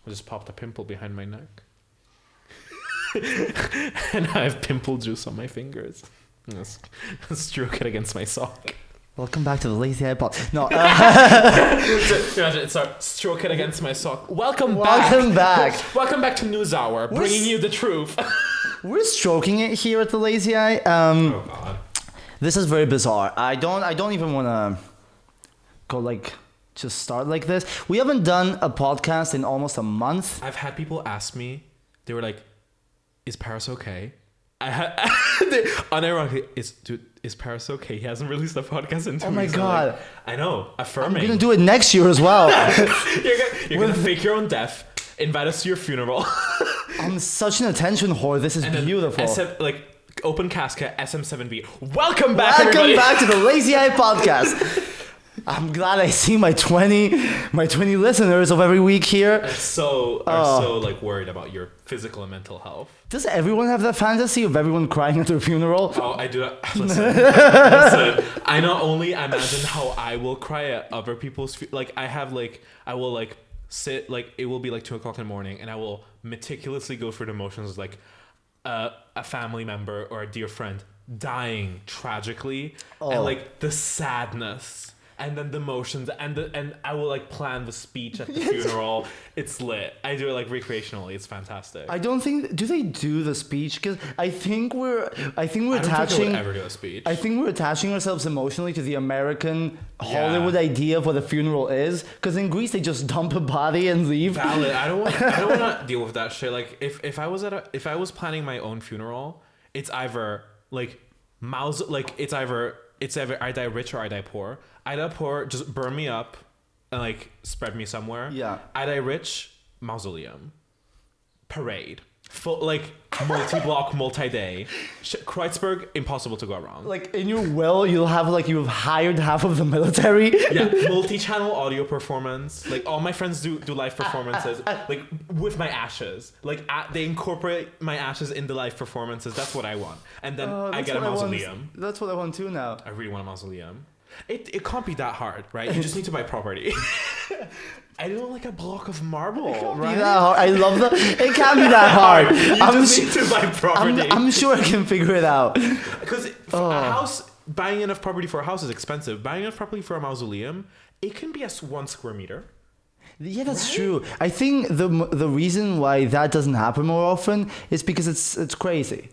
I just popped a pimple behind my neck. And I have pimple juice on my fingers. Let's stroke it against my sock. Welcome back to the Lazy Eye Pod. No. Sorry, stroke it against my sock. Welcome back. Welcome back to News Hour, bringing you the truth. We're stroking it here at the Lazy Eye. Oh God. This is very bizarre. I don't even want to go just start like this. We haven't done a podcast in almost a month. I've had people ask me. They were like, "Is Paris okay?" Unironically, is Paris okay? He hasn't released a podcast in 2 weeks. Oh my God. I know. Affirming. I'm gonna do it next year as well. You're gonna fake your own death. Invite us to your funeral. I'm such an attention whore. This is beautiful. Open casket SM7B. Welcome back, everybody. Welcome back to the Lazy Eye Podcast. I'm glad I see my 20 listeners of every week here. Are so worried about your physical and mental health. Does everyone have that fantasy of everyone crying at their funeral? Oh, I do that. Listen. I not only imagine how I will cry at other people's I will sit it will be 2 o'clock in the morning, and I will meticulously go through the motions a family member or a dear friend dying tragically, and the sadness. And then the emotions, and I will plan the speech at the funeral. It's lit. I do it recreationally. It's fantastic. I don't think do they do the speech, because I think we're attaching. I don't think I would ever do a speech. I think we're attaching ourselves emotionally to the American Hollywood idea of what a funeral is. Because in Greece they just dump a body and leave. Valid. I don't want to deal with that shit. If I was planning my own funeral, it's either it's either I die rich or I die poor. I die poor, just burn me up and spread me somewhere. Yeah. I die rich, mausoleum, parade, full multi-block, multi-day. Kreutzberg, impossible to go wrong. In your will, you'll have you've hired half of the military. Yeah, multi-channel audio performance. All my friends do live performances. With my ashes. They incorporate my ashes in the live performances. That's what I want. And then I get a mausoleum. That's what I want too now. I really want a mausoleum. It can't be that hard, right? You just need to buy property. I don't a block of marble, right? Be that hard. I love that. It can't be that hard. You just need to buy property. I'm sure I can figure it out. Because a house, buying enough property for a house is expensive. Buying enough property for a mausoleum, it can be 1 square meter. Yeah, that's true. I think the reason why that doesn't happen more often is because it's crazy.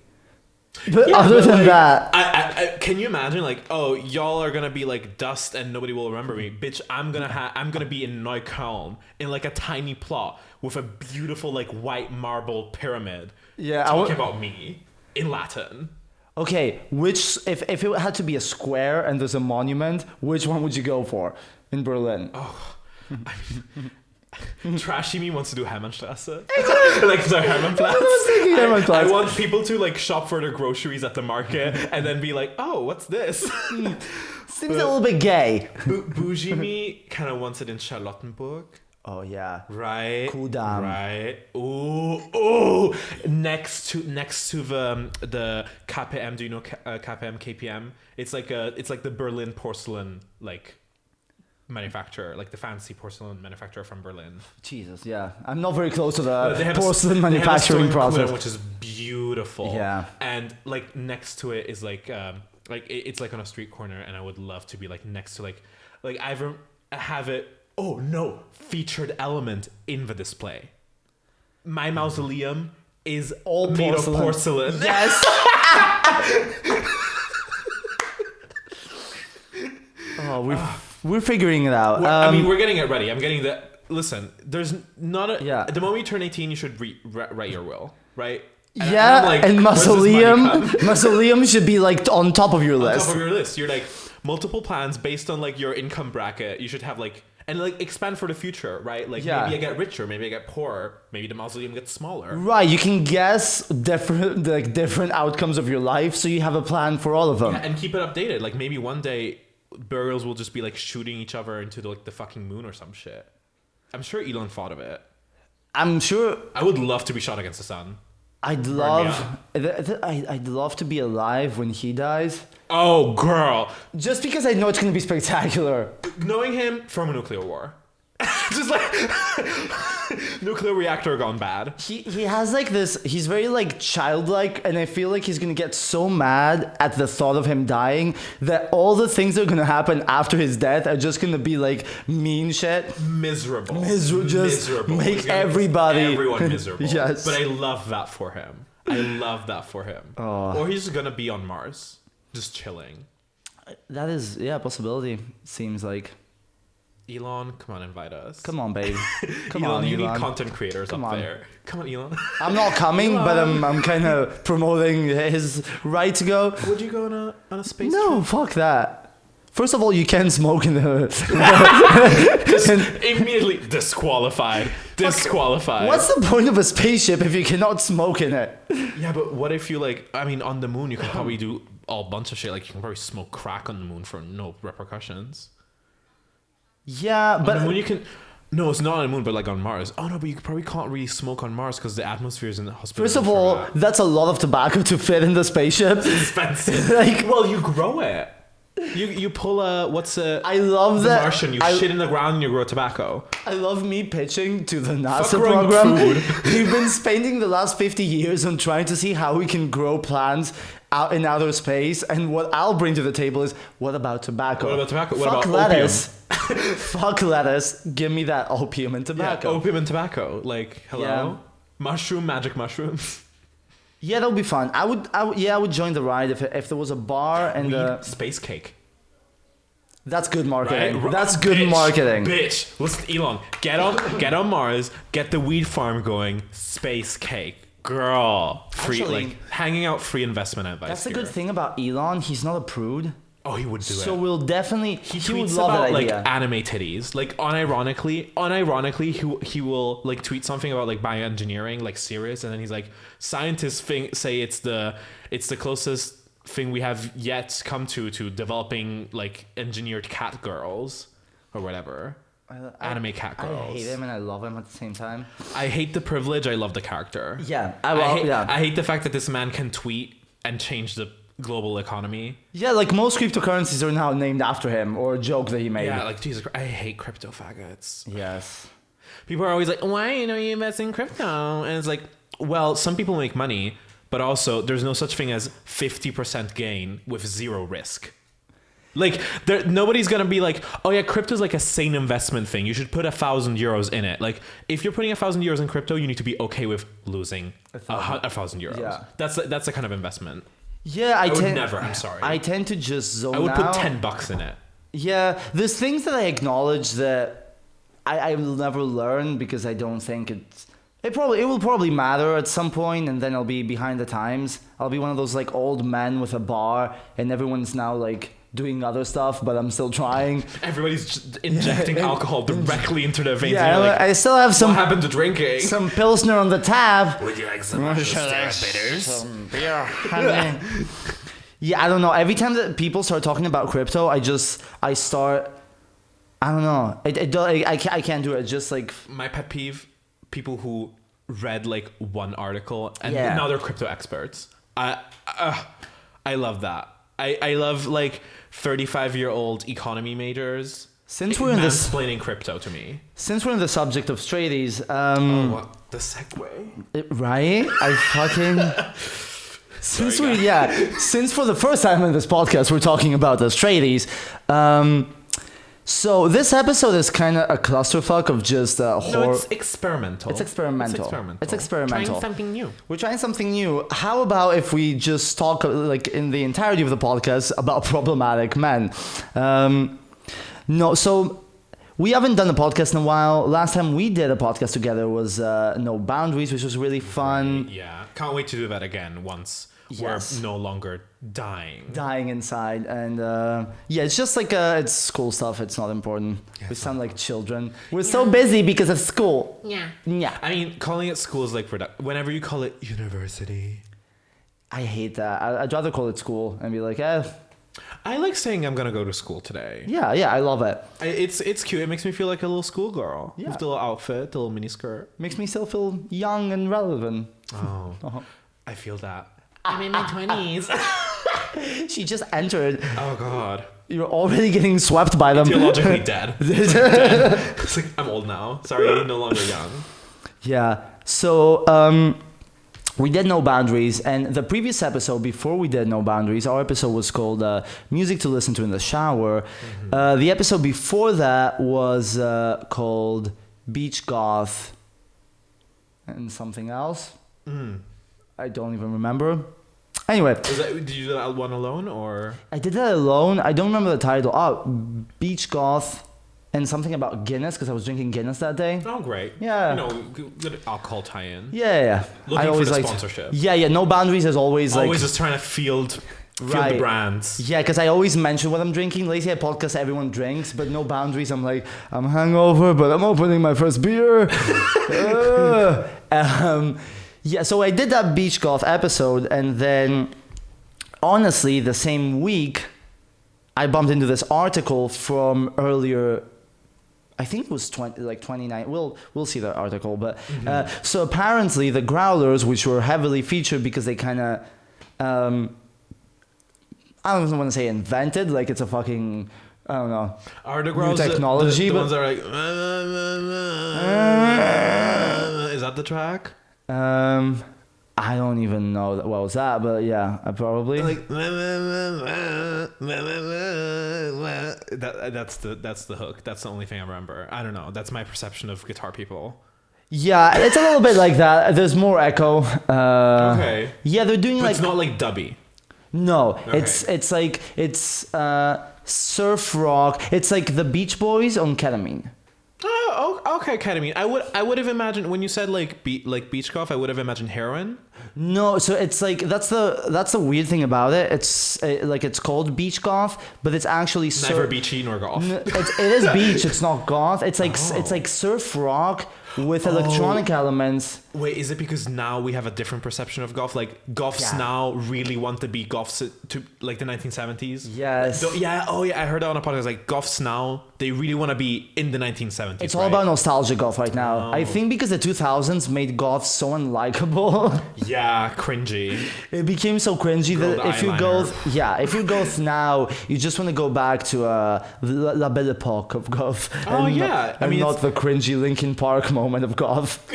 But other than that, I can you imagine y'all are gonna be dust and nobody will remember me, bitch. I'm gonna be in Neukölln in a tiny plot with a beautiful white marble pyramid. Yeah, talking about me in Latin. Okay, if it had to be a square and there's a monument, which one would you go for in Berlin? Oh, Trashy me wants to do Hermannstrasse. Hermannplatz. I want people to shop for their groceries at the market and then be oh, what's this? Seems a little bit gay. Bougie me kind of wants it in Charlottenburg. Oh yeah. Right. Kudam. Right. Ooh. Next to the KPM. Do you know KPM? KPM. It's the Berlin porcelain manufacturer, the fancy porcelain manufacturer from Berlin. Jesus, yeah. I'm not very close to the porcelain manufacturing process, which is beautiful. Yeah. And next to it is it's on a street corner, and I would love to be next to either have it. Oh no, featured element in the display. My mausoleum is all made of porcelain. Yes. We're figuring it out. We're getting it ready. I'm getting the... Listen, there's not a... Yeah. The moment you turn 18, you should write your will, right? And mausoleum should be on top of your list. On top of your list. You're multiple plans based on your income bracket. You should have and expand for the future, right? Maybe I get richer, maybe I get poorer, maybe the mausoleum gets smaller. Right, you can guess different outcomes of your life, so you have a plan for all of them. Yeah, and keep it updated. Maybe one day burials will just be shooting each other into the fucking moon or some shit. I'm sure Elon thought of it. I'm sure. I would love to be shot against the sun. I'd love to be alive when he dies. Oh, girl. Just because I know it's going to be spectacular. Knowing him from a nuclear war. Just Nuclear reactor gone bad. He has like this. He's very like childlike, and I feel like he's gonna get so mad at the thought of him dying that all the things that are gonna happen after his death are just gonna be like mean shit. Miserable. Just make everyone miserable. Yes. But I love that for him. Oh. Or he's gonna be on Mars, just chilling. That is, yeah, a possibility. Seems like. Elon, come on, invite us. Come on, babe. Come Elon, on, you Elon. need content creators Come up on. there. Come on, Elon. I'm not coming, but I'm kind of promoting his right to go. Would you go on a space No, fuck that. First of all, you can smoke in the. trip? Immediately disqualified. Disqualified. What's the point of a spaceship if you cannot smoke in it? Yeah, but what if you like? I mean, on the moon, you can probably do a bunch of shit. Like you can probably smoke crack on the moon for no repercussions. Yeah, On but the moon, you can. No, it's not on the moon, but like on Mars. Oh no, but you probably can't really smoke on Mars because the atmosphere is in the hospital. first of all, that's a lot of tobacco to fit in the spaceship. expensive. Like, Well, you grow it. You pull a what's a I love the that. Martian. You shit in the ground and you grow tobacco. I love me pitching to the NASA growing program. food. We've been spending the last 50 years on trying to see how we can grow plants out in outer space. And what I'll bring to the table is, what about tobacco? What about tobacco? What Fuck about lettuce. Fuck lettuce. Give me that opium and tobacco. Yeah, opium and tobacco. Like hello, Yeah. mushroom, magic mushrooms. Yeah, that'll be fun. I would join the ride if there was a bar and Weed, space cake. that's good marketing. Right? That's good Bitch, marketing. Bitch, listen, Elon, get on Mars, get the weed farm going. Space cake, girl. Free, Actually, like hanging out. Free investment advice. That's the here. good thing about Elon. He's not a prude. Oh, he would do it. So we'll definitely he would Tweets love about that like idea. anime titties. Like unironically, he will like tweet something about like bioengineering, like serious, and then he's like, scientists say it's the closest thing we have yet come to developing like engineered cat girls or whatever. Anime cat girls. I hate him and I love him at the same time. I hate the privilege. I love the character. Yeah, I hate the fact that this man can tweet and change the global economy. Yeah, like most cryptocurrencies are now named after him or a joke that he made. Yeah, like Jesus Christ, I hate crypto faggots. Yes. People are always like, why you invest in crypto? And it's like, well, some people make money, but also there's no such thing as 50% gain with zero risk. Like nobody's gonna be like, oh yeah, crypto's like a sane investment thing. You should put 1,000 euros in it. Like if you're putting 1,000 euros in crypto, you need to be okay with losing 1,000 euros. Yeah. That's the kind of investment. Yeah, I would never. I'm sorry. I tend to just zone out. I would put $10 in it. Yeah, there's things that I acknowledge that I will never learn because I don't think it will probably matter at some point, and then I'll be behind the times. I'll be one of those like old men with a bar, and everyone's now like doing other stuff, but I'm still trying. Everybody's just injecting alcohol directly into their veins. Yeah, and you're like, I still have some. What happened to drinking? Some Pilsner on the tab. Would you like some bitters? Some beer, honey. Yeah, I don't know. Every time that people start talking about crypto, I start. I don't know. I can't do it. Just like my pet peeve: people who read like one article and Yeah. now they're crypto experts. I love that. I love like 35-year-old economy majors. Since we're in this, explaining crypto to me. Since we're in the subject of straighties, What the segue? right? I fucking. Since for the first time in this podcast we're talking about the straighties, so this episode is kind of a clusterfuck of just No, it's experimental. It's experimental. It's experimental. Trying something new. We're trying something new. How about if we just talk like in the entirety of the podcast about problematic men? No, so we haven't done a podcast in a while. Last time we did a podcast together was No Boundaries, which was really fun. Yeah, can't wait to do that again once we're no longer dying Inside, and it's just like it's school stuff. It's not important. We sound like children. We're so busy because of school. Yeah. I mean, calling it school is like whenever you call it university. I hate that. I'd rather call it school and be like, I like saying I'm gonna go to school today. Yeah, I love it. It's cute. It makes me feel like a little schoolgirl. Yeah. With the little outfit, the little mini skirt. Makes me still feel young and relevant. Oh, I feel that. I'm in my 20s. She just entered. Oh God. You're already getting swept by them. Theologically dead. It's like, I'm old now. Sorry, no longer young. Yeah. So we did No Boundaries, and the previous episode before we did No Boundaries, our episode was called Music to Listen to in the Shower. The episode before that was called Beach Goth and something else. I don't even remember. Anyway. Did you do that one alone, or? I did that alone. I don't remember the title. Oh, Beach Goth and something about Guinness, because I was drinking Guinness that day. Oh, great. Yeah. You know, good alcohol tie-in. Yeah. Looking I always for the liked sponsorship. Yeah. No Boundaries is always like... Always just trying to field the brands. Yeah, because I always mention what I'm drinking. Lately, I podcast everyone drinks, but No Boundaries, I'm like, I'm hungover, but I'm opening my first beer. Yeah, so I did that Beach Golf episode, and then, honestly, the same week, I bumped into this article from earlier. I think it was 29. We'll see the article, but so apparently the growlers, which were heavily featured because they kind of, I don't even want to say invented, like it's a fucking, I don't know, Are the new growlers technology, the but ones that are like, is that the track? I don't even know what was that, but yeah, I probably Like that's the hook. That's the only thing I remember. I don't know. That's my perception of guitar people. Yeah, it's a little bit like that. There's more echo. Okay. Yeah, they're doing But like it's not like dubby. no. Okay. It's like surf rock. It's like the Beach Boys on ketamine. Oh, okay, ketamine. I would have imagined when you said like beach golf. I would have imagined heroin. No, so it's like that's the weird thing about it. It's like it's called beach goth, but it's actually Neither beachy nor golf. It is beach. It's not goth. It's like surf rock with electronic elements. Wait, is it because now we have a different perception of golf? Like goths now really want to be goths to like the 1970s. Yes. Yeah. Oh yeah. I heard that on a podcast. Like goths now, they really want to be in the 1970s. It's all about nostalgia goth right now. I think because the 2000s made goth so unlikable. Yeah, cringy. It became so cringy that Gold if you goth now, you just want to go back to la belle époque of goth. Oh, and yeah. and not the cringy Linkin Park moment of goth.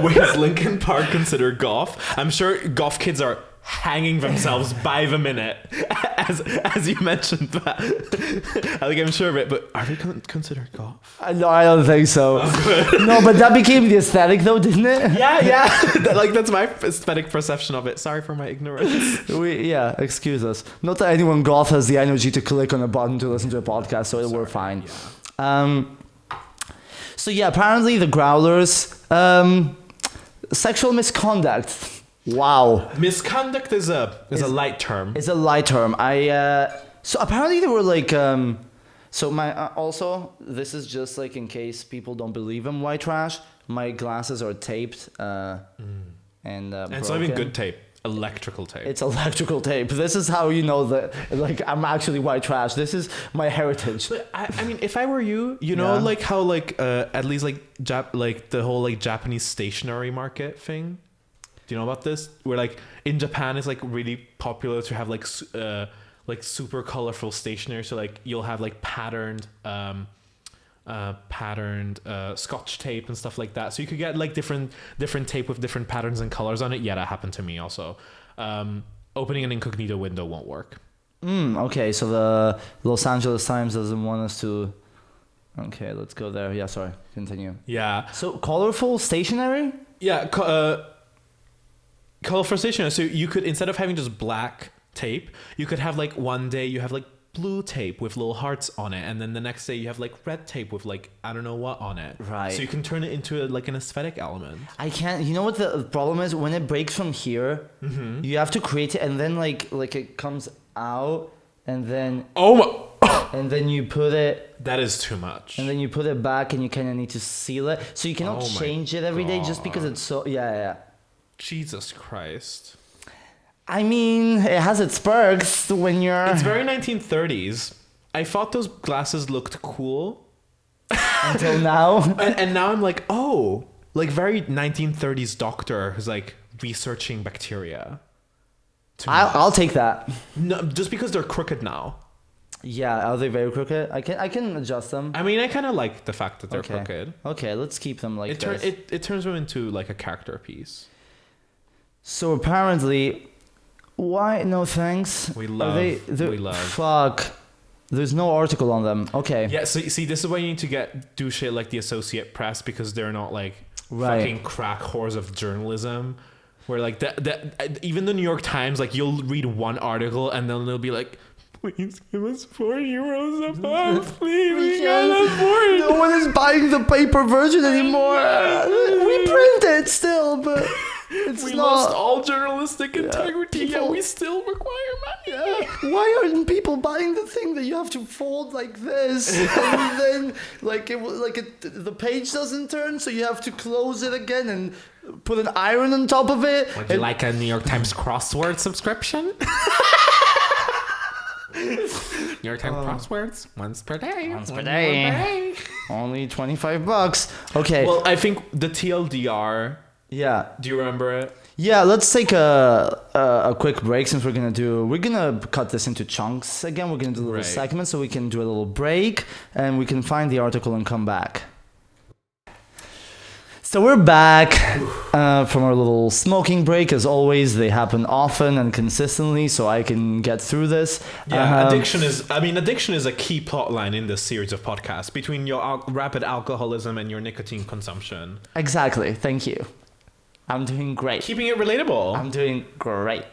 Wait, is Linkin Park considered goth? I'm sure goth kids are hanging themselves by the minute as you mentioned that. I'm sure of it, but are they considered goth? No, I don't think so. No, but that became the aesthetic though, didn't it? Yeah. That's my aesthetic perception of it. Sorry for my ignorance. Excuse us. Not that anyone goth has the energy to click on a button to listen to a podcast, so we're fine. Yeah. So yeah, apparently the growlers, sexual misconduct. Wow. Misconduct is a light term. It's a light term. So apparently they were like so my also this is just like in case people don't believe in white trash. My glasses are taped and it's not even good tape. Electrical tape. It's electrical tape. This is how you know that like I'm actually white trash. This is my heritage. But I mean, if I were you, know, like how like at least like the whole like Japanese stationery market thing. Do you know about this? Where like in Japan, it's like really popular to have like super colorful stationery. So like you'll have like patterned Scotch tape and stuff like that. So you could get like different tape with different patterns and colors on it. Yeah, that happened to me also. Opening an incognito window won't work. Okay, so the Los Angeles Times doesn't want us to. Okay, let's go there. Yeah, sorry. Continue. Yeah. So colorful stationery? Yeah. Colorful stationery. So you could, instead of having just black tape, you could have like one day you have like blue tape with little hearts on it, and then the next day you have like red tape with like I don't know what on it. Right. So you can turn it into like an aesthetic element. I can't. You know what the problem is? When it breaks from here, you have to create it, and then like it comes out, and then and then you put it. That is too much. And then you put it back, and you kind of need to seal it, so you cannot change it every day just because it's so. Yeah. Jesus Christ. I mean, it has its perks when you're... It's very 1930s. I thought those glasses looked cool. Until now. and now I'm like, oh, like very 1930s doctor who's like researching bacteria. I'll take that. No, just because they're crooked now. Yeah, are they very crooked? I can adjust them. I mean, I kind of like the fact that they're crooked. Okay, let's keep them like this. It turns them into like a character piece. So apparently, why? No thanks. We love. Fuck. There's no article on them. Okay. Yeah. So you see, this is why you need to do shit like the Associate Press, because they're not like fucking crack whores of journalism. Where like that even the New York Times, like you'll read one article and then they'll be like, please give us €4 a month, please. We can't afford it. No one is buying the paper version anymore. We print it still, but we lost all journalistic integrity, yet we still require money. Yeah. Why aren't people buying the thing that you have to fold like this, and then the page doesn't turn, so you have to close it again and put an iron on top of it? Would you like a New York Times crossword subscription? New York Times crosswords once per day. Once per day. Only $25. Okay. Well, I think the TLDR. Yeah. Do you remember it? Yeah. Let's take a quick break, since we're gonna cut this into chunks again. We're gonna do little segments, so we can do a little break and we can find the article and come back. So we're back from our little smoking break. As always, they happen often and consistently, so I can get through this. Yeah, addiction is a key plot line in this series of podcasts, between your rapid alcoholism and your nicotine consumption. Exactly. Thank you. I'm doing great. Keeping it relatable. I'm doing great.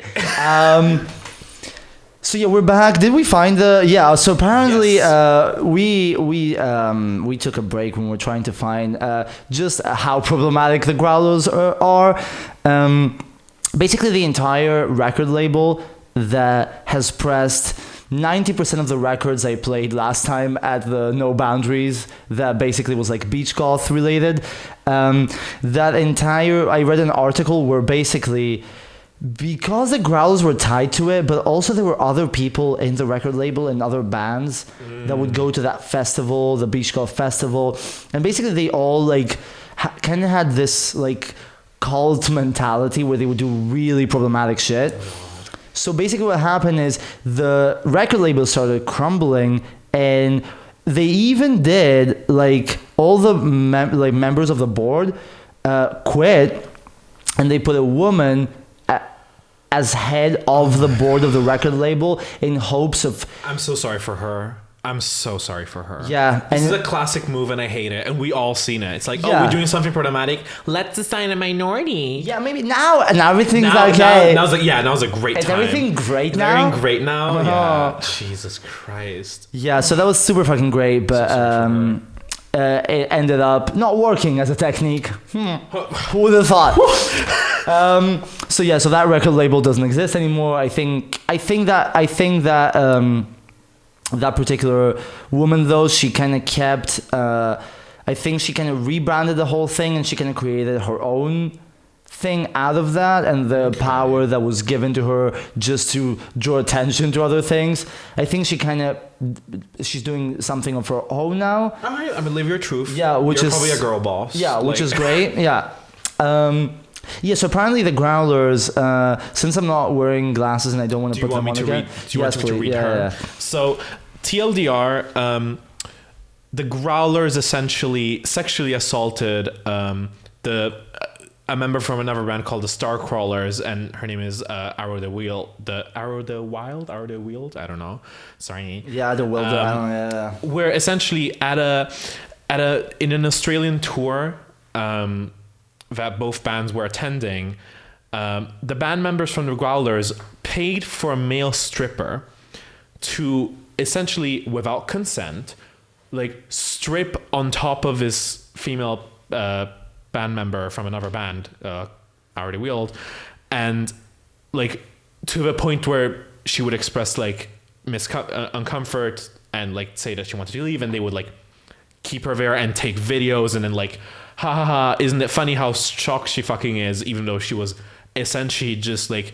So yeah, we're back. Did we find the? Yeah. So apparently, we took a break when we were trying to find just how problematic the growlers are. Basically, the entire record label that has pressed 90% of the records I played last time at the No Boundaries, that basically was like beach goth related. I read an article where basically, because the growlers were tied to it, but also there were other people in the record label and other bands that would go to that festival, the Beach Golf Festival, and basically they all like kind of had this like cult mentality where they would do really problematic shit. So basically what happened is the record label started crumbling, and they even did like all the members of the board quit, and they put a woman as head of the board of the record label in hopes of... I'm so sorry for her. Yeah. This is a classic move, and I hate it. And we all seen it. It's like, we're doing something problematic. Let's assign a minority. Yeah, maybe now everything's okay. Now's a great time. Is everything great now? Everything great now? Yeah. Jesus Christ. Yeah, so that was super fucking great, but it ended up not working as a technique. Who would have thought? So that record label doesn't exist anymore. I think that that particular woman, though, she kind of kept. I think she kind of rebranded the whole thing, and she kind of created her own thing out of that, and the power that was given to her just to draw attention to other things. I think she's doing something of her own now. All right, I mean, live your truth. Yeah, You're probably a girl boss. Yeah, which is great. Yeah. Yeah, so apparently the growlers, since I'm not wearing glasses and I don't want to put them on again. Do you want me to read her? Yeah. So, TLDR, the growlers essentially sexually assaulted a member from another band called the Star Crawlers, and her name is Arrow the Wield. Arrow the Wield? I don't know. Sorry. Yeah, the Wield. I don't know. Yeah. We're essentially in an Australian tour that both bands were attending. The band members from the Growlers paid for a male stripper to essentially, without consent, like strip on top of this female band member from another band, Already Wield, and like to the point where she would express like uncomfort and like say that she wanted to leave, and they would like keep her there and take videos and then like, ha ha ha, isn't it funny how shocked she fucking is, even though she was essentially just like,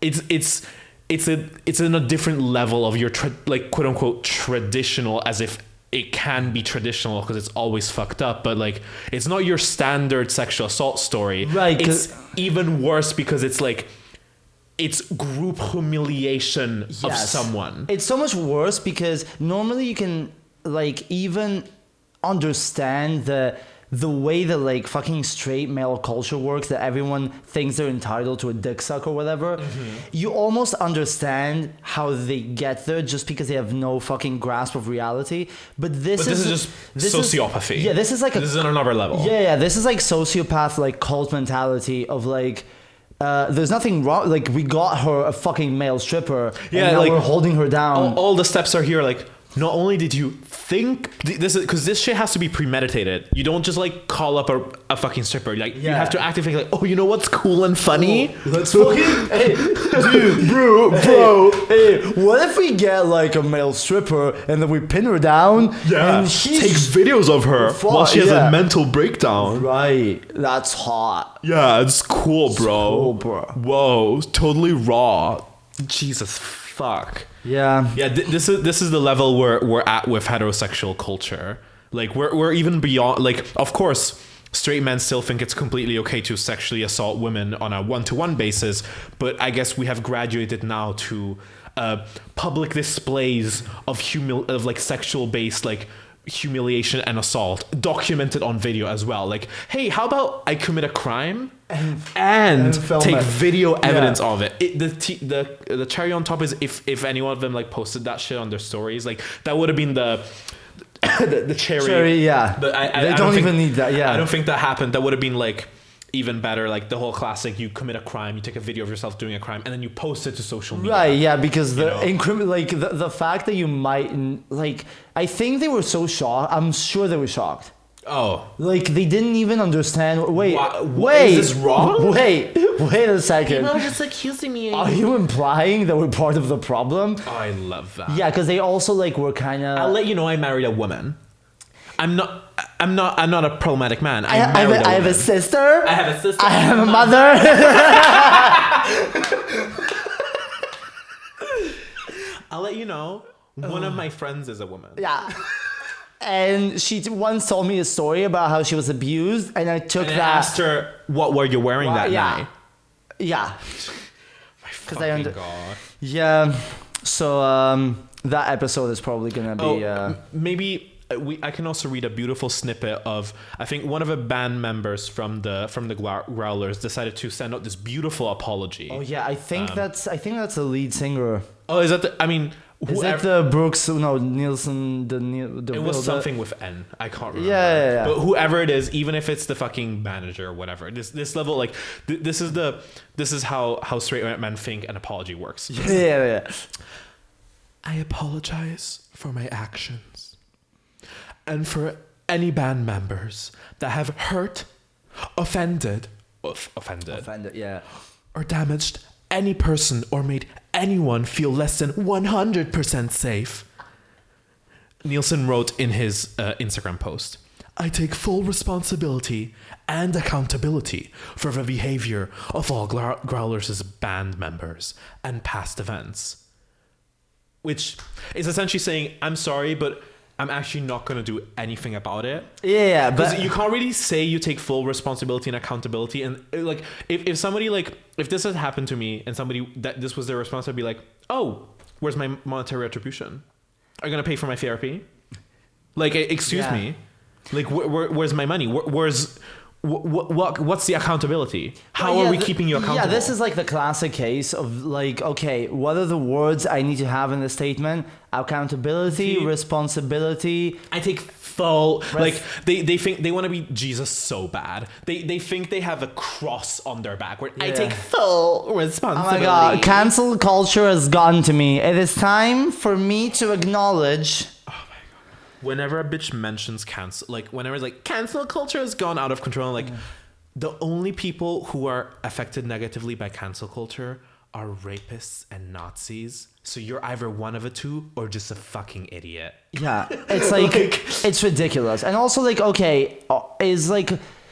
it's in a different level of your like quote unquote traditional, as if it can be traditional because it's always fucked up, but like it's not your standard sexual assault story, right? It's even worse because it's like it's group humiliation of Yes. someone. It's so much worse because normally you can like even understand the way that like fucking straight male culture works, that everyone thinks they're entitled to a dick suck or whatever. You almost understand how they get there just because they have no fucking grasp of reality. But this Is just sociopathy. This is like this is on another level. Yeah, this is like sociopath, like cult mentality of like, there's nothing wrong. Like we got her a fucking male stripper. Yeah, and now like, we're holding her down. All the steps are here. Like, not only did you think this is because this shit has to be premeditated. You don't just like call up a fucking stripper. Like you have to actively like, oh, you know what's cool and funny? Let's fucking hey, dude, bro. Hey, what if we get like a male stripper and then we pin her down? Yeah, and take videos of her while she has a mental breakdown. Right, that's hot. Yeah, it's cool, bro. Cool, bro. Whoa, totally raw. Jesus fuck. Yeah. Yeah, this is the level we're at with heterosexual culture. Like we're even beyond. Like, of course, straight men still think it's completely okay to sexually assault women on a 1-to-1 basis, but I guess we have graduated now to public displays of like sexual based like humiliation and assault documented on video as well. Like, hey, how about I commit a crime and take video evidence of it? The cherry on top is if any one of them like posted that shit on their stories, like that would have been the cherry. Yeah. But they don't even need that. Yeah. I don't think that happened. That would have been like even better, like the whole classic, you commit a crime, you take a video of yourself doing a crime, and then you post it to social media. Right, yeah, because the fact that you might, like, I think they were so shocked. I'm sure they were shocked. Oh. Like, they didn't even understand. Wait. Is this wrong? Wait a second. People are just accusing me. Are you implying that we're part of the problem? Oh, I love that. Yeah, because they also, like, were kind of... I'll let you know I married a woman. I'm not a problematic man. I have a sister. I have a sister. I have a mother. I'll let you know. One of my friends is a woman. Yeah. And she once told me a story about how she was abused, and I took that. I asked her, what were you wearing that night? Yeah. My fucking God. Yeah. So that episode is probably gonna be. Maybe. I can also read a beautiful snippet of, I think one of the band members from the Growlers decided to send out this beautiful apology. Oh yeah, I think that's the lead singer. Oh, is that Is that the Brooks? No, Nielsen. It was something with N. I can't remember. Yeah. But whoever it is, even if it's the fucking manager or whatever, this level, like this is how straight men think an apology works. Yeah. I apologize for my actions. And for any band members that have hurt, offended, Yeah. or damaged any person or made anyone feel less than 100% safe. Nielsen wrote in his Instagram post, I take full responsibility and accountability for the behavior of all Growlers' band members and past events. Which is essentially saying, I'm sorry, but I'm actually not going to do anything about it. Yeah, but you can't really say you take full responsibility and accountability. And like, if somebody like, if this has happened to me and somebody that this was their response, I'd be like, oh, where's my monetary retribution? Are you going to pay for my therapy? Like, excuse me. Like, where's my money? What's the accountability? How are we keeping you accountable? Yeah, this is like the classic case of like, okay, what are the words I need to have in the statement? Accountability, responsibility. I take full, like they think they want to be Jesus so bad. They think they have a cross on their back where I take full responsibility. Oh my God, cancel culture has gotten to me. It is time for me to acknowledge. Whenever a bitch mentions cancel, like whenever it's like cancel culture has gone out of control, like the only people who are affected negatively by cancel culture are rapists and Nazis. So you're either one of the two or just a fucking idiot. Yeah, it's like it's ridiculous. And also like, okay, is like,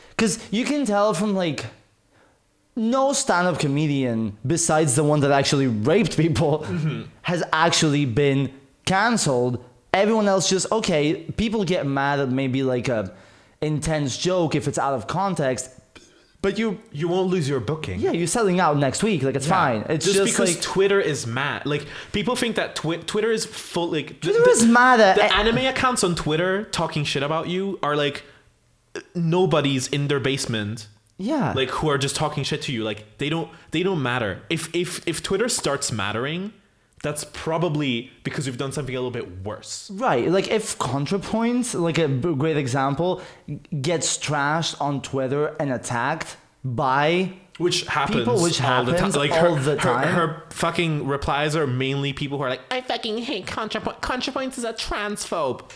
because you can tell from like no stand-up comedian besides the one that actually raped people has actually been canceled. Everyone else just, okay, people get mad at maybe like a intense joke if it's out of context, But you won't lose your booking. Yeah, you're selling out next week. Like, it's fine. It's just because like, Twitter is mad. Like, people think that Twitter is full. Like, Twitter is mad at the anime accounts on Twitter talking shit about you are like nobody's in their basement. Yeah. Like, who are just talking shit to you. Like, they don't matter. If Twitter starts mattering, that's probably because you've done something a little bit worse. Right. Like, if ContraPoint, like a great example, gets trashed on Twitter and attacked by which happens people, which all the time. happens Like, all the time. Her fucking replies are mainly people who are like, I fucking hate ContraPoint. ContraPoint is a transphobe.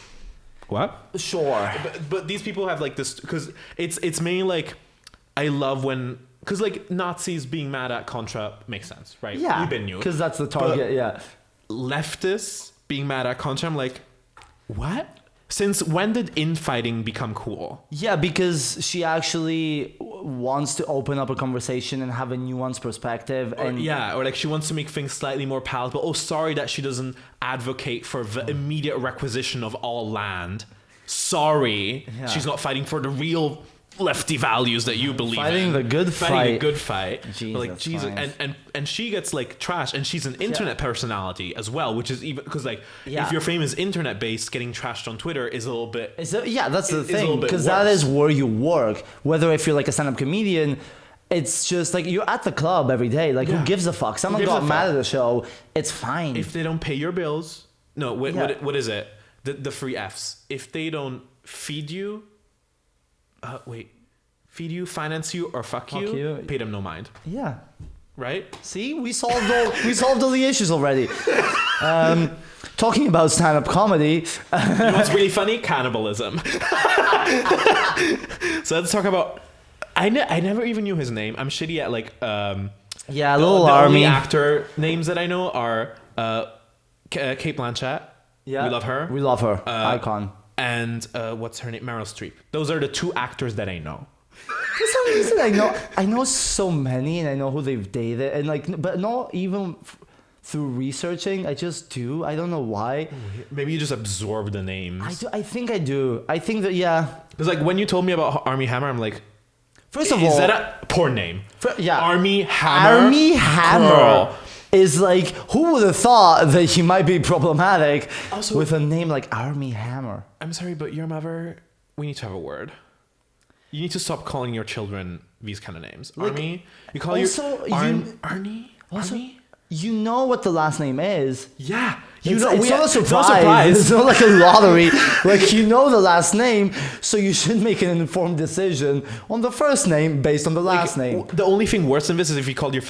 What? Sure. But these people have like this, because it's mainly like, I love when, because like Nazis being mad at Contra makes sense, right? Yeah. We've been new. Because that's the target. But yeah. Leftists being mad at Contra, I'm like, what? Since when did infighting become cool? Yeah, because she actually wants to open up a conversation and have a nuanced perspective. And Or like she wants to make things slightly more palatable. Oh, sorry that she doesn't advocate for the immediate requisition of all land. Sorry, she's not fighting for the real lefty values that you believe fighting in. the good fight. Fighting a good fight. Jesus, like Jesus, Christ. and she gets like trash, and she's an internet personality as well, which is even because like if your fame is internet based, getting trashed on Twitter is a little bit. That's the is a thing, little bit because that worse. is where you work. Whether if you're like a stand-up comedian, it's just like you're at the club every day. Like, who gives a fuck? Someone gives got a mad fuck? at the show. It's fine. If they don't pay your bills, no. What is it? The three Fs. If they don't feed you, feed you, finance you, or fuck you, pay them no mind. Yeah. Right? See, we solved all the issues already. Talking about stand-up comedy. You know what's really funny? Cannibalism. So let's talk about. I never even knew his name. I'm shitty at like. Yeah, a little the army. only actor names that I know are Kate Blanchett. Yeah, we love her. We love her. Icon. And what's her name? Meryl Streep. Those are the two actors that I know. For some reason, I know so many, and I know who they've dated, and like, but not even through researching. I just do. I don't know why. Maybe you just absorb the names. I think I do. I think that Because like when you told me about Army Hammer, I'm like, first of all, is that a porn name? Army Hammer. Army Hammer. Girl. Is like, who would have thought that he might be problematic Also, with a name like Army Hammer? I'm sorry, but your mother, we need to have a word. You need to stop calling your children these kind of names. Like, Army? You call also, Arnie? Also, Arnie? you know what the last name is. Yeah. It's not a surprise. It's not like a lottery. Like, you know the last name, so you should make an informed decision on the first name based on the last name. The only thing worse than this is if you called your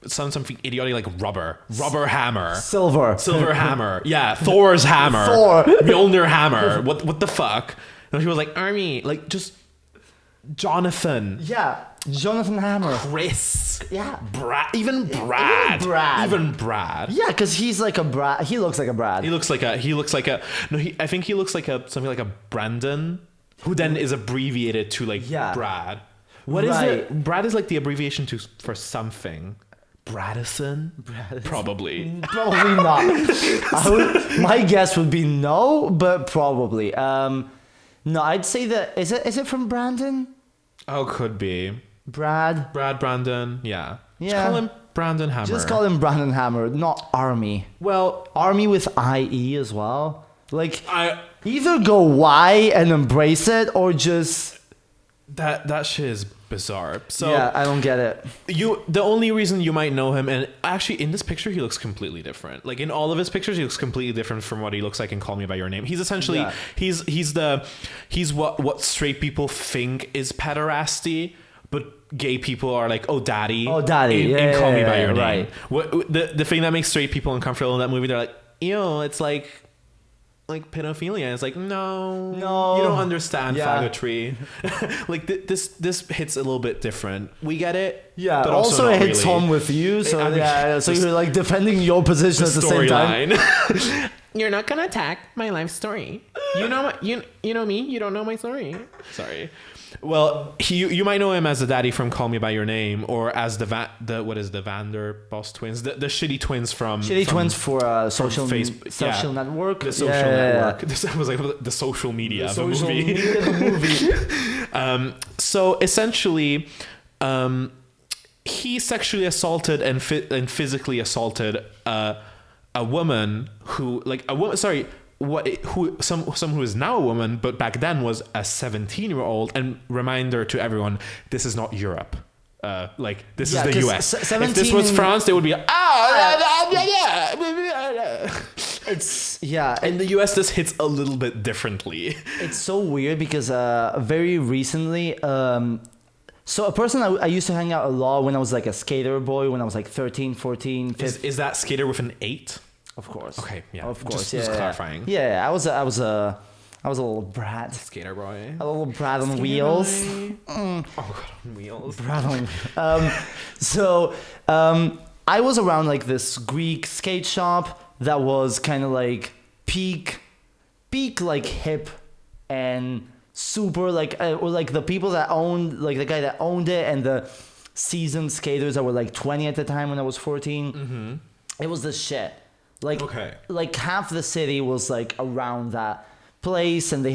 son something idiotic like Rubber Hammer, Silver Hammer, yeah, Thor's Hammer, Mjolnir Hammer. What the fuck? And she was like Army, like just Jonathan. Yeah, Jonathan Hammer. Chris. Yeah. Brad. Even Brad. Yeah, because he's like a Brad. He looks like a Brad. I think he looks like something like a Brandon, who then is abbreviated to like Brad. What is it? Brad is like the abbreviation for something. Bradison? Probably. Probably not. My guess would be no, but probably. No, I'd say that is it from Brandon? Oh, could be. Brandon. Yeah. Just call him Brandon Hammer. Just call him Brandon Hammer, not Army. Well, Army with IE as well. Like, either go Y and embrace it, or just that shit is bizarre. So yeah, I don't get it. The only reason you might know him, and actually in this picture he looks completely different. Like in all of his pictures, he looks completely different from what he looks like in Call Me by Your Name. He's essentially he's what straight people think is pederasty, but gay people are like, oh daddy, in Call Me by Your Name. Right. What the thing that makes straight people uncomfortable in that movie, they're like, ew, it's like pedophilia. It's like, no, you don't understand faggotry. Like this hits a little bit different. We get it. Yeah. But also it hits really. home with you. So so you're like defending your position at the same time. You're not gonna attack my life story. You know you know me. You don't know my story. Sorry. Well, you might know him as the daddy from Call Me by Your Name, or as the Vanderboss twins, the shitty twins from twins for social Facebook, social network. The social network. This was like the social media of the movie. So essentially, he sexually assaulted and physically assaulted a woman who, like, a woman. Sorry, some who is now a woman, but back then was a 17-year-old. And reminder to everyone: this is not Europe. Like, this is the US. If this was France, they would be It's yeah. In the US, this hits a little bit differently. It's so weird because very recently, so a person I used to hang out a lot when I was like a skater boy, when I was like 13, 14, 15. Is that skater with an 8? Of course. Okay, yeah. Of course, Just clarifying. Yeah, I was a little brat. Skater boy. A little brat on wheels. Oh god, on wheels. Brat on. I was around like this Greek skate shop that was kind of like peak like hip and super like or like the people that owned, like the guy that owned it and the seasoned skaters that were like 20 at the time when I was 14. Mm-hmm. It was the shit. Like, okay. Like half the city was like around that place, and they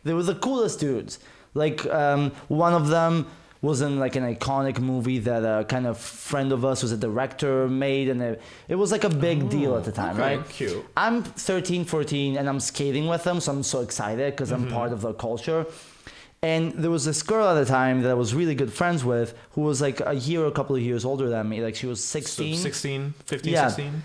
were the coolest dudes. Like one of them was in like an iconic movie that a kind of friend of us was a director made, and it was like a big deal at the time, okay, right? Cute. I'm 13, 14, and I'm skating with them, so I'm so excited because I'm part of the culture. And there was this girl at the time that I was really good friends with who was like a couple of years older than me. Like she was 16. So 16, 15, Yeah. 16?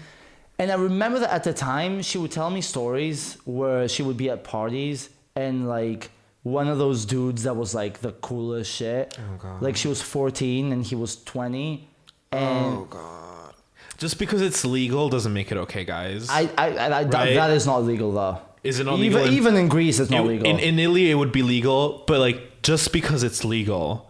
And I remember that at the time, she would tell me stories where she would be at parties and like one of those dudes that was like the coolest shit. Oh, God. Like she was 14 and he was 20. And oh, God. Just because it's legal doesn't make it okay, guys. that is not legal though. Is it not legal? Even in Greece, it's not legal. In Italy, it would be legal, but like just because it's legal,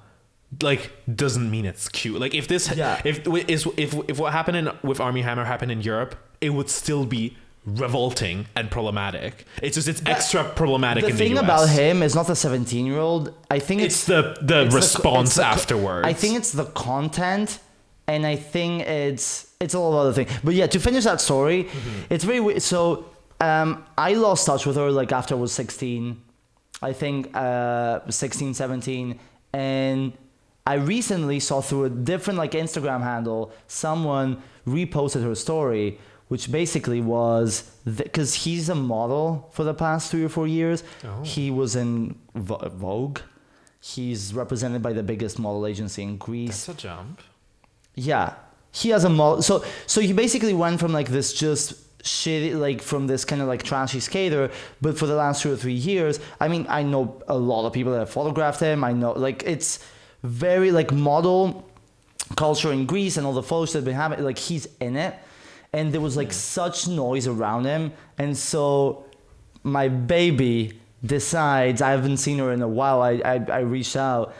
like doesn't mean it's cute. Like if this, if what happened with Armie Hammer happened in Europe, it would still be revolting and problematic. It's just extra problematic in the US. The thing about him is not the 17-year-old. I think it's the response afterwards. I think it's the content, and I think it's a lot of other things. But yeah, to finish that story, it's very weird. So I lost touch with her like after I was 16, I think 16, 17, and I recently saw through a different like Instagram handle, someone reposted her story, which basically was because he's a model for the past 3 or 4 years. Oh. He was in Vogue. He's represented by the biggest model agency in Greece. That's a jump. Yeah, he has a model. So he basically went from like this just shitty, like from this kind of like trashy skater, but for the last 2 or 3 years, I mean, I know a lot of people that have photographed him. I know like it's very like model culture in Greece and all the photos that have been having, like he's in it. And there was like such noise around him. And so my baby decides, I haven't seen her in a while. I reached out.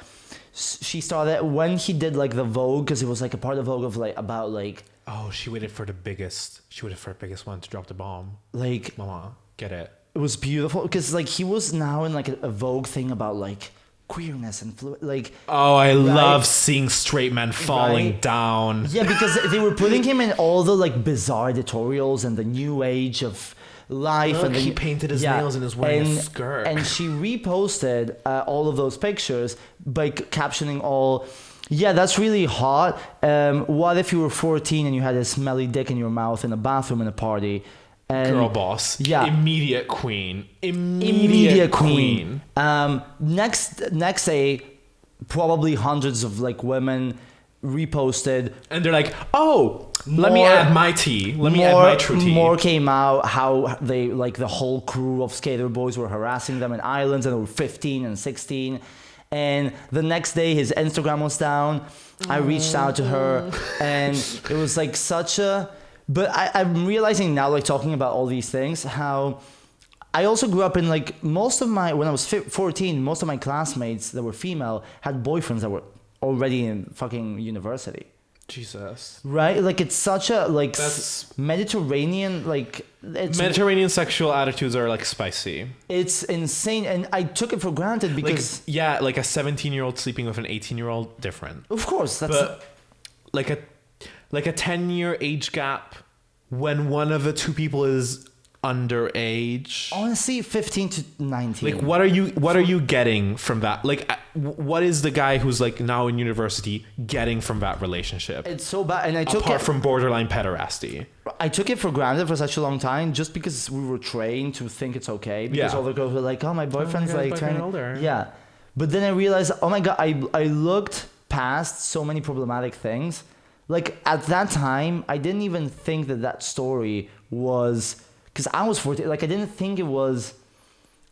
She started when he did like the Vogue, because it was like a part of Vogue of like about like. Oh, she waited for the biggest one to drop the bomb. Like, mama, get it. It was beautiful because like he was now in like a Vogue thing about like queerness and like. Oh, I love seeing straight men falling down. Yeah, because they were putting him in all the like bizarre editorials and the new age of life. Look, and he painted his nails and is wearing a skirt. And she reposted all of those pictures by captioning all. Yeah, that's really hot. What if you were 14 and you had a smelly dick in your mouth in a bathroom in a party? And girl boss. Yeah. Immediate queen. Immediate queen. Next day, probably hundreds of like women reposted. And they're like, oh, let me add my tea. Let me add my true tea. More came out how they, like the whole crew of skater boys were harassing them in islands, and they were 15 and 16. And the next day his Instagram was down. I reached out to her, and it was like such a... But I'm realizing now, like talking about all these things, how I also grew up in like when I was 14, most of my classmates that were female had boyfriends that were already in fucking university. Jesus. Right? Like it's such a like That's Mediterranean, like it's Mediterranean sexual attitudes are like spicy. It's insane, and I took it for granted because like a 17-year-old sleeping with an 18-year-old, different. Of course, that's like a 10-year age gap when one of the two people is underage. Honestly, 15 to 19. Like what are you getting from that? Like what is the guy who's like now in university getting from that relationship? It's so bad, and Apart from borderline pederasty. I took it for granted for such a long time, just because we were trained to think it's okay. Because all the girls were like, "Oh, my boyfriend's like turning older." Yeah, but then I realized, oh my god, I looked past so many problematic things. Like at that time, I didn't even think that story was, because I was 14. Like I didn't think it was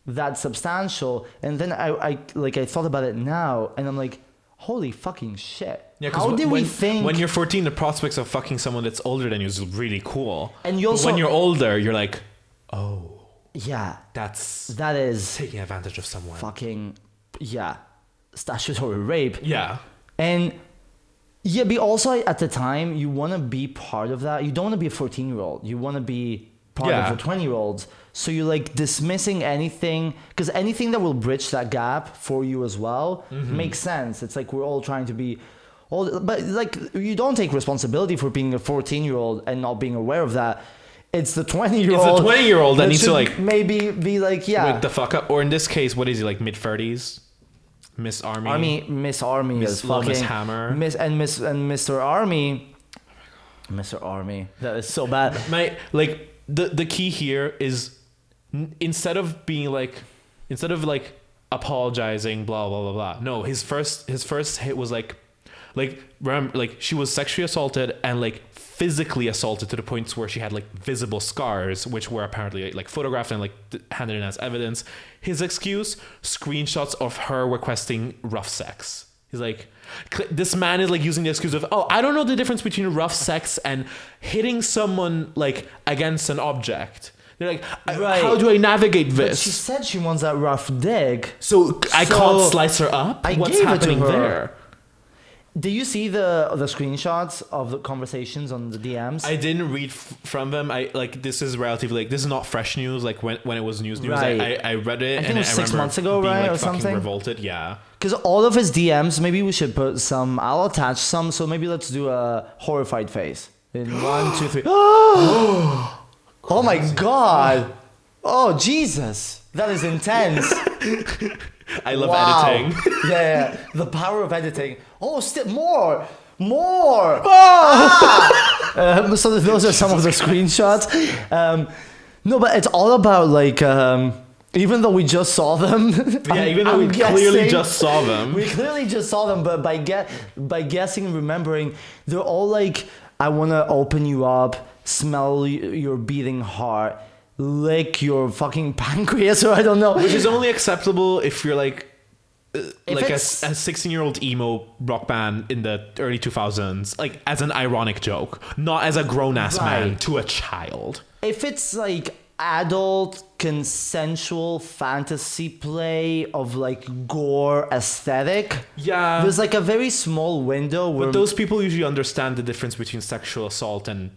that substantial, and then I thought about it now, and I'm like, holy fucking shit. Yeah, how did we think when you're 14, the prospects of fucking someone that's older than you is really cool, and you also, but when you're older, you're like, oh yeah, that is taking advantage of someone, fucking statutory rape. Yeah. And yeah, but also at the time you want to be part of that. You don't want to be a 14-year-old, you want to be part of the 20-year-olds. So you're like dismissing anything, because anything that will bridge that gap for you as well makes sense. It's like we're all trying to be all, but like you don't take responsibility for being a 14-year-old and not being aware of that. It's the 20-year-old. It's the 20-year-old that needs to like maybe be like, wake the fuck up. Or in this case, what is he, like mid-30s? Miss Army. Miss Army is fucking Miss Hammer. Mr. Army. Mr. Army. That is so bad. The key here is instead of apologizing, blah blah blah blah. No, his first hit was like remember, like she was sexually assaulted and like physically assaulted to the points where she had like visible scars, which were apparently like photographed and like handed in as evidence. His excuse: screenshots of her requesting rough sex. He's like, this man is like using the excuse of, oh, I don't know the difference between rough sex and hitting someone like against an object. They're like, how do I navigate this? But she said she wants that rough dick. So I can't slice her up? What's happening there? Did you see the screenshots of the conversations on the DMs? I didn't read from them. This is relatively like, this is not fresh news. Like when it was news. Right. I read it. I think it was 6 months ago, being, right, or something. Revolted, yeah. Because all of his DMs, maybe we should put some. I'll attach some. So maybe let's do a horrified face in 1, 2, 3. Oh my god! Oh Jesus! That is intense. I love editing. Yeah, the power of editing. Oh, more. Oh! So those are some of the screenshots. No, but it's all about like. Even though we just saw them. Yeah, even though we clearly just saw them. We clearly just saw them, but by guessing and remembering, they're all like, I want to open you up, smell your beating heart, lick your fucking pancreas, or I don't know. Which is only acceptable if you're like a 16-year-old emo rock band in the early 2000s, like as an ironic joke, not as a grown-ass man to a child. If it's like adult consensual fantasy play of like gore aesthetic, there's like a very small window where, but those people usually understand the difference between sexual assault and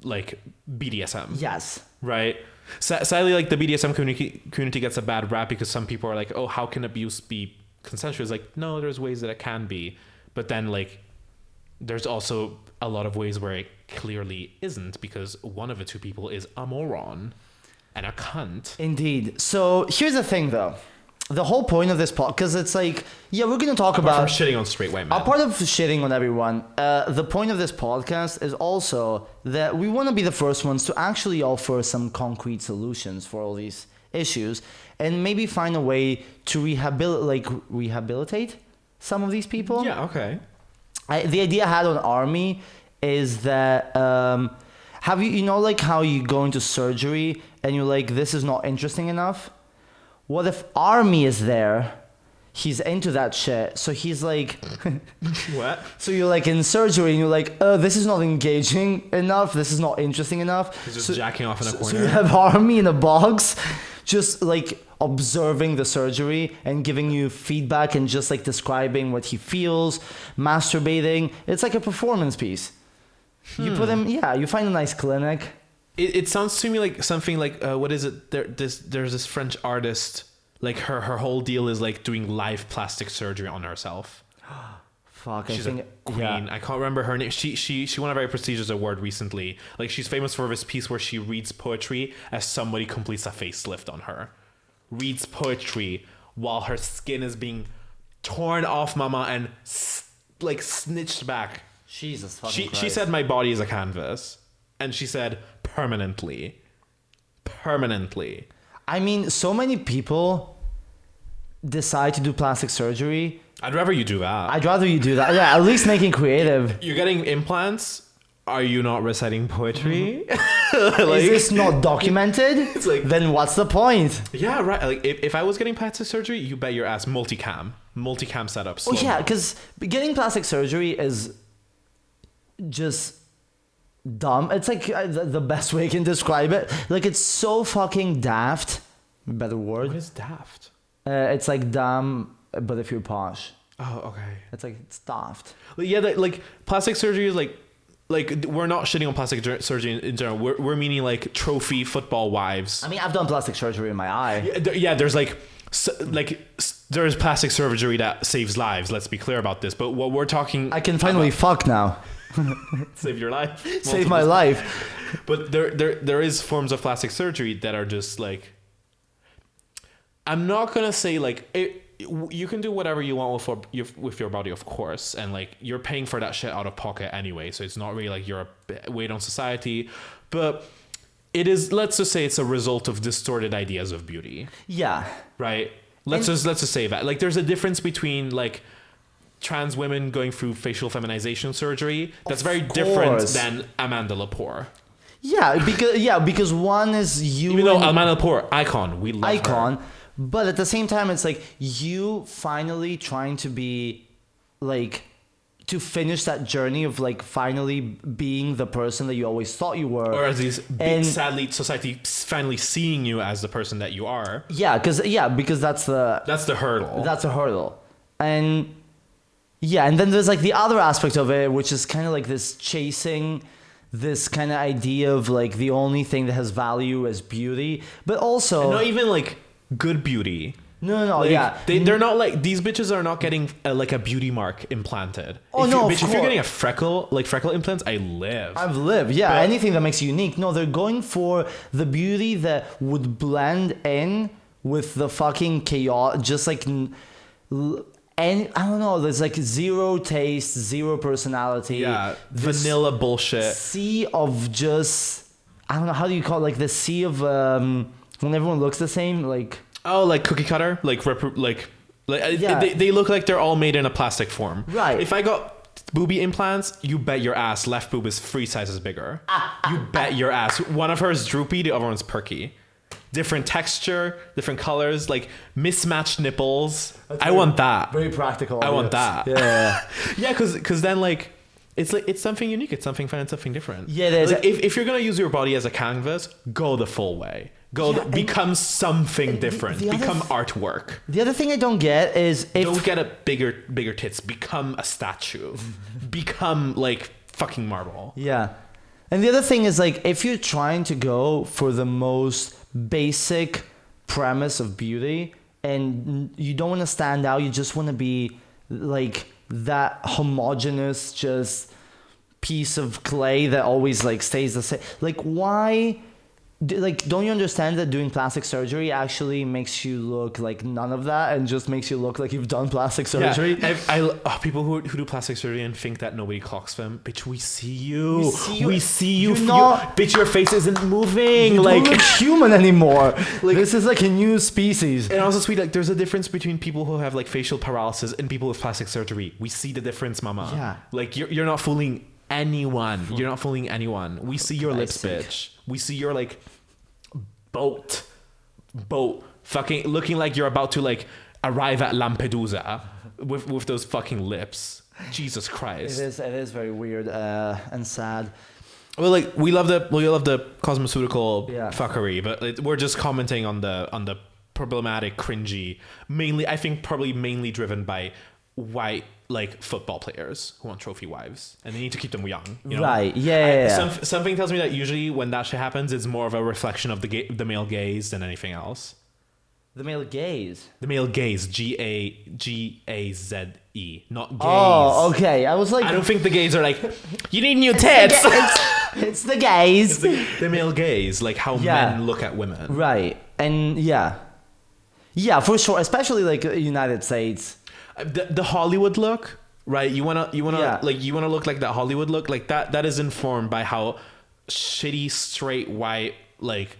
like BDSM. Yes, right. Sadly, like the BDSM community gets a bad rap because some people are like, oh, how can abuse be consensual? It's like, no, there's ways that it can be, but then like there's also a lot of ways where it clearly isn't, because one of the two people is a moron and a cunt. Indeed. So here's the thing, though. The whole point of this podcast, because it's like, yeah, we're going to talk about shitting on straight white men. Apart of shitting on everyone, the point of this podcast is also that we want to be the first ones to actually offer some concrete solutions for all these issues, and maybe find a way to rehabilitate some of these people. Yeah. Okay. The idea I had on Army is that have you know like how you go into surgery and you're like, this is not interesting enough? What if Army is there? He's into that shit, so he's like what? So you're like in surgery and you're like, this is not engaging enough, this is not interesting enough. He's just jacking off in a corner. So you have Army in a box just like observing the surgery and giving you feedback and just like describing what he feels, masturbating. It's like a performance piece. You put him, you find a nice clinic. It sounds to me like something like, what is it? There's this French artist, like her whole deal is like doing live plastic surgery on herself. Fuck, she's I think a queen. Yeah. I can't remember her name. She won a very prestigious award recently. Like she's famous for this piece where she reads poetry as somebody completes a facelift on her. Reads poetry while her skin is being torn off, mama, and like snitched back. Jesus fucking She Christ. said my body is a canvas, and she said permanently. I mean, so many people decide to do plastic surgery. I'd rather you do that. I'd rather you do that. Yeah, at least making creative. You're getting implants. Are you not reciting poetry? Is this not documented? It's like- then what's the point? Yeah, right. Like if I was getting plastic surgery, you bet your ass multicam setup. Oh yeah, because getting plastic surgery is just dumb. It's like the best way I can describe it. Like it's so fucking daft. Better word. What is daft? It's like dumb, but if you're posh, Oh, okay. it's daft. Yeah, like plastic surgery is like we're not shitting on plastic surgery in general. We're meaning like trophy football wives. I mean, I've done plastic surgery in my eye. Yeah, there's there's plastic surgery that saves lives. Let's be clear about this. But what we're talking, I can finally fuck now. save your life, Save my life. But there is forms of plastic surgery that are just like, I'm not gonna say like it. You can do whatever you want with your body, of course, and like you're paying for that shit out of pocket anyway, so it's not really like you're a weight on society, but it is. Let's just say it's a result of distorted ideas of beauty, Yeah. right? Let's just say that like there's a difference between like trans women going through facial feminization surgery that's very different course. than Amanda Lepore. Because one is you. Even though and- Amanda Lepore, icon, we love icon, her. but at the same time, it's like you finally trying to be like to finish that journey of like finally being the person that you always thought you were. Or as these And- sadly society finally seeing you as the person that you are. because that's That's the hurdle. that's a hurdle, and and then there's like the other aspect of it, which is kind of like this chasing this kind of idea of like the only thing that has value is beauty, but also not even like good beauty. no, Like, yeah, they're not like, these bitches are not getting like a beauty mark implanted. Oh, if no, you, of bitch, if you're course. getting a freckle implants, I live. I've lived, yeah. But- Anything that makes you unique. No, they're going for the beauty that would blend in with the fucking chaos. Just like, and I don't know. There's like zero taste, zero personality. Yeah, This vanilla bullshit. sea of just, I don't know, how do you call it? Like the sea of when everyone looks the same. Like Oh, like cookie cutter, Yeah. they look like they're all made in a plastic form. Right. If I got boobie implants, you bet your ass left boob is 3 sizes bigger. You bet your ass. One of her is droopy, the other one's perky. Different texture, different colors, like mismatched nipples. I want that. very practical. I want that. Yeah. Yeah, because then like it's something unique. It's something fun. It's something different. Yeah, there's like, if you're gonna use your body as a canvas, go the full way. And- Become something and different. the other Become th- artwork. The other thing I don't get is if Don't get a bigger tits. Become a statue. Become like fucking marble. Yeah. And the other thing is like if you're trying to go for the most basic premise of beauty and you don't want to stand out, you just want to be like that homogeneous just piece of clay that always like stays the same. Like why don't you understand that doing plastic surgery actually makes you look like none of that and just makes you look like you've done plastic surgery? Yeah. People who do plastic surgery and think that nobody clocks them. Bitch, we see you. We see you. You're not- Bitch, your face isn't moving. You Like, don't look human anymore. This is like a new species. and also sweet, like there's a difference between people who have like facial paralysis and people with plastic surgery. We see the difference, mama. Yeah. Like you're not fooling anyone. You're not fooling anyone. We see your lips, Christ's bitch. We see your like boat fucking looking like you're about to like arrive at Lampedusa with those fucking lips. Jesus Christ. It is very weird and sad. Well, like we love the cosmeceutical Yeah. fuckery, but we're just commenting on the problematic, cringy, probably mainly driven by white like football players who want trophy wives, and they need to keep them young. You know? Right? Yeah. Something tells me that usually when that shit happens, it's more of a reflection of the male gaze than anything else. The male gaze. The male gaze, Gaze, not gaze. Oh, okay. I was like, I don't think the gays are like, you need new tits. it's the gaze. The male gaze, like how Yeah. men look at women. Right, and yeah, for sure. Especially like United States. the Hollywood look, right? You wanna Yeah. like you wanna look like that Hollywood look, like that is informed by how shitty straight white like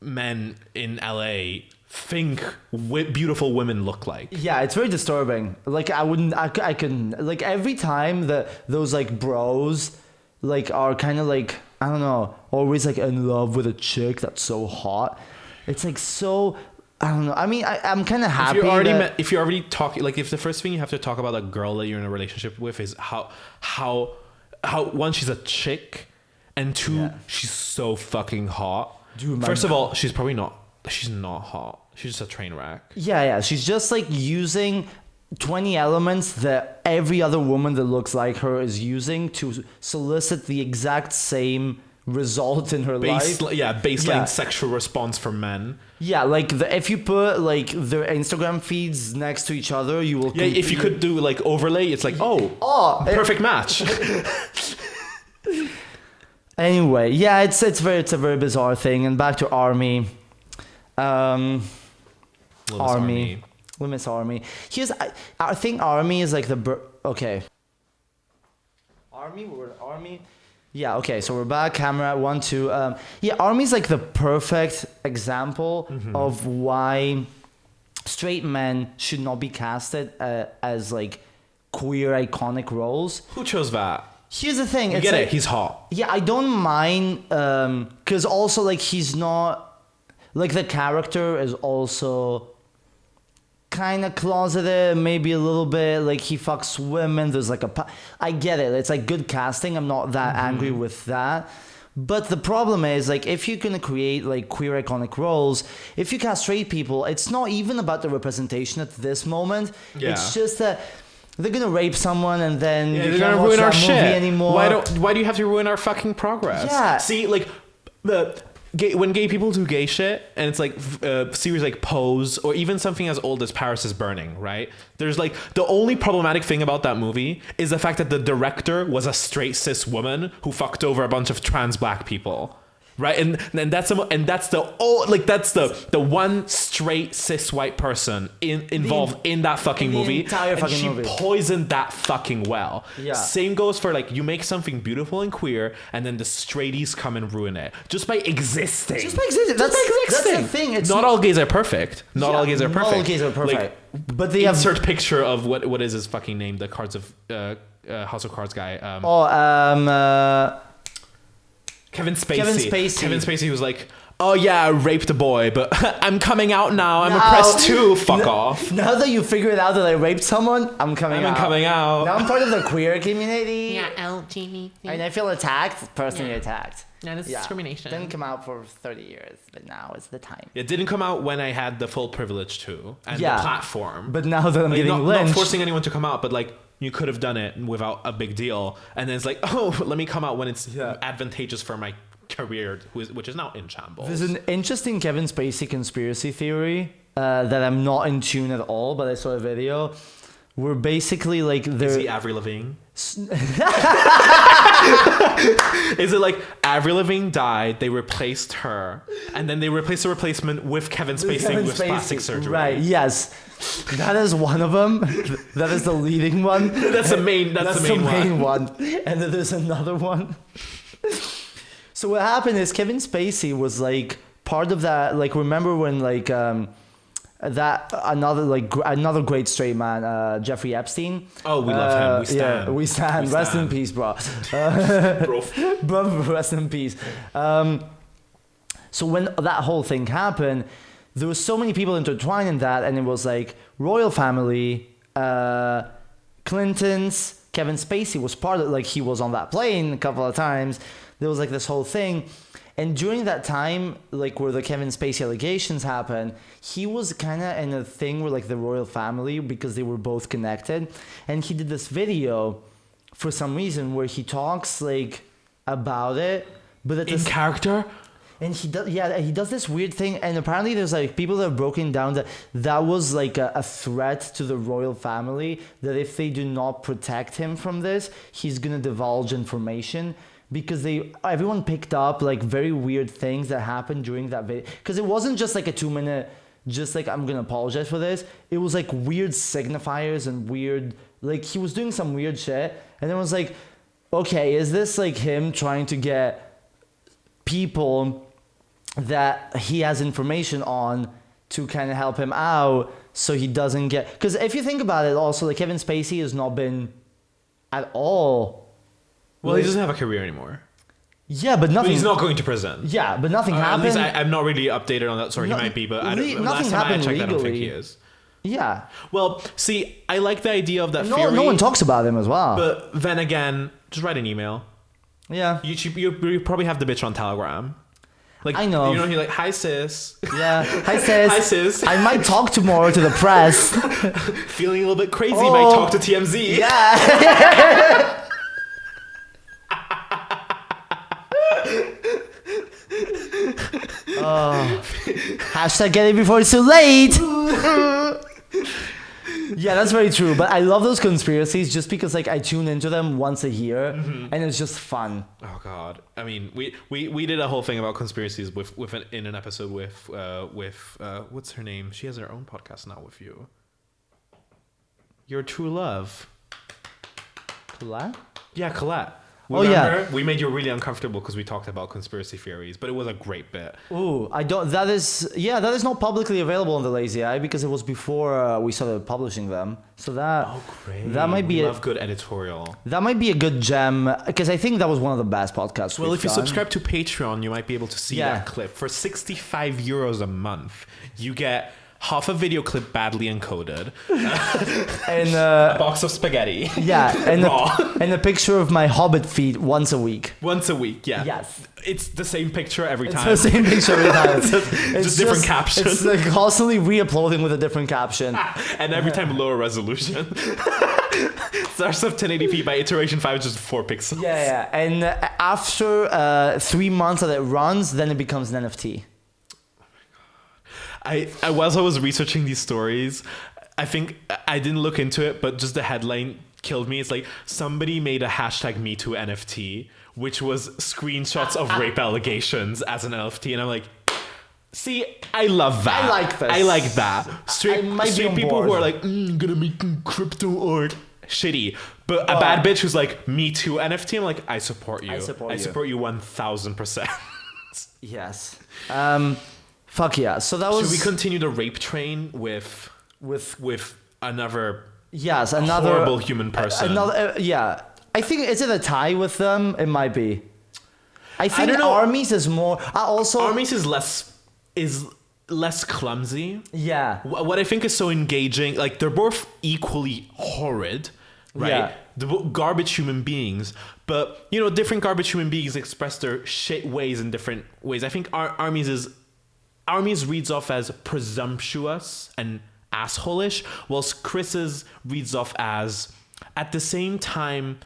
men in LA think beautiful women look like. Yeah, it's very disturbing. Like I couldn't like every time that those like bros like are kind of like I don't know, always like in love with a chick that's so hot. It's like so I don't know. I mean, I'm kind of happy. If you're already talking, like if the first thing you have to talk about a girl that you're in a relationship with is how one, she's a chick, and two, she's so fucking hot. Dude, first of all, she's not hot. She's just a train wreck. Yeah. She's just like using 20 elements that every other woman that looks like her is using to solicit the exact same result in her life. Baseline sexual response for men. Yeah, like if you put like their Instagram feeds next to each other, you will. Yeah, if you could do like overlay, it's like perfect match. Anyway, yeah, it's a very bizarre thing. And back to Army. Army. We miss Army. I think Army is like okay. Army. Yeah, okay, so we're back. Camera 1, 2. Army's like the perfect example of why straight men should not be casted as like queer iconic roles. Who chose that? Here's the thing. You get it. He's hot. Yeah, I don't mind because also like he's not like the character is also kind of closeted, maybe a little bit like he fucks women. There's like I get it. It's like good casting. I'm not that angry with that. But the problem is like if you're gonna create like queer iconic roles, if you cast straight people, it's not even about the representation at this moment. Yeah. It's just that they're gonna rape someone and then they're gonna ruin our shit anymore. Why do you have to ruin our fucking progress? Yeah. See, like when gay people do gay shit, and it's like series like Pose, or even something as old as Paris is Burning, right? There's like the only problematic thing about that movie is the fact that the director was a straight cis woman who fucked over a bunch of trans black people. Right, and that's the one straight cis white person involved in that fucking movie, and she poisoned that fucking well. Yeah. Same goes for like you make something beautiful and queer, and then the straighties come and ruin it just by existing. That's the thing. It's not all gays are perfect. Not all gays are perfect. Not all gays are perfect. Like, but they insert picture of what is his fucking name? The Cards of House of Cards guy. Kevin Spacey was like, oh yeah, I raped a boy, but I'm coming out now. I'm oppressed too. Fuck off. Now that you figured out that I raped someone, I'm coming out. Now I'm part of the queer community. Yeah, LGBT. And I feel attacked, personally attacked. No, this is discrimination. Didn't come out for 30 years, but now is the time. It didn't come out when I had the full privilege to and the platform. But now that I'm getting lynched. Not forcing anyone to come out, but like you could have done it without a big deal. And then it's like, oh, let me come out when it's advantageous for my career, which is now in shambles. There's an interesting Kevin Spacey conspiracy theory that I'm not in tune at all, but I saw a video where basically like Is he Avril Lavigne? Is it like Avril Lavigne died, they replaced her, and then they replaced the replacement with Kevin Spacey with plastic surgery? Right, yes. That is one of them. That is the leading one. That's the main one. And then there's another one. So what happened is Kevin Spacey was like part of that, like remember when like another great straight man, Jeffrey Epstein. Oh, we love him. We stand. Yeah, we stand. Rest in peace, bro. Bro, rest in peace. So when that whole thing happened, there was so many people intertwined in that, and it was like royal family, Clintons, Kevin Spacey was part of, like he was on that plane a couple of times. There was like this whole thing. And during that time, like where the Kevin Spacey allegations happened, he was kind of in a thing where like the royal family, because they were both connected. And he did this video for some reason where he talks like about it, but in character. And he does this weird thing. And apparently there's like people that have broken down that was like a threat to the royal family, that if they do not protect him from this, he's going to divulge information. Because everyone picked up like very weird things that happened during that video. Because it wasn't just like a 2-minute just like, I'm gonna apologize for this. It was like weird signifiers and weird, like he was doing some weird shit, and it was like, okay, is this like him trying to get people that he has information on to kind of help him out so he doesn't get, because if you think about it also, like Kevin Spacey has not been at all, Well, he doesn't have a career anymore. yeah, but nothing, But he's not going to prison. yeah, but nothing At happened. least I'm not really updated on that story. No- He might be, but nothing last time I happened checked, I don't think legally. he is. Yeah, Well, see, I like the idea of that no, theory. no one talks about him as well. But then again, just write an email. Yeah, You probably have the bitch on Telegram. Like, I know. You know, you're like, hi sis. yeah. Hi sis. Hi sis. I might talk tomorrow to the press. Feeling a little bit crazy, Oh. might talk to TMZ. Yeah. Oh. Hashtag get it before it's too late. Yeah, that's very true. But I love those conspiracies just because like I tune into them once a year and it's just fun. Oh God! I mean, we did a whole thing about conspiracies in an episode with what's her name? She has her own podcast now with you. Your true love. Colette? Yeah, Colette. Oh, yeah. Remember? We made you really uncomfortable because we talked about conspiracy theories, but it was a great bit. Ooh, I don't. That is not publicly available on the Lazy Eye because it was before we started publishing them. So that Great. that might be We love good editorial. that might be a good gem because I think that was one of the best podcasts. Well, we've if you done. subscribe to Patreon, you might be able to see Yeah. that clip. For 65 euros a month, you get half a video clip badly encoded, and a box of spaghetti. yeah, and Raw. and a picture of my Hobbit feet once a week. Once a week, yeah. Yes. It's the same picture every It's time. the same picture every time. just different caption. It's like constantly re-uploading with a different caption. And every time lower resolution. Starts off 1080p, by iteration 5 it's just 4 pixels. Yeah. And after 3 months that it runs, then it becomes an NFT. Whilst I was researching these stories, I think I didn't look into it, but just the headline killed me. It's like somebody made a hashtag MeToo NFT, which was screenshots of rape allegations as an NFT, and I'm like, see, I love that. I like this. I like that. I might be Straight on people board. who are like, gonna make crypto art. Shitty. But a bad bitch who's like, Me Too NFT, I'm like, I support you. I support you. 1000%. Yes. Fuck yeah. So that was. Should we continue the rape train with another Yes, another horrible human person? Another, yeah. I think is it a tie with them? It might be. I think don't know. Armies is more. Also, Armies is less clumsy. yeah. What I think is so engaging, like they're both equally horrid, right? Yeah. They're both garbage human beings, but you know, different garbage human beings express their shit ways in different ways. I think Armies reads off as presumptuous and asshole-ish, whilst Chris's reads off as at the same time.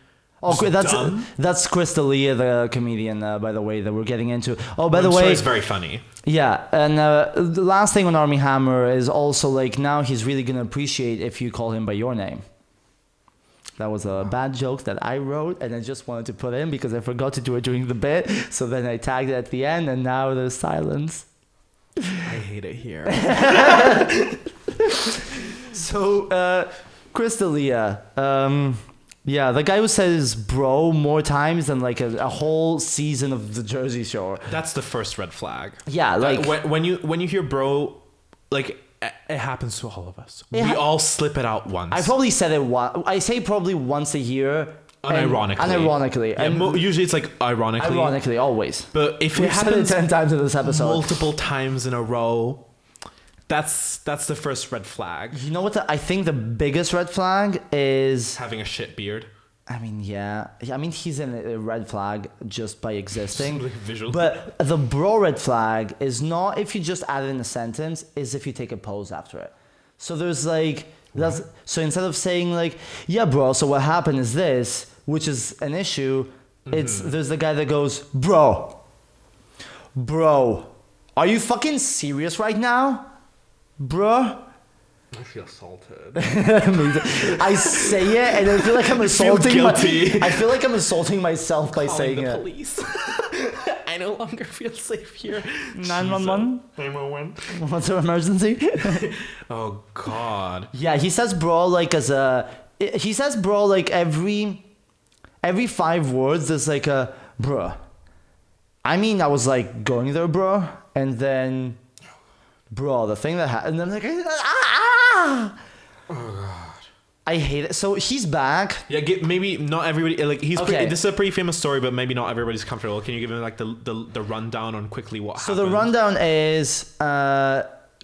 Oh, just that's dumb. that's Crystalia, the comedian, by the way, that we're getting into. Oh, by the I'm sure way, it's very funny. yeah, and the last thing on Army Hammer is also like now he's really gonna appreciate if you call him by your name. That was a bad joke that I wrote, and I just wanted to put in because I forgot to do it during the bit. So then I tagged it at the end, and now there's silence. I hate it here. So, Crystalia, yeah, the guy who says bro more times than like a whole season of the Jersey Shore. That's the first red flag. Yeah, like when you hear bro, like it happens to all of us. We all slip it out once. I probably said it once. I say probably once a year. Unironically. And usually it's like ironically. ironically, always. But if it We've said it happens 10 times in this episode. multiple times in a row, that's the first red flag. You know what? I think the biggest red flag is. Having a shit beard. I mean, yeah. I mean, he's in a red flag just by existing. Visually. But the bro red flag is not if you just add it in a sentence, is if you take a pose after it. So there's like, so instead of saying like, yeah, bro, so what happened is this, which is an issue, there's the guy that goes, bro, are you fucking serious right now? Bruh? I feel assaulted. I say it and I feel like I'm assaulting guilty. I feel like I'm assaulting myself by saying the it. police. I no longer feel safe here. 911? 911. What's your emergency? Oh God. Yeah, he says bro like as a. He says bro like every 5 words. There's like a bruh. I mean, I was like going there, bro, and then, bro, the thing that happened. And I'm like, ah! Oh God. I hate it. So he's back. Yeah, maybe not everybody. Like he's Okay. this is a pretty famous story, but maybe not everybody's comfortable. Can you give him like the rundown on quickly what So happened? the rundown is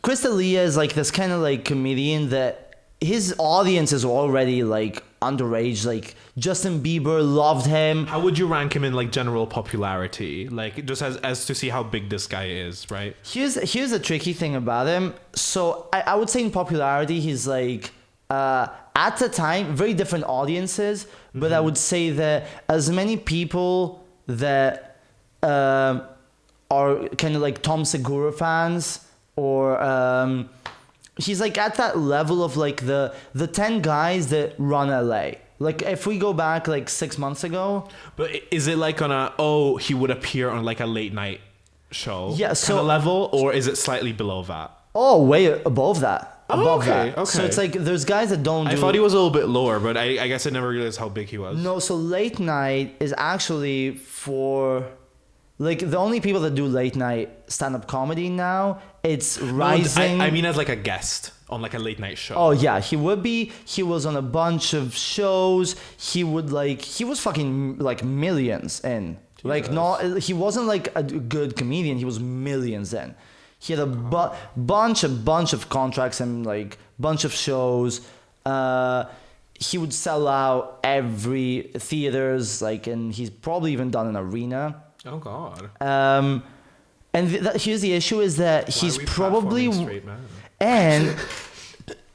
Chris D'Elia is like this kind of like comedian that his audience is already like underage. Like Justin Bieber loved him. How would you rank him in like general popularity? Like just as to see how big this guy is, right? Here's the tricky thing about him. So I would say in popularity he's like at the time very different audiences, but I would say that as many people that are kind of like Tom Segura fans or he's like at that level of like the 10 guys that run LA. Like if we go back like 6 months ago. But is it like on he would appear on like a late night show? Yeah, kind so- of level, or is it slightly below that? Oh, way above that. Oh, Above okay, that. So okay. it's like there's guys that don't do. I thought he was a little bit lower, but I guess I never realized how big he was. No, so late night is actually for like the only people that do late night stand-up comedy now. It's rising. I mean as like a guest on like a late night show. Oh yeah, he would be. He was on a bunch of shows. He was fucking like millions in. Like Jesus. not. He wasn't like a good comedian. He was millions in. He had a bunch of contracts and like bunch of shows. He would sell out every theaters, like, and he's probably even done an arena. Oh God. And here's the issue: is that Why he's are we probably platforming straight men? and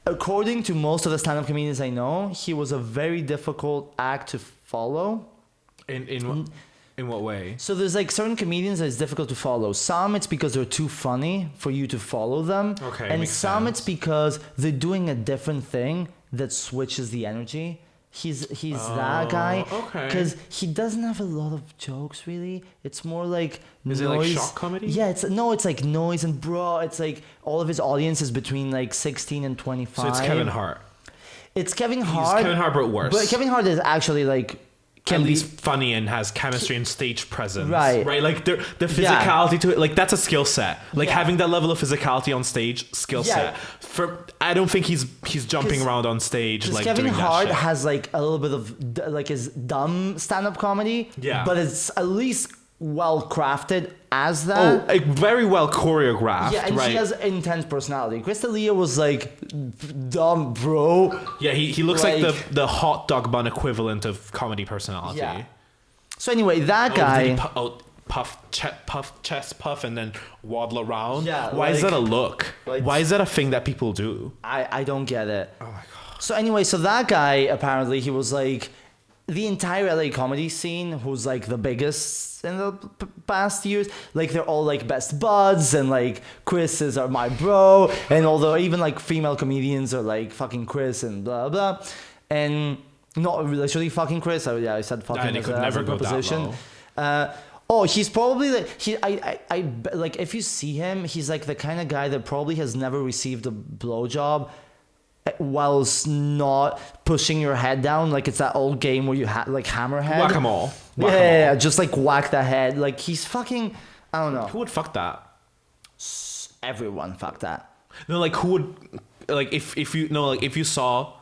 according to most of the stand-up comedians I know, he was a very difficult act to follow. In what way? So there's like certain comedians that it's difficult to follow. Some it's because they're too funny for you to follow them. Okay, And makes some sense. it's because they're doing a different thing that switches the energy. He's that guy. okay. Because he doesn't have a lot of jokes really. It's more like Is noise. it like shock comedy? Yeah, it's like noise and bro. It's like all of his audience is between like 16 and 25. So it's Kevin Hart. It's Kevin He's Hart. Kevin Hart, but worse. But Kevin Hart is actually like at least funny and has chemistry and stage presence. Right. Like the physicality to it, like that's a skill set. Like Yeah. having that level of physicality on stage, skill Yeah. set. I don't think he's jumping around on stage Because like Kevin doing Hart that shit. has like a little bit of like his dumb stand-up comedy. Yeah. But it's at least well crafted as that. Oh, like, very well choreographed. yeah, and right? he has intense personality. Chris D'Elia was like dumb, bro. Yeah, he looks like like- the hot dog bun equivalent of comedy personality. Yeah. So anyway, that Oh, guy. did he puff, chest puff, and then waddle around. Yeah, Why is like- that a look? like- Why is that a thing that people do? I don't get it. Oh my God. So anyway, so that guy apparently he was like the entire LA comedy scene, who's like the biggest in the past years. Like they're all like best buds, and like Chris is my bro, and although even like female comedians are like fucking Chris and blah blah, and not literally fucking Chris. I said fucking And it as could a never go that preposition. low. Oh, he's probably like I like if you see him, he's like the kind of guy that probably has never received a blowjob whilst not pushing your head down. Like it's that old game where you like hammerhead. Whack-a-mole. Yeah, just like whack the head. Like he's fucking. I don't know. Who would fuck that? Everyone, fuck that. No, like who would like if you saw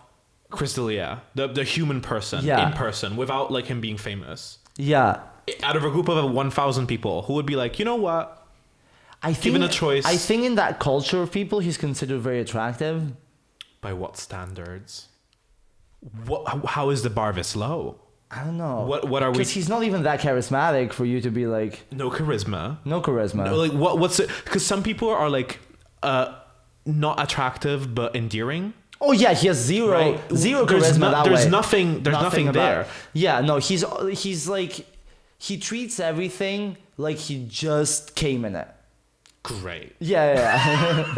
Chris D'Elia, the human person Yeah. in person without like him being famous. Yeah, Out of a group of 1,000 people, who would be like, you know what? I think. Given a choice- I think in that culture of people, he's considered very attractive. By what standards? How is the bar this low? I don't know. What are we? Because he's not even that charismatic for you to be like No charisma. no charisma. No, like what's it? Because some people are like not attractive but endearing. Oh yeah, he has zero Right. charisma that there's way. nothing about there. it. Yeah, no, he's like he treats everything like he just came in it. Great. Yeah.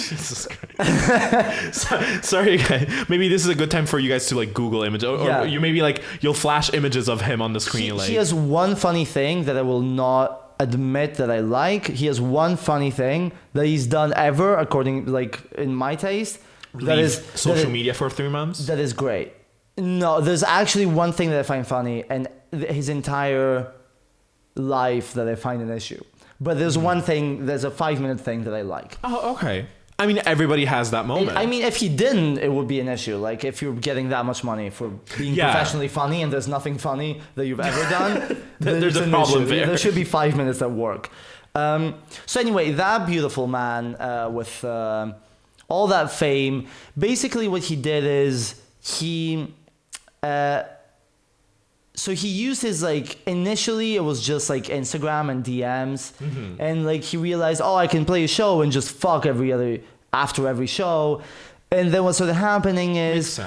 Jesus Christ. Sorry, guys. Maybe this is a good time for you guys to like Google image, or you maybe like you'll flash images of him on the screen. He has one funny thing that I will not admit that I like. He has one funny thing that he's done ever, according like in my taste. That is social media for 3 months. That is great. No, there's actually one thing that I find funny, and his entire life that I find an issue. But there's one thing, there's a 5-minute thing that I like. Oh, okay. I mean, everybody has that moment. I mean, if he didn't, it would be an issue. Like, if you're getting that much money for being professionally funny and there's nothing funny that you've ever done, there's a problem there. There should be 5 minutes at work. So anyway, that beautiful man with all that fame, basically what he did is he... so he used his, like, initially it was just like Instagram and DMs, and like he realized, oh, I can play a show and just fuck after every show. And then what started happening is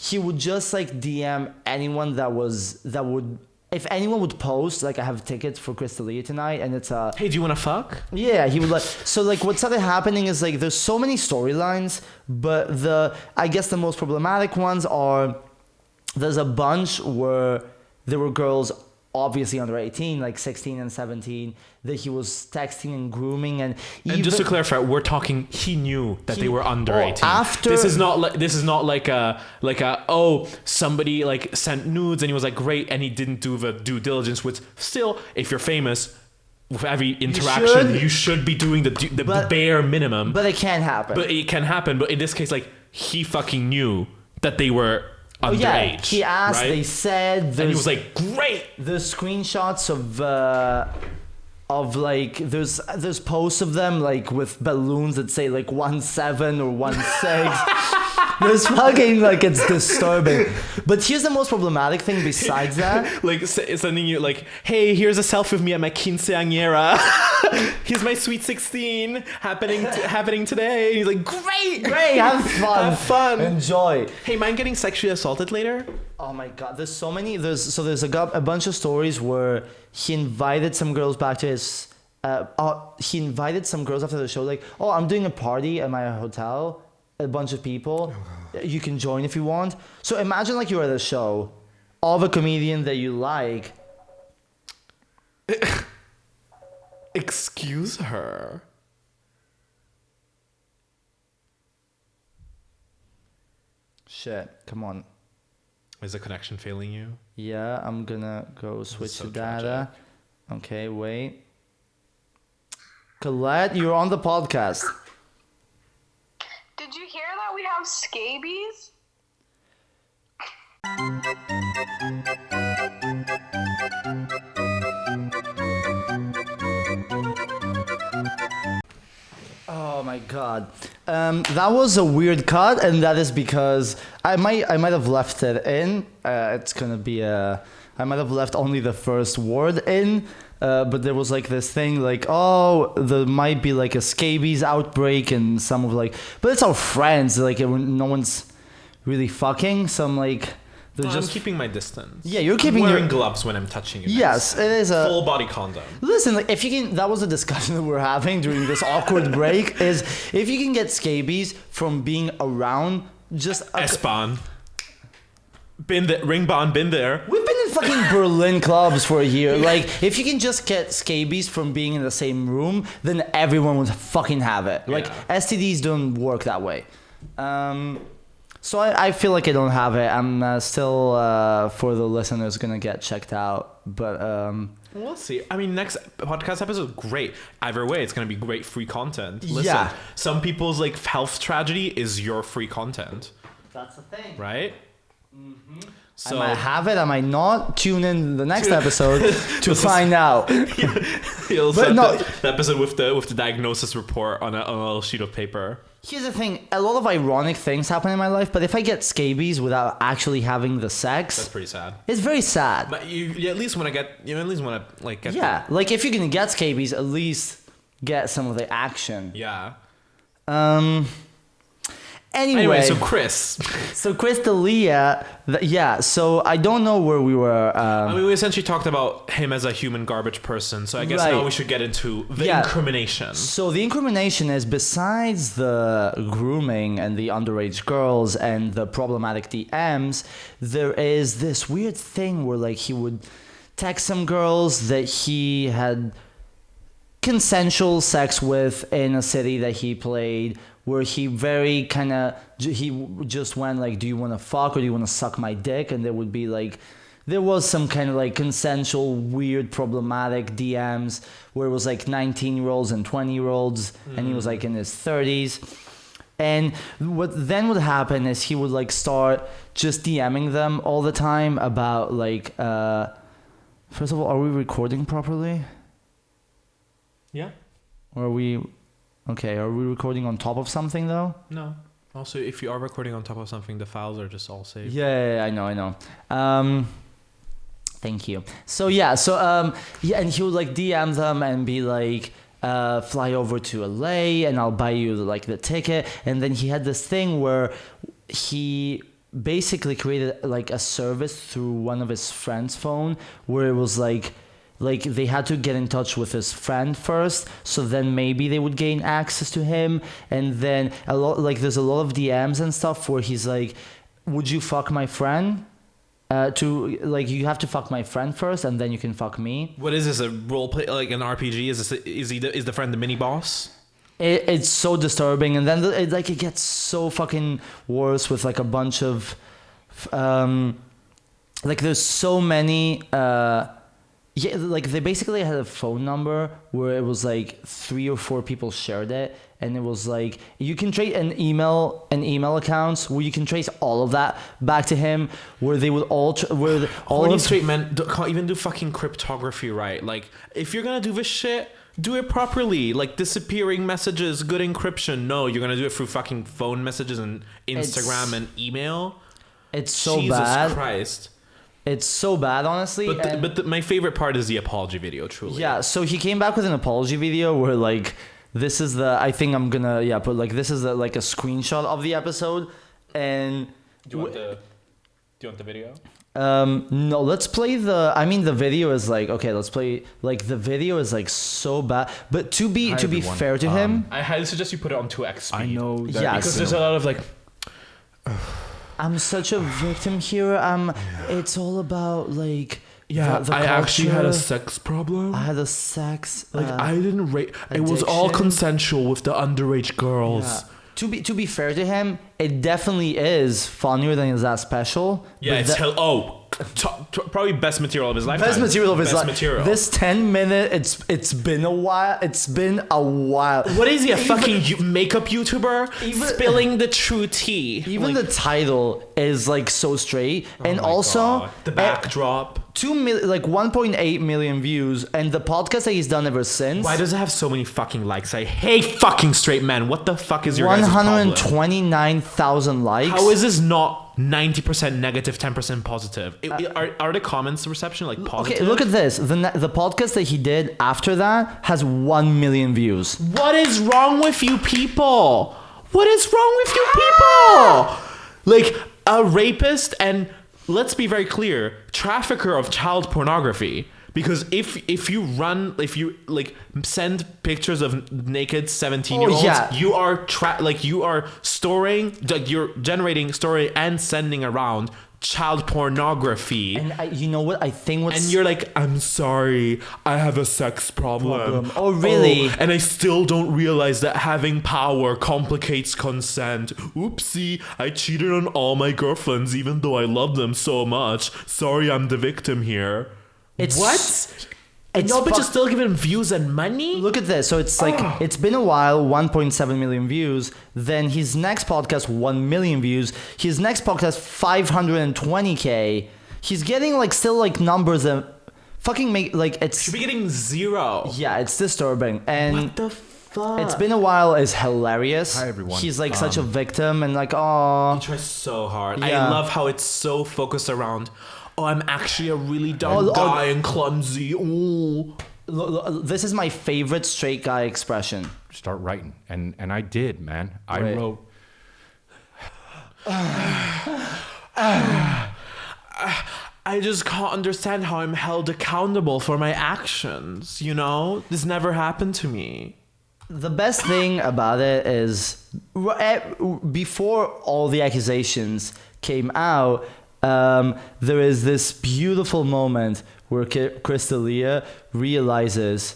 he would just like DM anyone that would, if anyone would post like, I have tickets for Crystalia tonight, and it's a, hey, do you want to fuck? Yeah, he would like, so like what started happening is like there's so many storylines, but I guess the most problematic ones are, there's a bunch where there were girls obviously under 18, like 16 and 17, that he was texting and grooming, and just to clarify, we're talking, he knew that they were under 18. This is not like a oh, somebody like sent nudes and he was like great, and he didn't do the due diligence, which still, if you're famous, with every interaction you should be doing the bare minimum. But it can't happen. But it can happen. But in this case, like, he fucking knew that they were underage. He asked, right? They said, and he was like, great. There's screenshots of like there's posts of them like with balloons that say like 1-7 or 1-6. There's fucking, like, it's disturbing. But here's the most problematic thing besides that. Like, sending you, like, hey, here's a selfie of me at my quinceañera. Here's my sweet 16 happening today. And he's like, great, have fun. Have fun. Enjoy. Hey, mind getting sexually assaulted later? Oh my God, there's so many. There's a bunch of stories where he invited some girls back to his... he invited some girls after the show, like, oh, I'm doing a party at my hotel. A bunch of people, you can join if you want. So imagine like you're at a show of a comedian that you like. Excuse her. Shit, come on. Is the connection failing you? Yeah, I'm gonna go switch to data. Okay, wait. Colette, you're on the podcast. Did you hear that we have scabies? Oh my God, that was a weird cut, and that is because I might have left it in. It's gonna be I might have left only the first word in. But there was like this thing like, oh, there might be like a scabies outbreak, and some of like, but it's our friends, like no one's really fucking. So I'm like, I'm keeping my distance. Yeah, you're keeping wearing gloves when I'm touching you. Yes, it is a full body condom. Listen, like, if you can, that was a discussion that we're having during this awkward break. Is if you can get scabies from being around just Espan. Been there, Ringbahn, been there. We've been in fucking Berlin clubs for a year. Like, if you can just get scabies from being in the same room, then everyone would fucking have it. Like, STDs don't work that way. So I feel like I don't have it. I'm still, for the listeners, gonna get checked out. But we'll see. I mean, next podcast episode, great. Either way, it's gonna be great free content. Listen, some people's like health tragedy is your free content. That's the thing, right? Mm-hmm. So, I might have it, I might not. Tune in the next episode to find out. You'll send the episode with the diagnosis report on a little sheet of paper. Here's the thing, a lot of ironic things happen in my life, but if I get scabies without actually having the sex, that's pretty sad. It's very sad. But you at least want to get, like get like if you're gonna get scabies, at least get some of the action. Yeah. Anyway, so Chris. so Chris D'Elia, so I don't know where we were. I mean, we essentially talked about him as a human garbage person. So I guess Right. now we should get into the Yeah. incrimination. So the incrimination is, besides the grooming and the underage girls and the problematic DMs, there is this weird thing where like he would text some girls that he had consensual sex with in a city that he played, where he very kind of he just went like, do you want to fuck or do you want to suck my dick? And there would be like, there was some kind of like consensual, weird, problematic DMs where it was like 19-year-olds and 20-year-olds, and he was like in his 30s. And what then would happen is he would like start just DMing them all the time about like, first of all, are we recording properly? Yeah. Or are we recording on top of something though? No. Also, if you are recording on top of something, the files are just all saved. Yeah, I know. Thank you. And he would like DM them and be like, fly over to LA and I'll buy you like the ticket. And then he had this thing where he basically created like a service through one of his friend's phone where it was like they had to get in touch with his friend first, so then maybe they would gain access to him. And then there's a lot of DMs and stuff where he's like, would you fuck my friend? You have to fuck my friend first and then you can fuck me. What is this, a role play, like an RPG? Is the friend the mini boss? It's so disturbing, and then it gets so fucking worse with like a bunch of there's so many they basically had a phone number where it was like 3 or 4 people shared it, and it was like you can trace an email accounts where you can trace all of that back to him, where they would all Horny straight men can't even do fucking cryptography right. Like, if you're gonna do this shit, do it properly. Like disappearing messages, good encryption. No, you're gonna do it through fucking phone messages and Instagram and email. It's so Jesus bad. Christ. It's so bad, honestly. But my favorite part is the apology video, truly. Yeah, so he came back with an apology video where like this is the I think I'm gonna put like this is like a screenshot of the episode, and Do you want the video? No, let's play the video is like, okay, let's play like the video is like so bad, but to be everyone. fair to him, I highly suggest you put it on 2x speed. I know that Yeah, because there's a lot of like I'm such a victim here. It's all about like the I actually had a culture. sex problem. I had a sex I didn't rape. It was all addiction. consensual with the underage girls. Yeah. To be fair to him, it definitely is funnier than Is That Special. Yeah, but probably best material of his lifetime. Best material of his Best life. material. This 10-minute, it's been a while. It's been a while. What is he, a fucking makeup YouTuber? Spilling the true tea. Even the title is like so straight, and Oh my also God. The backdrop. 1.8 million views, and the podcast that he's done ever since. Why does it have so many fucking likes? I hate fucking straight men. What the fuck is your guys' problem? 129,000 likes? How is this not 90% negative, 10% positive? Are the comments reception like positive? Okay, look at this. The podcast that he did after that has 1 million views. What is wrong with you people? What is wrong with you people? Like a rapist and, let's be very clear, trafficker of child pornography. Because if you like send pictures of naked 17-year-olds, yeah. you are generating, storing, and sending around child pornography. And you know what? I think what's... And you're like, I'm sorry, I have a sex problem. Oh, really? And I still don't realize that having power complicates consent. Oopsie, I cheated on all my girlfriends even though I love them so much. Sorry, I'm the victim here. It's And It's y'all bitches fuck- still giving views and money? Look at this. So it's like, it's been a while, 1.7 million views. Then his next podcast, 1 million views. His next podcast, 520K. He's getting like still like numbers that fucking make like it's... Should be getting 0. Yeah, it's disturbing. And What the fuck? it's been a while. It's hilarious. Hi, everyone. He's like such a victim and like, oh... He tries so hard. Yeah. I love how it's so focused around, oh, I'm actually a really dumb guy and clumsy. Ooh. This is my favorite straight guy expression. Start writing, and I did, man. I Right. wrote I just can't understand how I'm held accountable for my actions, you know? This never happened to me. The best thing about it is before all the accusations came out, there is this beautiful moment where Crystalia realizes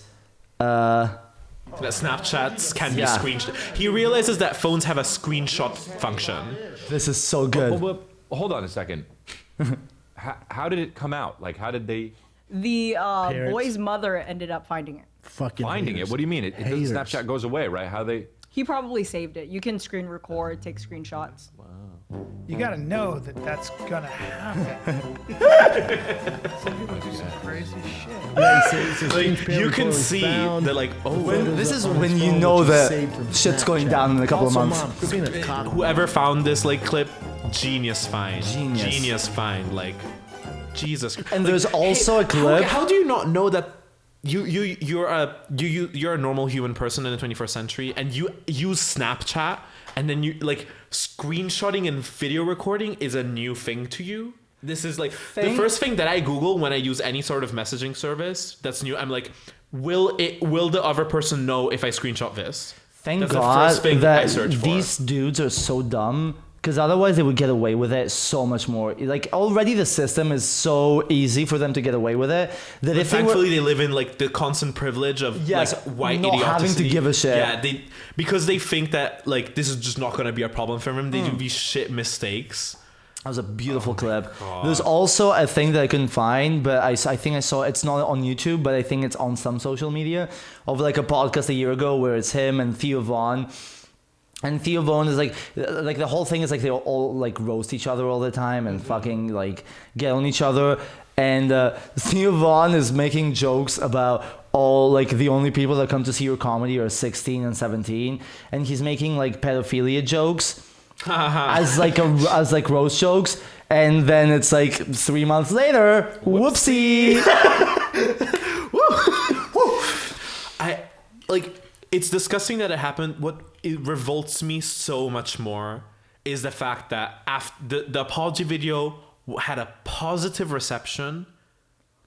That Snapchats can be Yeah. screenshot. He realizes that phones have a screenshot function. this is so good. Hold on a second. How did it come out? Like, how did they The Parents. boy's mother ended up finding it. Fucking finding haters. it? What do you mean? It doesn't, Haters. Snapchat goes away, right? How they? He probably saved it. You can screen record, take screenshots. You gotta know that that's gonna happen. Some people do some crazy shit. Yeah, he says Like, Prince Perry you can was see found. that, like, oh, Photos This up is on when his you phone, know which is that saved from shit's going Snapchat. down in a couple of Also, months. Mom, quit being a cock. whoever found this, like, clip, genius find. Genius. Genius find. Like, Jesus. And Like, there's also a clip. How do you not know that you're a normal human person in the 21st century and you use Snapchat and then you like screenshotting and video recording is a new thing to you? This is like the first thing that I Google when I use any sort of messaging service that's new. I'm like, will the other person know if I screenshot this? Thank That's the God first thing I that search for. these dudes are so dumb, because otherwise they would get away with it so much more. Like, already the system is so easy for them to get away with it that if they were, Thankfully, they live in like the constant privilege of Yes, like white not having to idioticity. give a shit. Yeah, because they think that like this is just not going to be a problem for them. They do these shit mistakes. that was a beautiful clip. God. There's also a thing that I couldn't find, but I think I saw, it's not on YouTube, but I think it's on some social media, of like a podcast a year ago where it's him and Theo Vaughn. And Theo Vaughn is like the whole thing is like they all like roast each other all the time and fucking like get on each other. And Theo Vaughn is making jokes about all like the only people that come to see your comedy are 16 and 17, and he's making like pedophilia jokes as like roast jokes. And then it's like 3 months later, whoopsie. I like it's disgusting that it happened. What it revolts me so much more is the fact that after the apology video had a positive reception,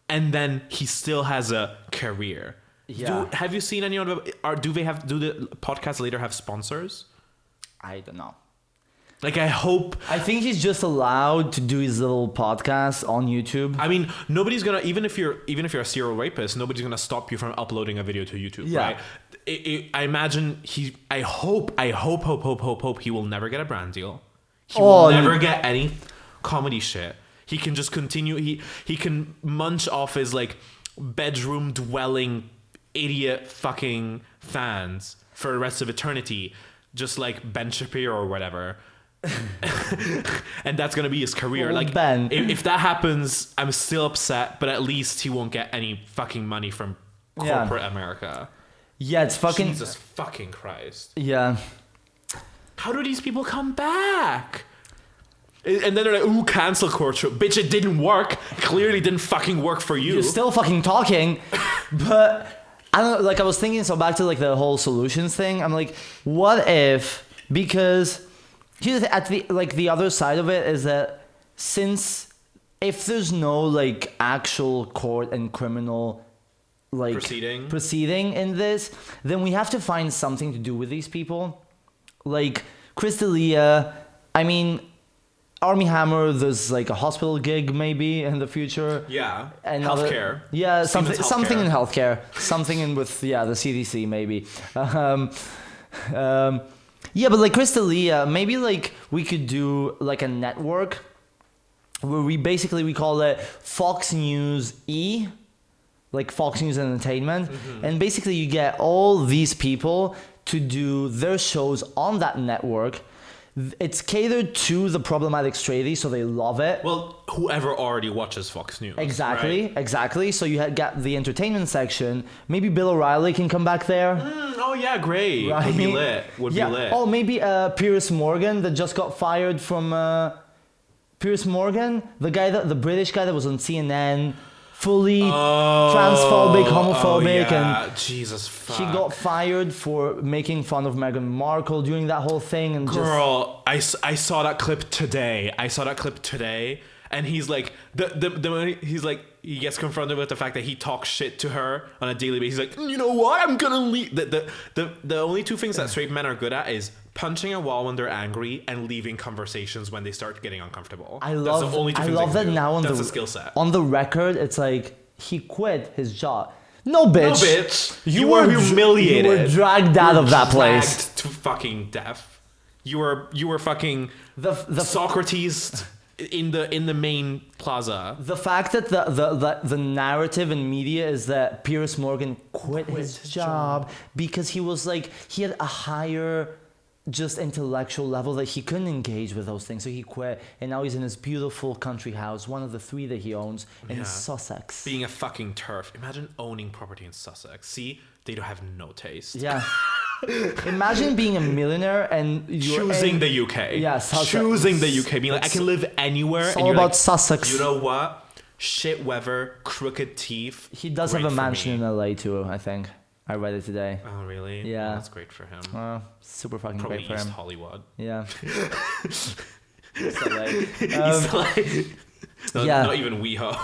and then he still has a career. Yeah. Have you seen anyone? Do the podcasts later have sponsors? I don't know. Like, I hope. I think he's just allowed to do his little podcast on YouTube. I mean, nobody's gonna even if you're a serial rapist, nobody's gonna stop you from uploading a video to YouTube, Yeah. right? I imagine I hope he will never get a brand deal. He will never get any comedy shit. He can just continue. He can munch off his like bedroom dwelling idiot fucking fans for the rest of eternity, just like Ben Shapiro or whatever. And that's gonna be his career. Oh, Like, Ben. if that happens, I'm still upset, but at least he won't get any fucking money from Yeah. corporate America. Yeah, it's fucking. Jesus fucking Christ. Yeah. How do these people come back? And then they're like, ooh, cancel culture. Bitch, it didn't work. Clearly didn't fucking work for you. You're still fucking talking, but I don't know, like I was thinking, so back to like the whole solutions thing. I'm like, what if, because here's the other side of it is that since if there's no like actual court and criminal like proceeding in this, then we have to find something to do with these people. Like Crystalia, I mean, Army Hammer, there's like a hospital gig maybe in the future. Yeah. And Healthcare. Yeah, Siemens something in healthcare. healthcare. Something in with the CDC maybe. Yeah, but like Crystalia, maybe like we could do like a network where we call it Fox News E, like Fox News Entertainment, and basically you get all these people to do their shows on that network. It's catered to the problematic straighties, so they love it. Well, whoever already watches Fox News. Exactly, right? exactly. So you got the entertainment section. Maybe Bill O'Reilly can come back there. Oh yeah, great. Right? Would be lit. Would be lit. Oh, maybe Piers Morgan that just got fired from Piers Morgan, the British guy that was on CNN fully transphobic, homophobic, and Jesus fuck. he got fired for making fun of Meghan Markle during that whole thing. And Girl, I saw that clip today. And he's like, he's like, he gets confronted with the fact that he talks shit to her on a daily basis. He's like, you know what? I'm gonna leave. The only two things that straight men are good at is punching a wall when they're angry and leaving conversations when they start getting uncomfortable. I love that now that's a skill set. On the record, it's like he quit his job. No, bitch. No, bitch. You were humiliated. You were dragged out of that place. Dragged to fucking death. You were fucking the Socrates in the main plaza. The fact that the narrative in media is that Piers Morgan quit his job because he was like, he had a higher just intellectual level that he couldn't engage with those things, so he quit, and now he's in his beautiful country house, one of the 3 that he owns in Sussex. Being a fucking turf. Imagine owning property in Sussex. See, they don't have no taste. Yeah. Imagine being a millionaire and choosing the UK. Yeah, Sussex. Choosing the UK. Being like, I can live anywhere. It's all about Sussex. You know what? Shit weather, crooked teeth. He does have a mansion in LA too, I think. I read it today. Oh, really? Yeah. Oh, that's great for him. Super fucking Probably great for East him. Hollywood. Yeah. East LA. Not even WeHo.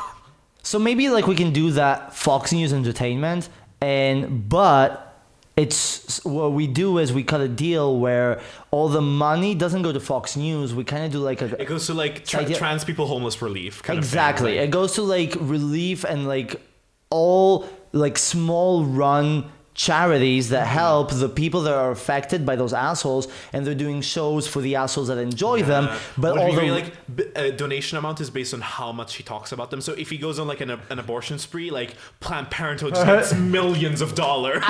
So maybe like we can do that Fox News Entertainment, but it's what we do is we cut a deal where all the money doesn't go to Fox News. We kind of do like it goes to like trans people homeless relief kind exactly of thing. It goes to like relief and like all like small run charities that help the people that are affected by those assholes, and they're doing shows for the assholes that enjoy them. But all a donation amount is based on how much he talks about them. So if he goes on like an abortion spree, like Planned Parenthood just gets millions of dollars.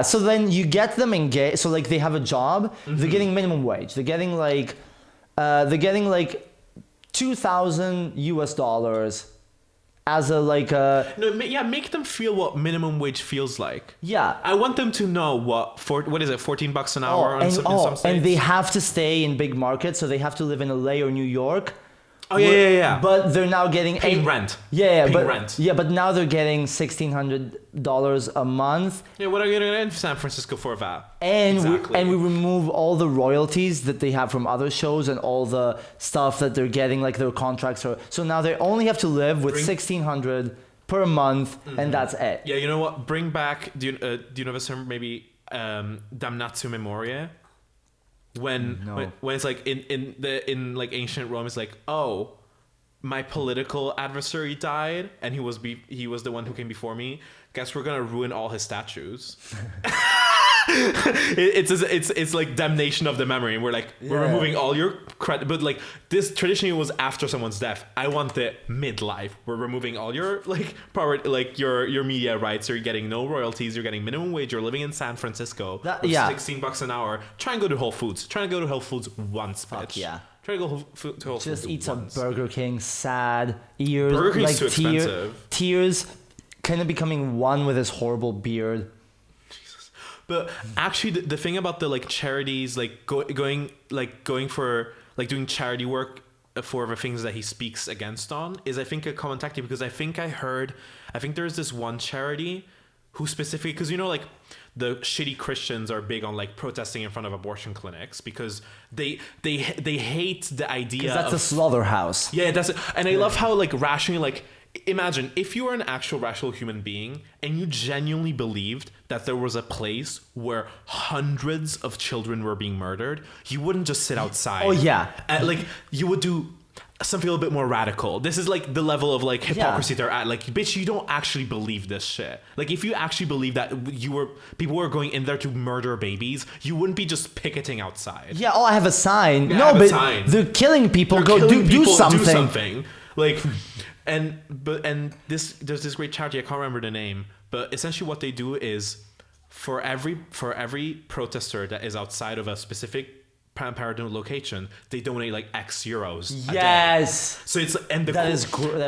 So then you get them engaged. So like they have a job. They're getting minimum wage. They're getting like $2,000 as a make them feel what minimum wage feels like. Yeah, I want them to know what is it, $14 an hour in some states? And they have to stay in big markets, so they have to live in LA or New York. Oh yeah. But they're now getting paying rent. Rent. Yeah, but now they're getting $1,600 a month. Yeah, what are you getting in San Francisco for that? And we remove all the royalties that they have from other shows and all the stuff that they're getting, like their contracts are. So now they only have to live with $1,600 per month, and that's it. Yeah, you know what? Bring back. Do you know this term? Maybe damnatio memoriae. When it's like in like ancient Rome, it's like, oh, my political adversary died and he was the one who came before me. Guess we're gonna ruin all his statues. It's like damnation of the memory, and we're removing all your credit. But like this traditionally was after someone's death. I want the midlife. We're removing all your like power, like your media rights. You're getting no royalties. You're getting minimum wage. You're living in San Francisco with $16 an hour. Try and go to Whole Foods. Try and go to Whole Foods once, bitch. Yeah. Try to go to Whole Foods. Just eat some Burger King. Sad ears. Burger King's like too expensive. Tears, kind of becoming one with his horrible beard. But actually, the thing about the like charities, like going for like doing charity work for the things that he speaks against on is, I think, a common tactic, because I think there's this one charity who specifically, because like the shitty Christians are big on like protesting in front of abortion clinics because they hate the idea. That's a slaughterhouse. Yeah, that's it. And I love how like rationally, like, imagine if you were an actual rational human being and you genuinely believed that there was a place where hundreds of children were being murdered, you wouldn't just sit outside. Oh yeah. Like you would do something a little bit more radical. This is like the level of like hypocrisy they're at. Like, bitch, you don't actually believe this shit. Like, if you actually believe that people were going in there to murder babies, you wouldn't be just picketing outside. Yeah. Oh, I have a sign. Yeah, no, but they're killing people. Do something. Do something. Like, and there's this great charity, I can't remember the name, but essentially what they do is for every protester that is outside of a specific Planned Parenthood location, they donate like X euros. Yes. So it's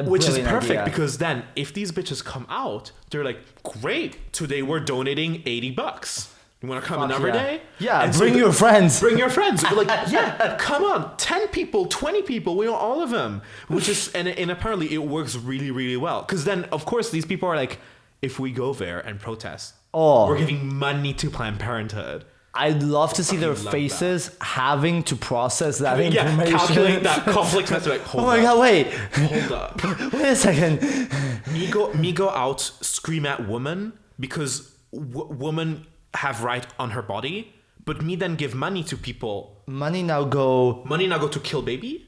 which is perfect idea. Because then if these bitches come out, they're like, great, today we're donating $80. You want to come Fuck another yeah. day? Yeah, And so bring the- your friends. Bring your friends. We're like, yeah, come on, 10 people, 20 people, we want all of them. Which is, and apparently it works really, really well. Because then, of course, these people are like, if we go there and protest, we're giving money to Planned Parenthood. I'd love to see their fucking love faces having to process that Yeah, information. calculate that conflict method. Like, hold Oh my up, god, wait. hold up. Wait a second. Me go out, scream at woman because woman have right on her body, but me then give money to people. Money now go. Money now go to kill baby.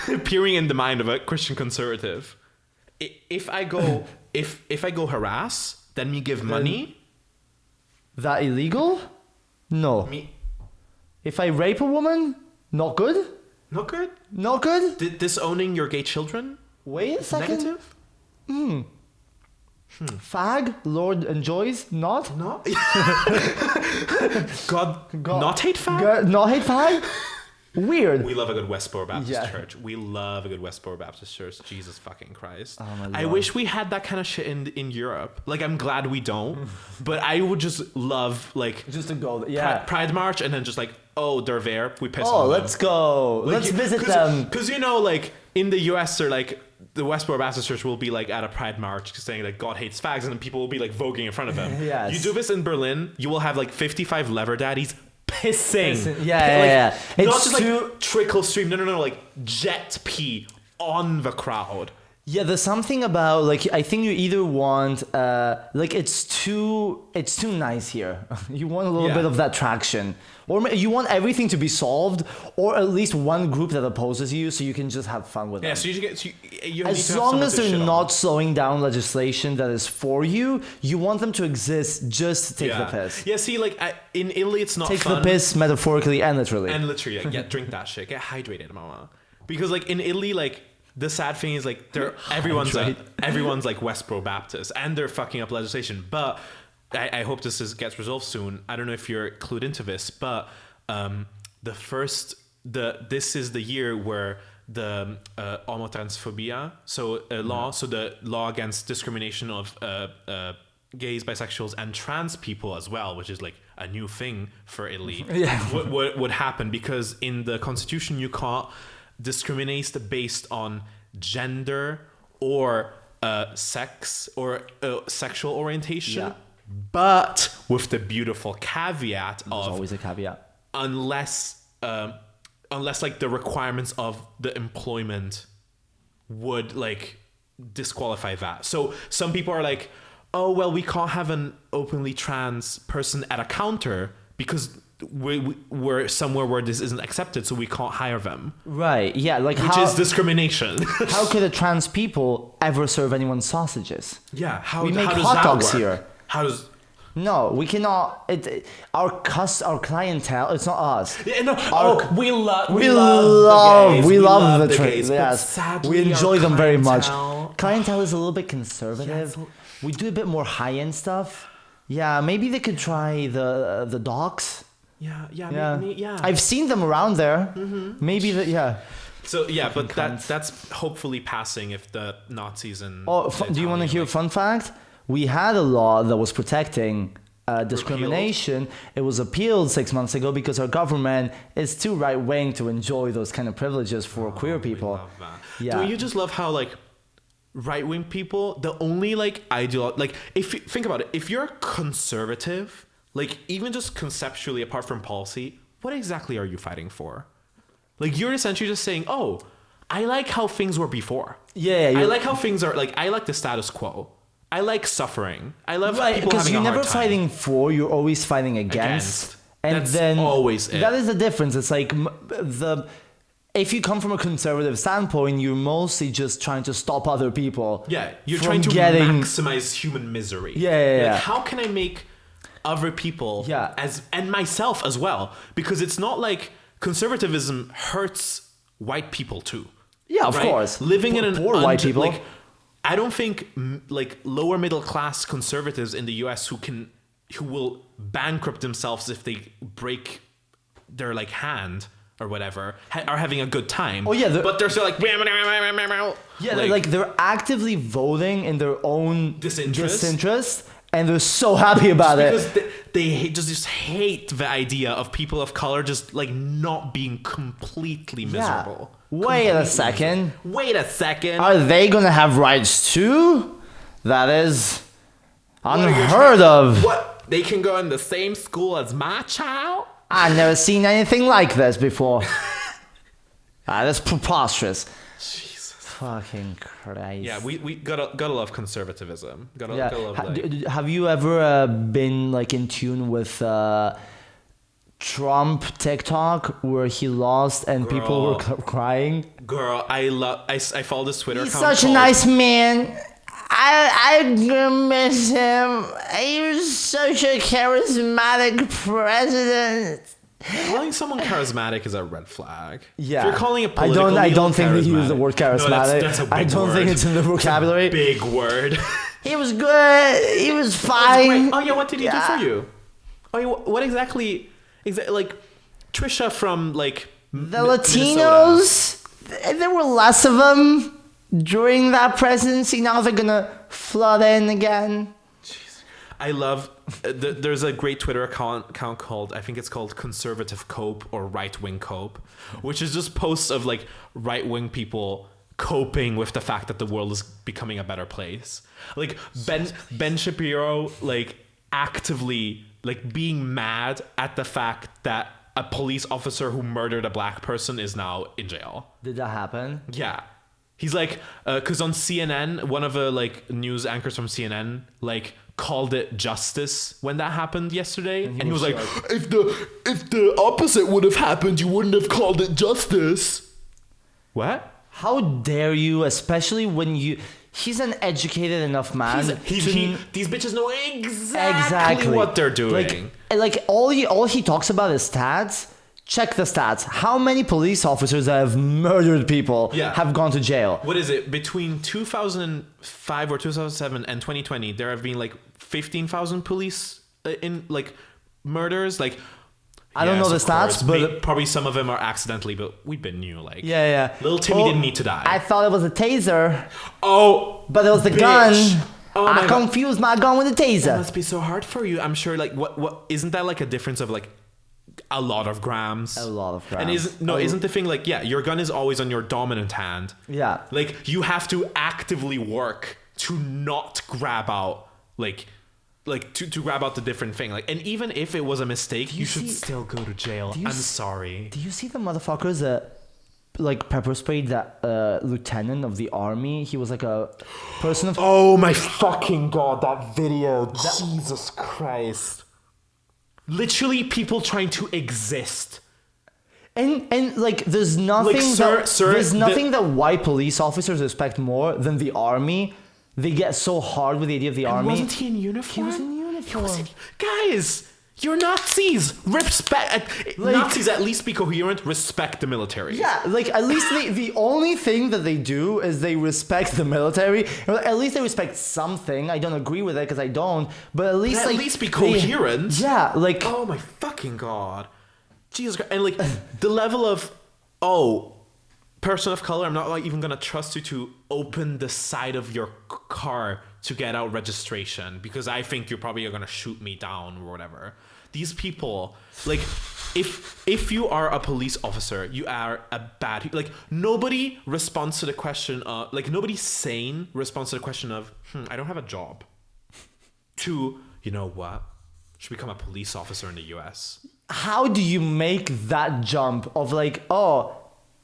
Appearing in the mind of a Christian conservative. If I go harass, then me give money. That illegal? No. Me If I rape a woman, not good? not good. Not good? Disowning your gay children. Wait a second. Negative. Fag, Lord enjoys, not? No. God, not hate fag. Not hate fag? Weird. We love a good Westboro Baptist Yeah. church. We love a good Westboro Baptist church. Jesus fucking Christ. Oh my I Lord. wish we had that kind of shit in Europe. Like, I'm glad we don't. But I would just love, like, Just to go, yeah. Pride March and then just like, oh, they're there. We piss Oh, on them. let's go. Like, Let's visit them. Because, you know, like, in the US, they're like, the Westboro Baptist Church will be like at a Pride March saying like God hates fags, and then people will be like voguing in front of them. Yes. You do this in Berlin, you will have like 55 leather daddies pissing. Yeah. Not It's just too... like trickle stream. No. Like jet pee on the crowd. Yeah, there's something about like I think you either want like it's too nice here. You want a little Yeah. bit of that traction, or you want everything to be solved, or at least one group that opposes you, so you can just have fun with Yeah. them. So you get you need As to have long someone as to they're shit on. not slowing down legislation that is for you, you want them to exist just to take the piss. Yeah. See, like in Italy, it's not Take fun. the piss metaphorically and literally. And literally, like, yeah, drink that shit. Get hydrated, mama. Because like in Italy, like the sad thing is like everyone's like Westboro Baptist and they're fucking up legislation. But I hope gets resolved soon. I don't know if you're clued into this, but this is the year where the homotransphobia, so the law against discrimination of gays, bisexuals, and trans people as well, which is like a new thing for Italy, would happen, because in the constitution you can't discriminate based on gender or sex or sexual orientation, but with the beautiful caveat There's of always a caveat. unless like the requirements of the employment would like disqualify that. So some people are like, oh well, we can't have an openly trans person at a counter because we're somewhere where this isn't accepted, so we can't hire them. Right, yeah, like Which is discrimination. how could a trans people ever serve anyone sausages? Yeah, We make does hot that dogs work? here. How does... No, we cannot. Our clientele. It's not us. Yeah, no, we love We the love the gays, trades. but Yes, sadly we enjoy our them very much. clientele- Clientele is a little bit conservative. We do a bit more high end stuff. Yeah, maybe they could try the dogs. Yeah. Yeah, I've seen them around there. Maybe yeah. So yeah, but cunts. that's hopefully passing if the Nazis and... Oh, do you want to hear a fun fact? We had a law that was protecting discrimination. It was appealed 6 months ago because our government is too right wing to enjoy those kind of privileges for queer people. Love that. Yeah. Don't you just love how like right wing people, the only like like if you think about it, if you're conservative, like even just conceptually apart from policy, what exactly are you fighting for? Like you're essentially just saying, oh, I like how things were before. Yeah, I like how things are, like I like the status quo. I like suffering. I love Right, people because having you're a hard never time. fighting for, you're always fighting against. And That's then always it. that is the difference. It's like if you come from a conservative standpoint, you're mostly just trying to stop other people. Yeah, you're from trying to getting maximize human misery. Yeah. Like, how can I make other people and myself as well? Because it's not like conservatism hurts white people too. Yeah, of right? course. Living in an Poor white people. Like, I don't think like lower middle class conservatives in the US who will bankrupt themselves if they break their like hand or whatever are having a good time. Oh, yeah, but they're still like Yeah, they're actively voting in their own disinterest, and they're so happy about it. Because they just hate the idea of people of color just like not being completely miserable. Wait a second. Wait a second. Are they gonna have rights too? That is unheard of. What? They can go in the same school as my child? I've never seen anything like this before. That's preposterous. Jesus. Fucking Christ. Yeah, we gotta love conservatism. Gotta love like, Have you ever been like in tune with Trump TikTok where he lost and people were crying? Girl, I follow this Twitter He's account. such a nice man. I'm gonna miss him. He was such a charismatic president. Calling someone charismatic is a red flag. Yeah, If you're calling a I don't think they use the word charismatic. No, that's a big I don't word. think it's in the vocabulary. Big word. He was good. He was fine. Oh yeah, what did he do for you? Oh yeah, what exactly? Like Trisha from like The Minnesota. Latinos, there were less of them during that presidency. Now they're gonna flood in again. I love. There's a great Twitter account called, I think it's called Conservative Cope or Right Wing Cope, which is just posts of like right wing people coping with the fact that the world is becoming a better place. Like Ben Shapiro, like actively like being mad at the fact that a police officer who murdered a black person is now in jail. Did that happen? Yeah. He's like, because on CNN, one of the like news anchors from CNN like called it justice when that happened yesterday, and he was like, if the opposite would have happened, you wouldn't have called it justice. What? How dare you? Especially when he's an educated enough man. These bitches know exactly what they're doing. Like all he talks about is stats. Check the stats. How many police officers that have murdered people have gone to jail? What is it? Between 2005 or 2007 and 2020, there have been like 15,000 police in like murders. Like, I don't know the of stats, course. but probably some of them are accidentally, but we've been new. Like, yeah. Little Timmy didn't need to die. I thought it was a taser. Oh, but it was the bitch. gun. Oh I my God. confused my gun with the taser. That must be so hard for you. I'm sure. Like, what isn't that like a difference of like a lot of grams? A lot of grams. And isn't the thing like, yeah, your gun is always on your dominant hand. Yeah. Like you have to actively work to not grab out to grab out the different thing. Like, and even if it was a mistake, you should still go to jail. I'm sorry. Do you see the motherfuckers that like pepper sprayed that lieutenant of the army? He was like a person of. Oh my fucking God! That video. Jesus Christ. Literally, people trying to exist. And like, there's nothing. Like, there's nothing that white police officers respect more than the army. They get so hard with the idea of the army. Wasn't he in uniform? He was in uniform. Guys, you're Nazis. Respect. Nazis at least be coherent. Respect the military. Yeah, like at least the only thing that they do is they respect the military. At least they respect something. I don't agree with it because I don't. But at least At least be coherent. Yeah, like oh my fucking God, Jesus Christ, and like the level of person of color, I'm not like even gonna trust you to open the side of your car to get out registration because I think you're probably gonna shoot me down or whatever. These people, like, if you are a police officer, you are a bad, like, nobody responds to the question of, like, nobody sane responds to the question of, I don't have a job, to, you know what, should become a police officer in the US. How do you make that jump of like, oh,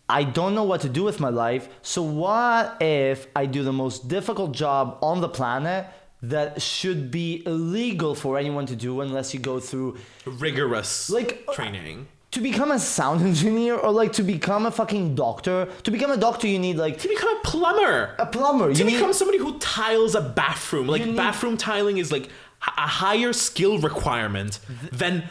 I don't know what to do with my life, so what if I do the most difficult job on the planet that should be illegal for anyone to do unless you go through rigorous like training? To become a sound engineer or like to become a fucking doctor. To become a doctor, you need like to become a plumber. A plumber. To become somebody who tiles a bathroom. Like bathroom tiling is like a higher skill requirement than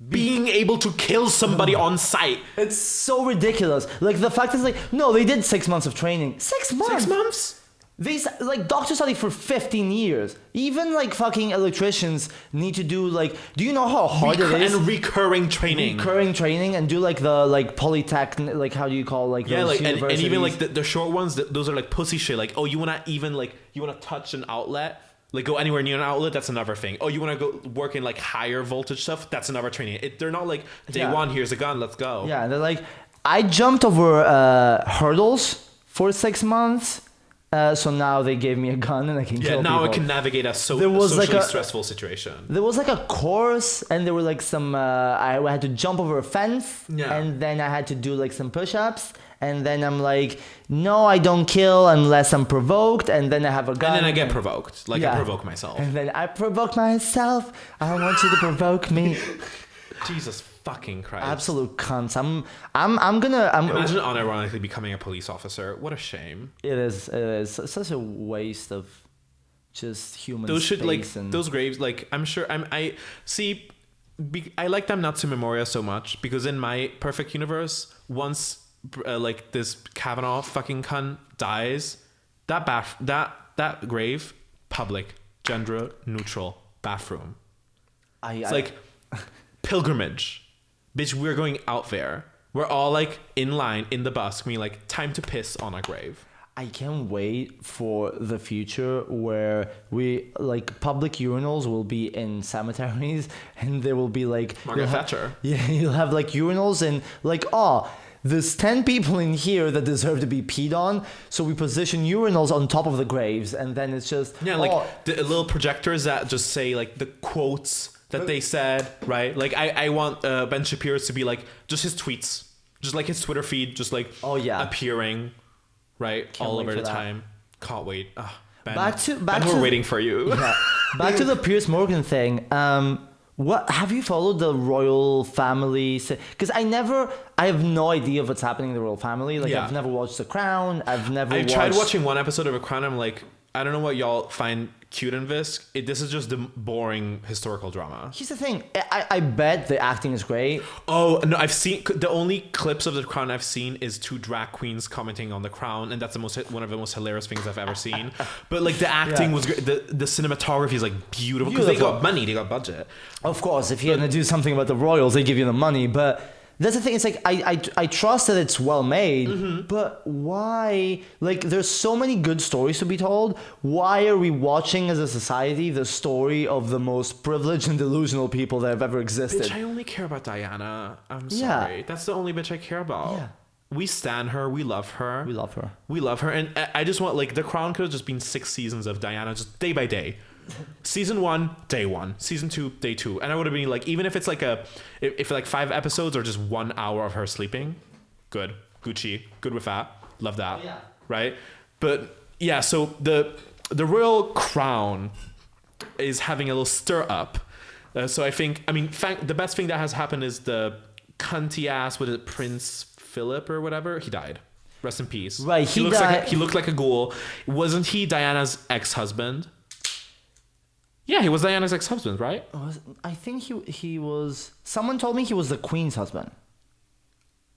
being able to kill somebody on site. It's so ridiculous. Like the fact is like, no, they did 6 months of training. 6 months? 6 months? Like doctors study for 15 years. Even like fucking electricians need to do like. Do you know how hard it is? And recurring training. Recurring training and do like the like polytechnic, like how do you call like Yeah, those like and universities? even like the short ones, those are like pussy shit. Like, oh, you wanna touch an outlet, like go anywhere near an outlet, that's another thing. Oh, you wanna go work in like higher voltage stuff, that's another training. They're not like day one, here's a gun, let's go. Yeah, they're like, I jumped over hurdles for 6 months. So now they gave me a gun and I can kill now people. I can navigate a There was socially like stressful situation. There was like a course and there were like some I had to jump over a fence and then I had to do like some push-ups and then I'm like, no, I don't kill unless I'm provoked, and then I have a gun And then I get provoked. Like I provoke myself. And then I provoke myself. I don't want you to provoke me. Jesus fucking Christ. Absolute cunts. I'm gonna Imagine unironically becoming a police officer. What a shame. It is such a waste of just human Those should like space and those graves. Like I'm sure I see. I like them not to Memoria so much because in my perfect universe, once like this Kavanaugh fucking cunt dies, that grave, public, gender neutral bathroom. It's like pilgrimage. Bitch, we're going out there. We're all like in line in the bus, being like, time to piss on a grave. I can't wait for the future where we like public urinals will be in cemeteries and there will be like Margaret Thatcher. Yeah, you'll have like urinals and like, oh, there's 10 people in here that deserve to be peed on, so we position urinals on top of the graves, and then it's just the little projectors that just say like the quotes that they said, right? Like I want Ben Shapiro's to be like just his tweets, just like his Twitter feed, just like appearing, right, all over the time. Can't wait. Ben, we're waiting for you. Yeah. Back to the Piers Morgan thing. What have you followed the royal family? Because I have no idea what's happening in the royal family. Like I've never watched The Crown. I tried watching one episode of The Crown. I'm like, I don't know what y'all find cute in this. This is just the boring historical drama. Here's the thing. I bet the acting is great. Oh, no, I've seen... The only clips of The Crown I've seen is 2 drag queens commenting on The Crown, and that's one of the most hilarious things I've ever seen. But, like, the acting was great. The cinematography is, like, beautiful. Because they got money. They got budget. Of course, if you're going to do something about the royals, they give you the money. But... that's the thing. It's like I trust that it's well made, but why? Like, there's so many good stories to be told. Why are we watching as a society the story of the most privileged and delusional people that have ever existed? Bitch, I only care about Diana. I'm sorry. That's the only bitch I care about. Yeah. We stan her. We love her. We love her. We love her. And I just want, like, The Crown could have just been 6 seasons of Diana, just day by day. Season 1, day 1. Season 2, day 2. And I would have been like, even if it's like if like 5 episodes or just 1 hour of her sleeping, good. Gucci. Good with that. Love that. Yeah. Right? But yeah, so the royal crown is having a little stir up. So I think, the best thing that has happened is the cunty ass, what is it, Prince Philip or whatever? He died. Rest in peace. Right. He looked like a ghoul. Wasn't he Diana's ex-husband? Yeah, he was Diana's ex-husband, right? I think he was... Someone told me he was the queen's husband.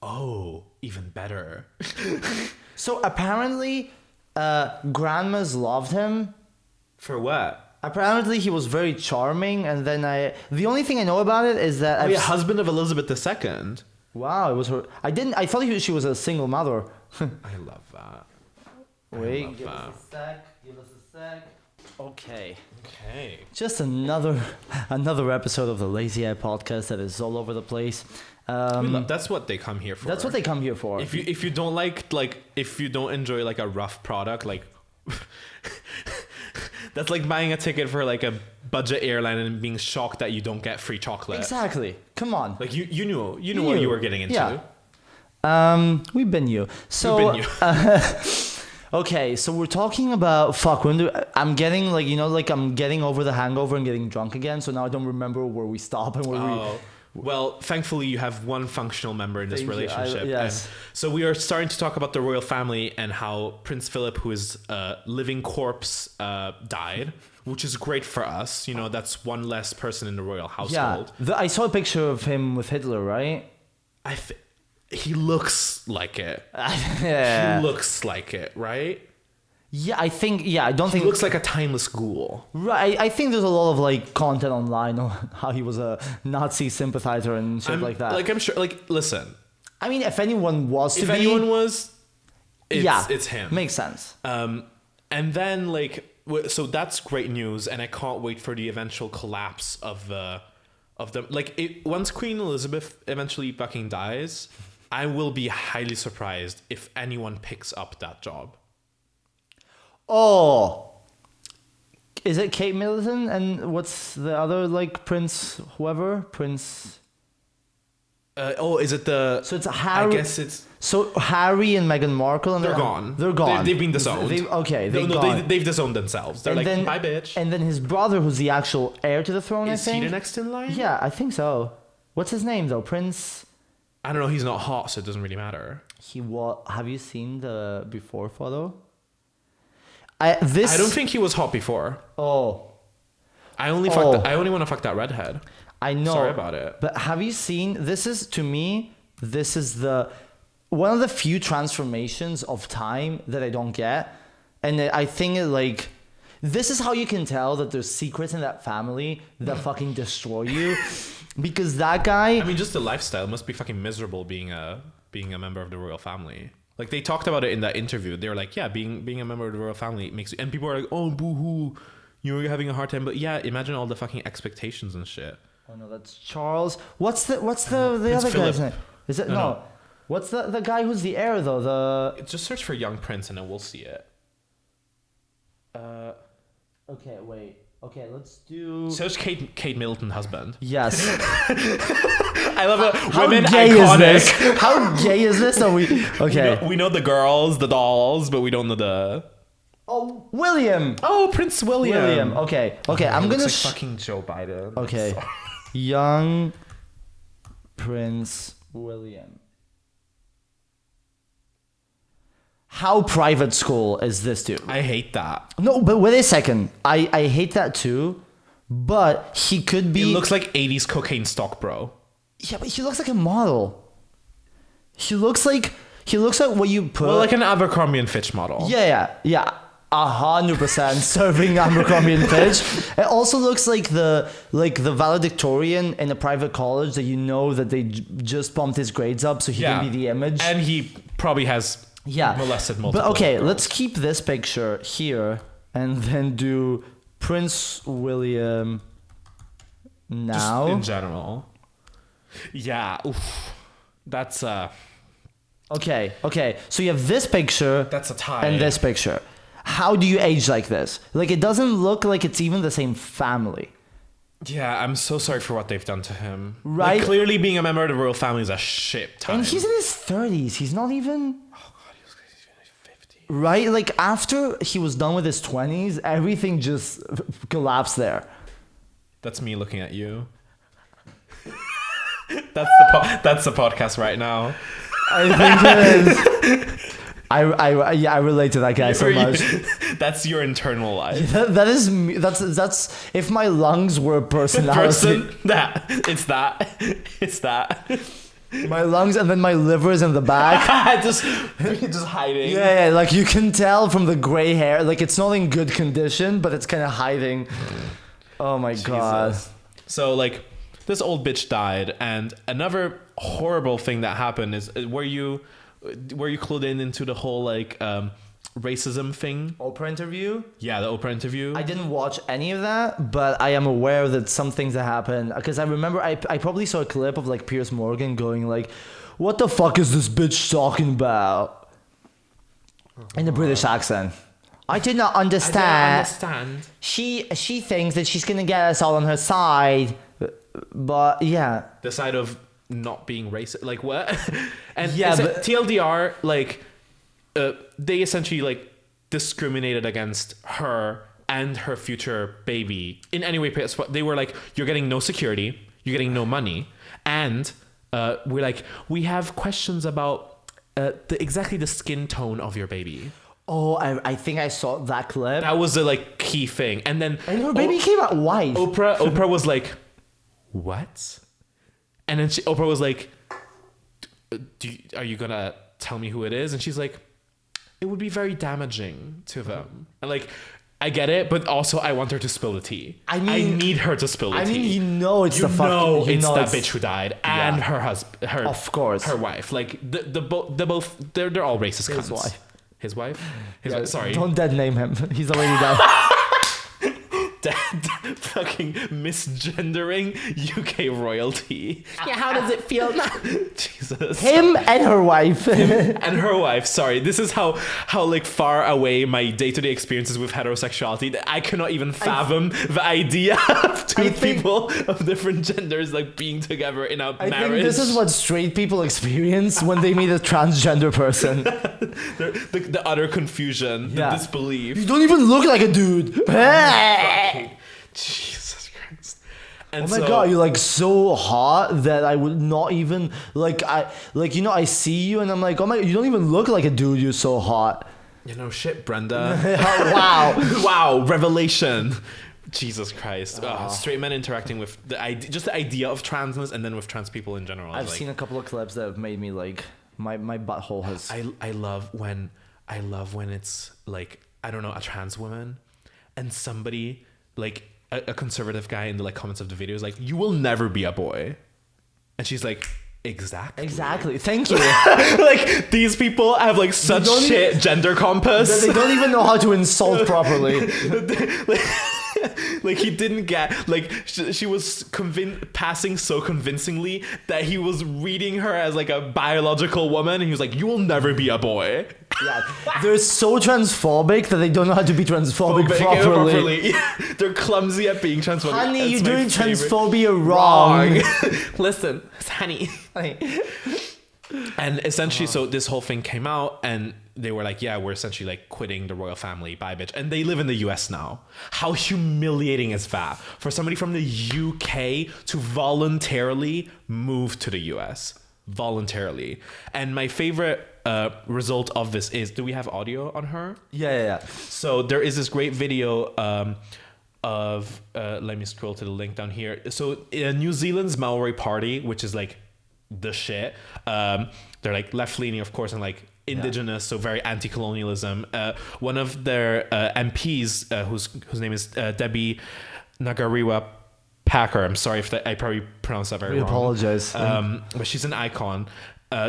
Oh, even better. So apparently, grandmas loved him. For what? Apparently, he was very charming, and then the only thing I know about it is that... husband of Elizabeth II. Wow, it was her... I thought she was a single mother. I love that. Wait, give us a sec. Okay. Okay. Just another episode of the Lazy Eye podcast that is all over the place. That's what they come here for. That's what they come here for. If you don't if you don't enjoy like a rough product, like that's like buying a ticket for like a budget airline and being shocked that you don't get free chocolate. Exactly. Come on. Like you knew what you were getting into. Yeah. We've been you. So. We've been you. Okay, so we're talking about I'm getting I'm getting over the hangover and getting drunk again. So now I don't remember where we stop and where we. Well, thankfully you have one functional member in this relationship. Yes. And so we are starting to talk about the royal family and how Prince Philip, who is a living corpse, died, which is great for us. You know, that's one less person in the royal household. Yeah, I saw a picture of him with Hitler, right? He looks like it. Yeah. He looks like it, right? Yeah, I think. Yeah, I don't He think. looks like a timeless ghoul. Right, I think there's a lot of like content online on how he was a Nazi sympathizer and shit like that. Like I'm sure. Like listen, I mean, if anyone was to if be, anyone was, it's him. Makes sense. And then like so that's great news, and I can't wait for the eventual collapse of them. Like once Queen Elizabeth eventually fucking dies, I will be highly surprised if anyone picks up that job. Oh, is it Kate Middleton and what's the other like Prince whoever Prince? Is it the? So it's Harry. I guess it's. So Harry and Meghan Markle and They're gone. They're gone. They've been disowned. They've disowned themselves. They're like, bye, bitch. And then his brother, who's the actual heir to the throne, Is I he think. the next in line? Yeah, I think so. What's his name though? Prince. I don't know. He's not hot, so it doesn't really matter. Have you seen the before photo? I don't think he was hot before. Oh, I only want to fuck that redhead. I know. Sorry about it. But have you seen? This is the one of the few transformations of time that I don't get, and I think like this is how you can tell that there's secrets in that family that fucking destroy you, because that guy. I mean, just the lifestyle must be fucking miserable being a member of the royal family. Like they talked about it in that interview. They were like, yeah, being a member of the royal family makes you, and people are like, oh, boo-hoo, you're having a hard time. But yeah, imagine all the fucking expectations and shit. Oh no, that's Charles. What's the other Philip. guy's name? Is it no? What's the guy who's the heir though? Just search for young prince and then we'll see it. Okay, wait. Okay, let's do. Search Kate Middleton husband. Yes. I love it. How Women gay iconic. is this? How gay is this? Are we okay? We know the girls, the dolls, but we don't know the. Oh, William. Oh, Prince William. William. Okay. I'm He gonna. looks like fucking Joe Biden. Okay. Sorry. Young Prince William. How private school is this dude? I hate that. No, but wait a second. I hate that too. But he could be. He looks like 80s cocaine stock bro. Yeah, but he looks like a model. He looks like what you put. Well, like an Abercrombie and Fitch model. Yeah. 100% serving Abercrombie and Fitch. It also looks like the valedictorian in a private college that you know that they just bumped his grades up so he can be the image. And he probably has molested multiple. But okay, girls. let's keep this picture here and then do Prince William now. Just in general. Yeah. Oof. That's Okay. So you have this picture. That's a tie. And this picture. How do you age like this? Like it doesn't look like it's even the same family. Yeah, I'm so sorry for what they've done to him. Right? Like, clearly being a member of the royal family is a shit time. And he's in his 30s. He's not even. Oh god, he's like 50. Right? Like after he was done with his 20s, everything just collapsed there. That's me looking at you. That's the podcast right now. I think it is. I relate to that guy so much. That's your internal life. That is me. That's if my lungs were a personality. It's that. My lungs and then my liver's in the back. just hiding. Yeah, like you can tell from the gray hair, like it's not in good condition, but it's kind of hiding. Oh my god. So like, this old bitch died, and another horrible thing that happened is were you clued into the whole like racism thing? Oprah interview? Yeah, the Oprah interview. I didn't watch any of that, but I am aware that some things that happened. Because I remember I probably saw a clip of like Piers Morgan going like, "What the fuck is this bitch talking about?" In a British accent. I did not understand. She thinks that she's gonna get us all on her side, but yeah. The side of not being racist, like what? And yeah, but TLDR, like they essentially like discriminated against her and her future baby in any way. They were like, you're getting no security, you're getting no money, and we have questions about exactly the skin tone of your baby. Oh, I think I saw that clip. That was the like key thing, and then her baby came out white. Oprah was like, what? And then Oprah was like, are you gonna tell me who it is? And she's like, it would be very damaging to them. And like, I get it, but also I want her to spill the tea. I need her to spill the tea. I mean, you know it's the fucking... It's that bitch who died and her husband, her Of course. her wife. Like they're all racist cunts. wife. His wife? His wife? Sorry. Don't dead name him. He's already dead. Fucking misgendering UK royalty. Yeah, how does it feel now? Jesus. Him and her wife. And her wife. Sorry, this is how like far away my day-to-day experiences with heterosexuality that I cannot even fathom the idea of two people of different genders like being together in a I marriage. think this is what straight people experience when they meet a transgender person. the utter confusion, the disbelief. You don't even look like a dude. Fucking Jesus Christ. And Oh my god, you're like so hot that I would not even I see you and I'm like, oh my, you don't even look like a dude. You're so hot. You know, shit, Brenda. Wow. Wow, revelation. Jesus Christ. Straight men interacting with the idea of transness and then with trans people in general. I've seen a couple of clips that have made me like my butthole has. I love when it's like, I don't know, a trans woman and somebody like a conservative guy in the like comments of the video is like, you will never be a boy, and she's like, exactly Thank you. like these people have like such shit gender compass. They don't even know how to insult properly. Like he didn't get like she was passing so convincingly that he was reading her as like a biological woman, and he was like, you will never be a boy. Yeah, they're so transphobic that they don't know how to be transphobic properly. They're clumsy at being transphobic. Honey, That's you're my doing favorite. transphobia wrong. Listen, honey. And essentially, so this whole thing came out, and they were like, yeah, we're essentially like quitting the royal family, bye bitch. And they live in the US now. How humiliating is that for somebody from the UK to voluntarily move to the US? Voluntarily. And my favorite result of this is, do we have audio on her? Yeah. So there is this great video of let me scroll to the link down here. So New Zealand's Maori Party, which is like the shit, they're like left-leaning, of course, and like indigenous, so very anti-colonialism. One of their MPs, whose name is Debbie Nagariwa Packer. I'm sorry if I probably pronounced that very wrong. We apologize. But she's an icon.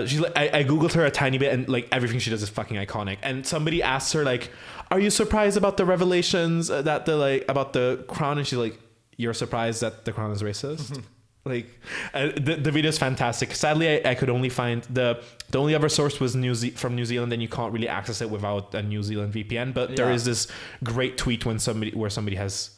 She's like, I googled her a tiny bit, and like everything she does is fucking iconic. And somebody asked her like, "Are you surprised about the revelations that about the crown?" And she's like, "You're surprised that the crown is racist." Like, the video is fantastic. Sadly, I could only find the only other source was from New Zealand, and you can't really access it without a New Zealand VPN. But there is this great tweet where somebody has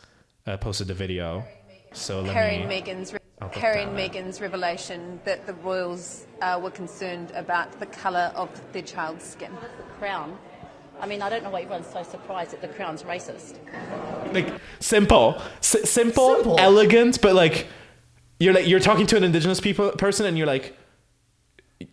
posted the video. So Harry and Meghan's revelation that the royals were concerned about the colour of their child's skin. Crown. I mean, I don't know why everyone's so surprised that the crown's racist. Like simple, elegant, but like you're talking to an indigenous person, and you're like,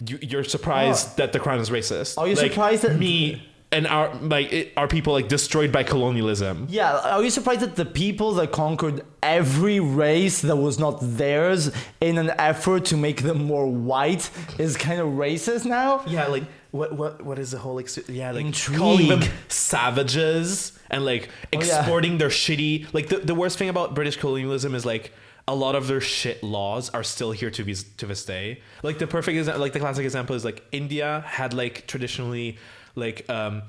you're surprised that the crown is racist. Are you like, surprised that me and our people like destroyed by colonialism? Yeah, are you surprised that the people that conquered every race that was not theirs in an effort to make them more white is kind of racist now? Yeah, like what is the whole like Intrigue. calling them savages and like exporting their shitty, like the worst thing about British colonialism is like a lot of their shit laws are still here to this day. Like the perfect example, like the classic example is like India had like traditionally like you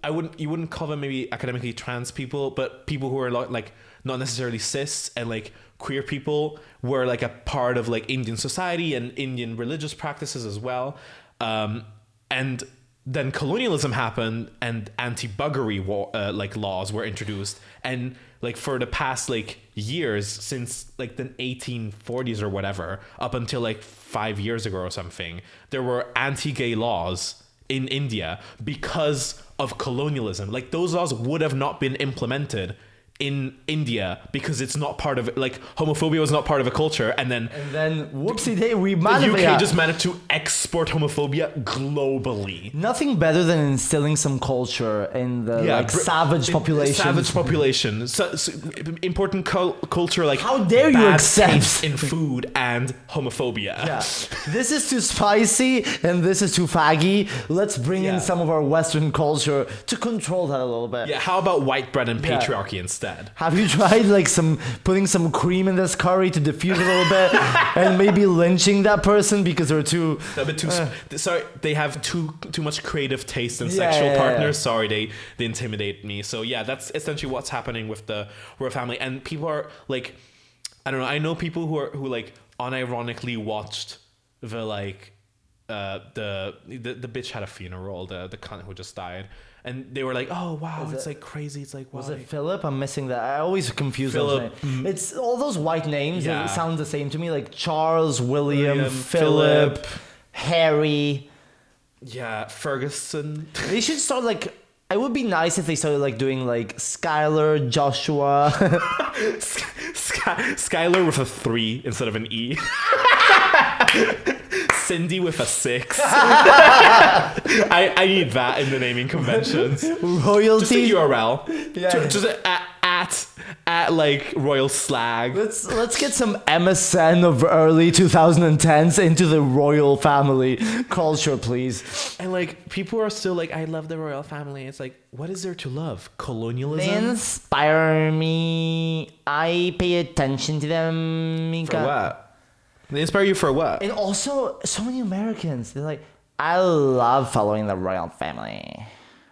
wouldn't call them maybe academically trans people, but people who are like not necessarily cis, and like queer people were like a part of like Indian society and Indian religious practices as well. And then colonialism happened, and anti-buggery like laws were introduced, and like for the past like years, since like the 1840s or whatever, up until like 5 years ago or something, there were anti-gay laws in India because of colonialism. Like those laws would have not been implemented in India because it's not part of it. Like homophobia was not part of a culture, and then whoopsie day, we the managed. UK just managed to export homophobia globally. Nothing better than instilling some culture in the savage population. Savage population. So, important culture like how dare you bad accept taste in food and homophobia. Yeah, this is too spicy and this is too faggy. Let's bring in some of our Western culture to control that a little bit. Yeah, how about white bread and patriarchy instead? Have you tried like putting some cream in this curry to diffuse a little bit, and maybe lynching that person because they're too? A bit too. Sorry, they have too much creative taste and sexual partners. Sorry, they intimidate me. So yeah, that's essentially what's happening with the royal family, and people are like, I don't know. I know people who like unironically watched the like the bitch had a funeral, the cunt who just died. And they were like, "Oh wow, it's like crazy." It's like, was it Philip? I'm missing that. I always confuse those names. It's all those white names that sound the same to me, like Charles, William, Philip, Harry. Yeah, Ferguson. They should start like. It would be nice if they started like doing like Skylar, Joshua. Skylar with a 3 instead of an E. Cindy with a 6. I need that in the naming conventions. Royalty. Just a URL. Yeah. Just at like Royal Slag. Let's get some MSN of early 2010s into the royal family culture, please. And like people are still like, I love the royal family. It's like, what is there to love? Colonialism? They inspire me. I pay attention to them. For what? They inspire you for what? And also, so many Americans, they're like, I love following the royal family.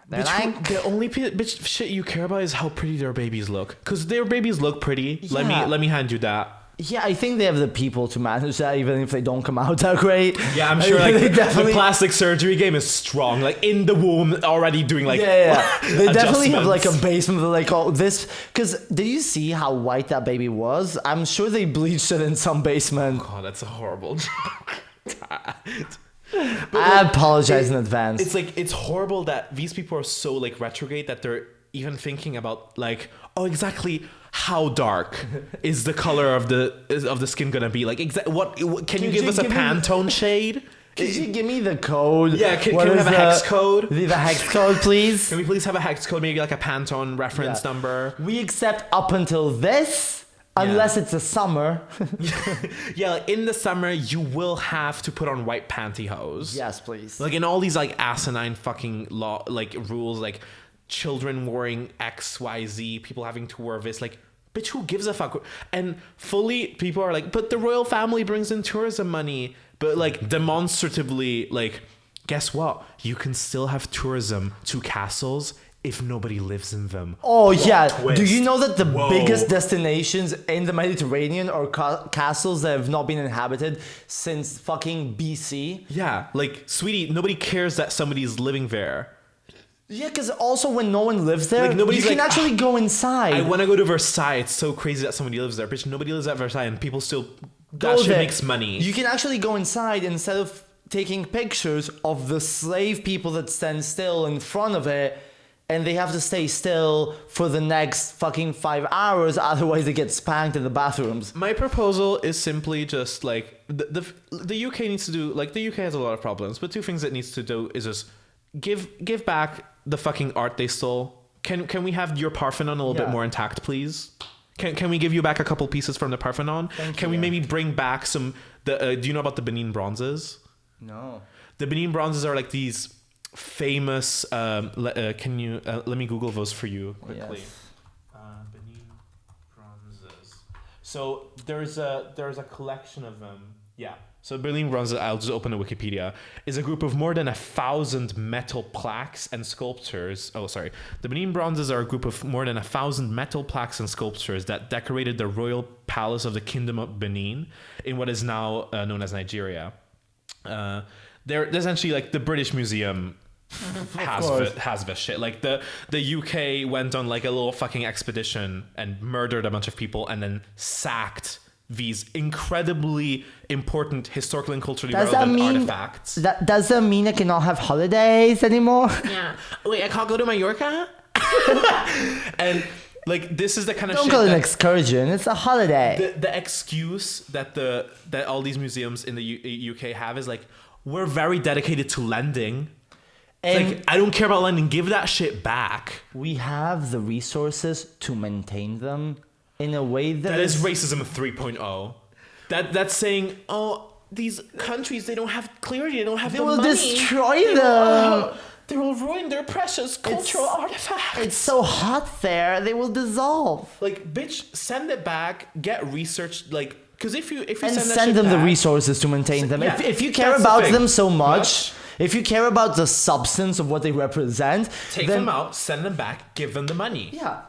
They're like, the only bitch shit you care about is how pretty their babies look. Because their babies look pretty. Yeah. Let me hand you that. Yeah, I think they have the people to manage that, even if they don't come out that great. Yeah, I'm sure like the plastic surgery game is strong. Like in the womb, already doing like they definitely have like a basement. They're like, oh, this. Because did you see how white that baby was? I'm sure they bleached it in some basement. Oh, God, that's a horrible joke. I apologize in advance. It's like it's horrible that these people are so like retrograde that they're even thinking about like, oh, exactly how dark is the color of the skin gonna be? Like, what can you give us a Pantone shade? Could you give me the code? Yeah, can we have a hex code? The hex code, please. Can we please have a hex code? Maybe like a Pantone reference number. We accept up until this. Unless it's a summer. Yeah, like in the summer, you will have to put on white pantyhose. Yes, please. Like in all these like asinine fucking law, like rules, like children wearing XYZ, people having to wear this, like, bitch, who gives a fuck? And fully, people are like, but the royal family brings in tourism money. But like demonstratively, like, guess what? You can still have tourism to castles if nobody lives in them. Oh, yeah. Do you know that the biggest destinations in the Mediterranean are castles that have not been inhabited since fucking BC? Yeah, like, sweetie, nobody cares that somebody's living there. Yeah, because also when no one lives there, like, you can actually go inside. I want to go to Versailles. It's so crazy that somebody lives there. Bitch, nobody lives at Versailles and people still... That shit makes money. You can actually go inside instead of taking pictures of the slave people that stand still in front of it, and they have to stay still for the next fucking 5 hours, otherwise they get spanked in the bathrooms. My proposal is simply just like the UK needs to do, like, the UK has a lot of problems, but 2 things it needs to do is just give back the fucking art they stole. Can we have your Parthenon a little bit more intact, please? Can we give you back a couple pieces from the Parthenon? Can we maybe bring back some do you know about the Benin bronzes? No. The Benin bronzes are like these famous can you let me Google those for you quickly. Yes. Benin bronzes. So there's a collection of them. Yeah. So Benin bronzes, I'll just open the Wikipedia, is a group of more than 1,000 metal plaques and sculptures. Oh, sorry. The Benin bronzes are a group of more than 1,000 metal plaques and sculptures that decorated the royal palace of the Kingdom of Benin in what is now known as Nigeria. They're essentially like the British Museum has this shit. Like the UK went on like a little fucking expedition and murdered a bunch of people and then sacked these incredibly important historical and culturally relevant artifacts. Does that mean I cannot have holidays anymore? Yeah. Wait, I can't go to Mallorca? And Like this is the kind of Don't shit call it an that excursion. It's a holiday. the excuse that that all these museums in the UK have is like, we're very dedicated to lending. And Like, I don't care about lending. Give that shit back. we have the resources to maintain them in a way That is racism 3.0. That's saying, oh, these countries, they don't have clarity. They don't have They the will money. destroy They will- them. they will ruin their precious cultural artifacts. It's so hot there. They will dissolve. Like, bitch, send it back. Get research. Like, because if you And send that send shit them the back- resources to maintain them. Yeah, If you care that's the about thing. them so much, But- if you care about the substance of what they represent, Take then them out, send them back, give them the money. Yeah.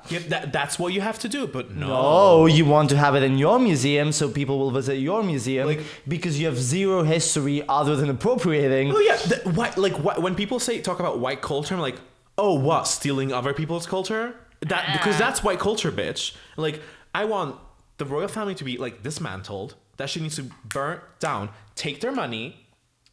That's what you have to do. But no, you want to have it in your museum so people will visit your museum Like- because you have zero history other than appropriating. Oh yeah, when people talk about white culture, I'm like, oh, what, stealing other people's culture? Because that's white culture, bitch. Like, I want the royal family to be like dismantled. That shit needs to burn down. Take their money,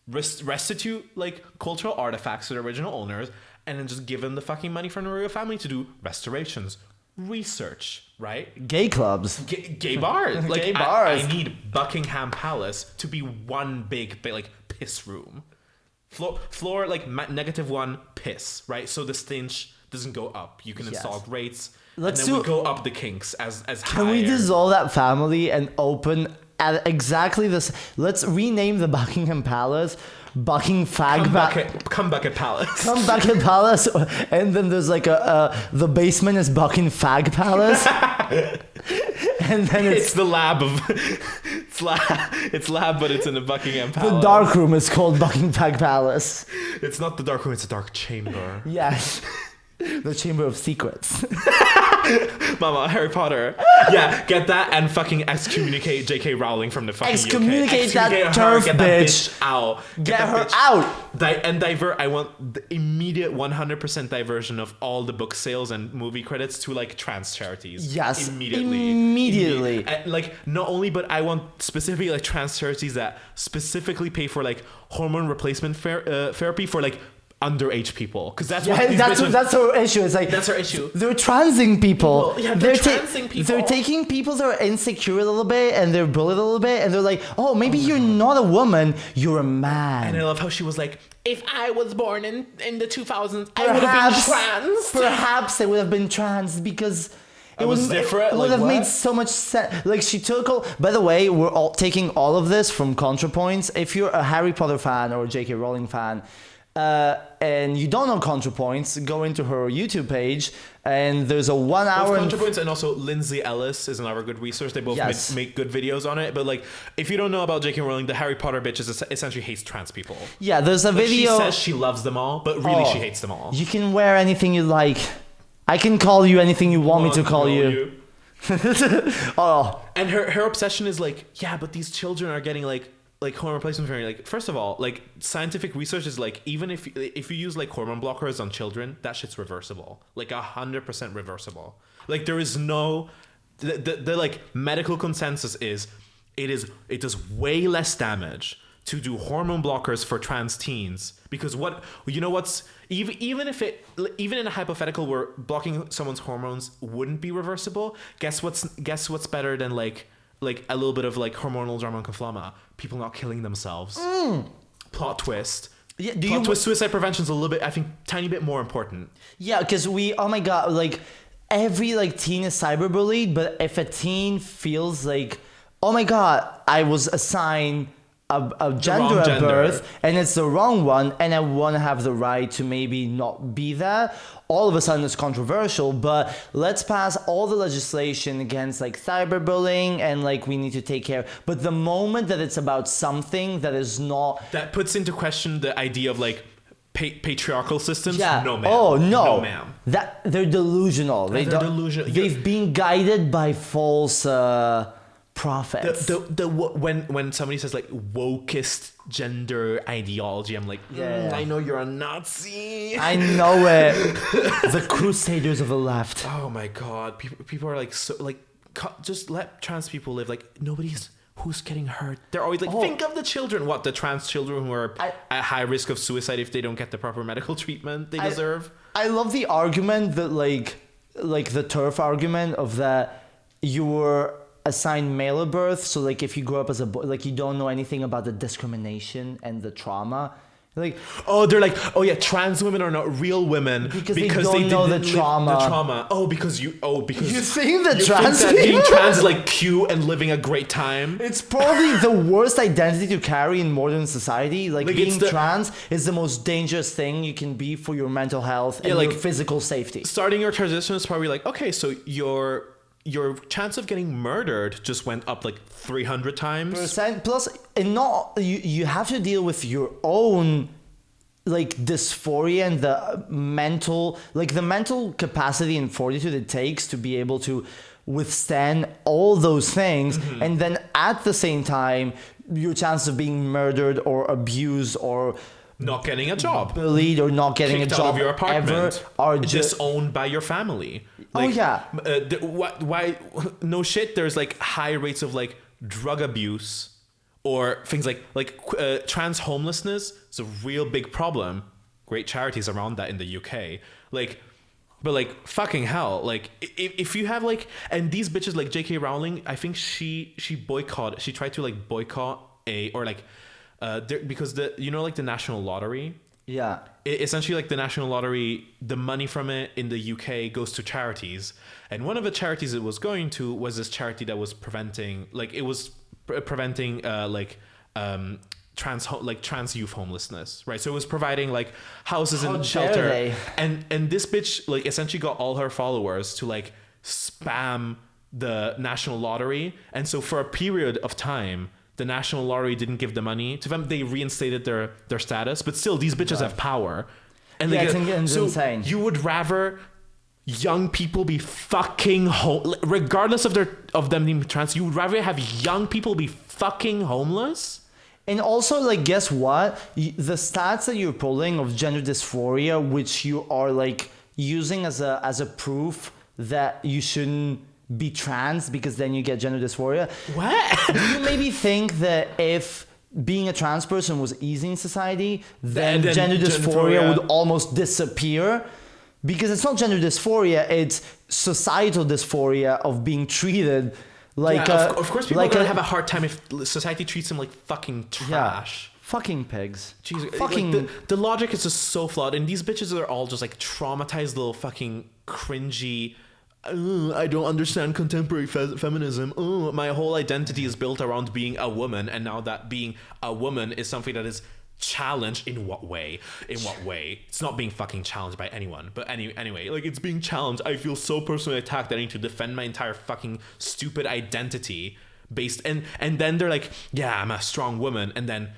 restitute like cultural artifacts to the original owners, and then just give them the fucking money from the royal family to do restorations, research, right? Gay clubs. Gay bars. Like, Gay bars. I need Buckingham Palace to be one big like piss room. Floor like -1 piss, right? So the stench doesn't go up. You can Yes. install grates. Let's and then we do- go up the kinks as Can we higher. dissolve that family and open at exactly this? Let's rename the Buckingham Palace Bucking Fag Come bucket palace. Come Bucking Palace, and then there's like the basement is Bucking Fag Palace, and then It's the lab of it's lab, but it's in the Buckingham Palace. the dark room is called Bucking Fag Palace. It's not the dark room. It's a dark chamber. Yes, the Chamber of Secrets. Mama, Harry Potter. Yeah, get that and fucking excommunicate J.K. Rowling from the fucking Excommunicate UK. that Excommunicate turf get that bitch. out. Get that her bitch out. And divert. I want the immediate 100% diversion of all the book sales and movie credits to like trans charities. Yes, immediately. immediately. And, like, not only, but I want specifically like trans charities that specifically pay for like hormone replacement therapy for like underage people, because that's what these bitches- That's our issue. It's like That's our issue. They're transing people. Yeah, they're transing people. They're taking people that are insecure a little bit and they're bullied a little bit, and they're like, "Oh, maybe you're not a woman, you're a man." And I love how she was like, if I was born in the 2000s, I would have been trans. Perhaps I would have been trans because it was different? It would Like, have made what? so much sense. Like she took all. By the way, we're all taking all of this from ContraPoints. If you're a Harry Potter fan or a J.K. Rowling fan, and you don't know ContraPoints, go into her YouTube page, and there's a 1 hour. Both ContraPoints and also Lindsay Ellis is another good resource. They both Yes. make good videos on it. But like, if you don't know about J.K. Rowling, the Harry Potter bitch is essentially hates trans people. Yeah, there's a Like, video. she says she loves them all, but really Oh, she hates them all. You can wear anything you like. I can call you anything you want me to call you. Oh, And her obsession is like, yeah, but these children are getting like hormone replacement therapy. Like, first of all, like scientific research is like, even if you use like hormone blockers on children, that shit's reversible, like 100% reversible. Like, there is no the like medical consensus is it does way less damage to do hormone blockers for trans teens, because what's even in a hypothetical where blocking someone's hormones wouldn't be reversible, guess what's better than like a little bit of like hormonal drama and conflama, people not killing themselves. Plot twist. Yeah, Plot twist. Suicide prevention is a little bit, I think, tiny bit more important. yeah, because oh my god, like every like teen is cyberbullied, but if a teen feels like, oh my god, I was assigned a gender wrong at gender. birth and it's the wrong one, and I want to have the right to maybe not be that, all of a sudden it's controversial. But let's pass all the legislation against like cyberbullying, and like we need to take care. But the moment that it's about something that is not, That puts into question the idea of like patriarchal systems. yeah, No, ma'am. oh no, No, ma'am. that they're delusional. They're delusional. They've been guided by false prophets. When somebody says like wokest gender ideology, I'm like, Yeah. I know you're a Nazi. I know it. The crusaders of the left. Oh my god, people are like, so like, just let trans people live. Like, who's getting hurt? They're always like, think of the children. What, the trans children who are at high risk of suicide if they don't get the proper medical treatment they deserve? I love the argument that like like the turf argument of that you were assigned male at birth, so like if you grow up as a boy, like you don't know anything about the discrimination and the trauma. Like, they're like, oh yeah, trans women are not real women because they don't know the didn't live trauma. The trauma. Because you think that you trans think that being people- trans is like cute and living a great time. It's probably the worst identity to carry in modern society. Like being it's trans is the most dangerous thing you can be for your mental health and like your physical safety. Starting your transition is probably like, okay, so your chance of getting murdered just went up like 300 times. Plus, and not you have to deal with your own like dysphoria and the mental capacity and fortitude it takes to be able to withstand all those things, and then at the same time your chance of being murdered or abused or not getting a job, bullied or not getting kicked a job out of your apartment, ever are just disowned by your family. Why? No shit. There's like high rates of like drug abuse or things like trans homelessness is a real big problem. Great charities around that in the UK. But like fucking hell, like if you have like, and these bitches like J.K. Rowling, I think she tried to like boycott because the national lottery. Yeah. Essentially, like the national lottery, the money from it in the UK goes to charities, and one of the charities it was going to was this charity that was preventing trans youth homelessness, right? So it was providing like houses and shelter, and this bitch like essentially got all her followers to like spam the national lottery, and so for a period of time the national lottery didn't give the money to them. They reinstated their status, but still these bitches have power. And it's so insane. You would rather young people be fucking regardless of them being trans, you would rather have young people be fucking homeless? And also, like, guess what? The stats that you're pulling of gender dysphoria, which you are like using as a proof that you shouldn't be trans because then you get gender dysphoria. What? Do you maybe think that if being a trans person was easy in society, then gender dysphoria would almost disappear? Because it's not gender dysphoria, it's societal dysphoria of being treated like of course people are gonna have a hard time if society treats them like fucking trash. Fucking pigs. Jesus, fucking like the logic is just so flawed, and these bitches are all just like traumatized little fucking cringy. I don't understand contemporary feminism. My whole identity is built around being a woman, and now that being a woman is something that is challenged. In what way? It's not being fucking challenged by anyone, but anyway, like it's being challenged. I feel so personally attacked that I need to defend my entire fucking stupid identity based, and then they're like, yeah, I'm a strong woman, and then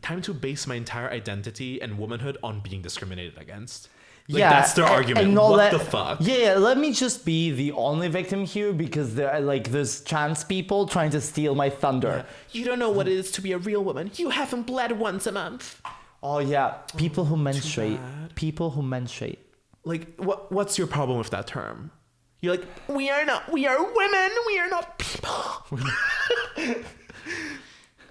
time to base my entire identity and womanhood on being discriminated against. Like, that's their argument. What the fuck? Yeah, let me just be the only victim here because there's trans people trying to steal my thunder. You don't know what it is to be a real woman. You haven't bled once a month. Oh yeah, people who menstruate. People who menstruate. Like, what's your problem with that term? You're like, we are women. We are not people.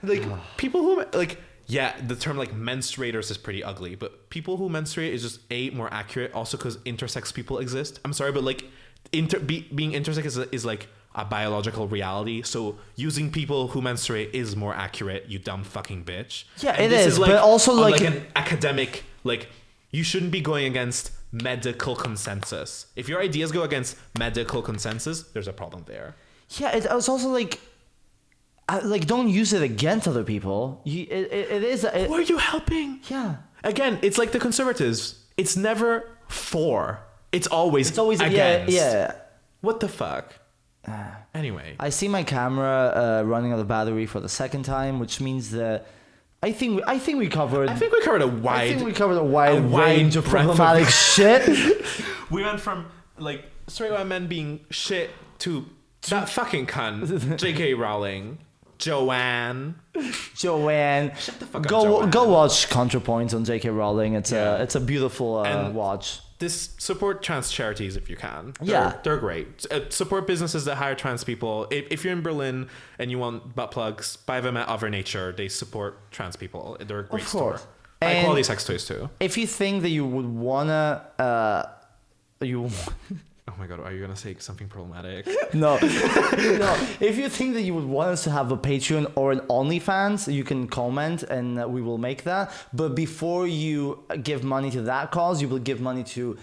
like people who like. Yeah, the term like menstruators is pretty ugly, but people who menstruate is just more accurate. Also, because intersex people exist. I'm sorry, but like being intersex is like a biological reality. So using people who menstruate is more accurate. You dumb fucking bitch. Yeah, and it is, like, but also like an academic. Like you shouldn't be going against medical consensus. If your ideas go against medical consensus, there's a problem there. Yeah, it's also like don't use it against other people. It is. Who are you helping? Yeah. Again, it's like the conservatives. It's never for. It's always against. Yeah. What the fuck? Anyway. I see my camera running out of battery for the second time, which means that I think we covered. a wide range of problematic shit. We went from like straight white men being shit to that fucking cunt, J.K. Rowling. Joanne. Shut the fuck up, go Joanne. watch ContraPoints on J.K. Rowling. It's a beautiful watch. Support trans charities if you can. They're great. Support businesses that hire trans people. If you're in Berlin and you want butt plugs, buy them at Other Nature. They support trans people. They're a great store. High quality sex toys too. If you think that you would wanna Oh my god, are you gonna say something problematic? No. If you think that you would want us to have a Patreon or an OnlyFans, you can comment and we will make that. But before you give money to that cause, you will give money to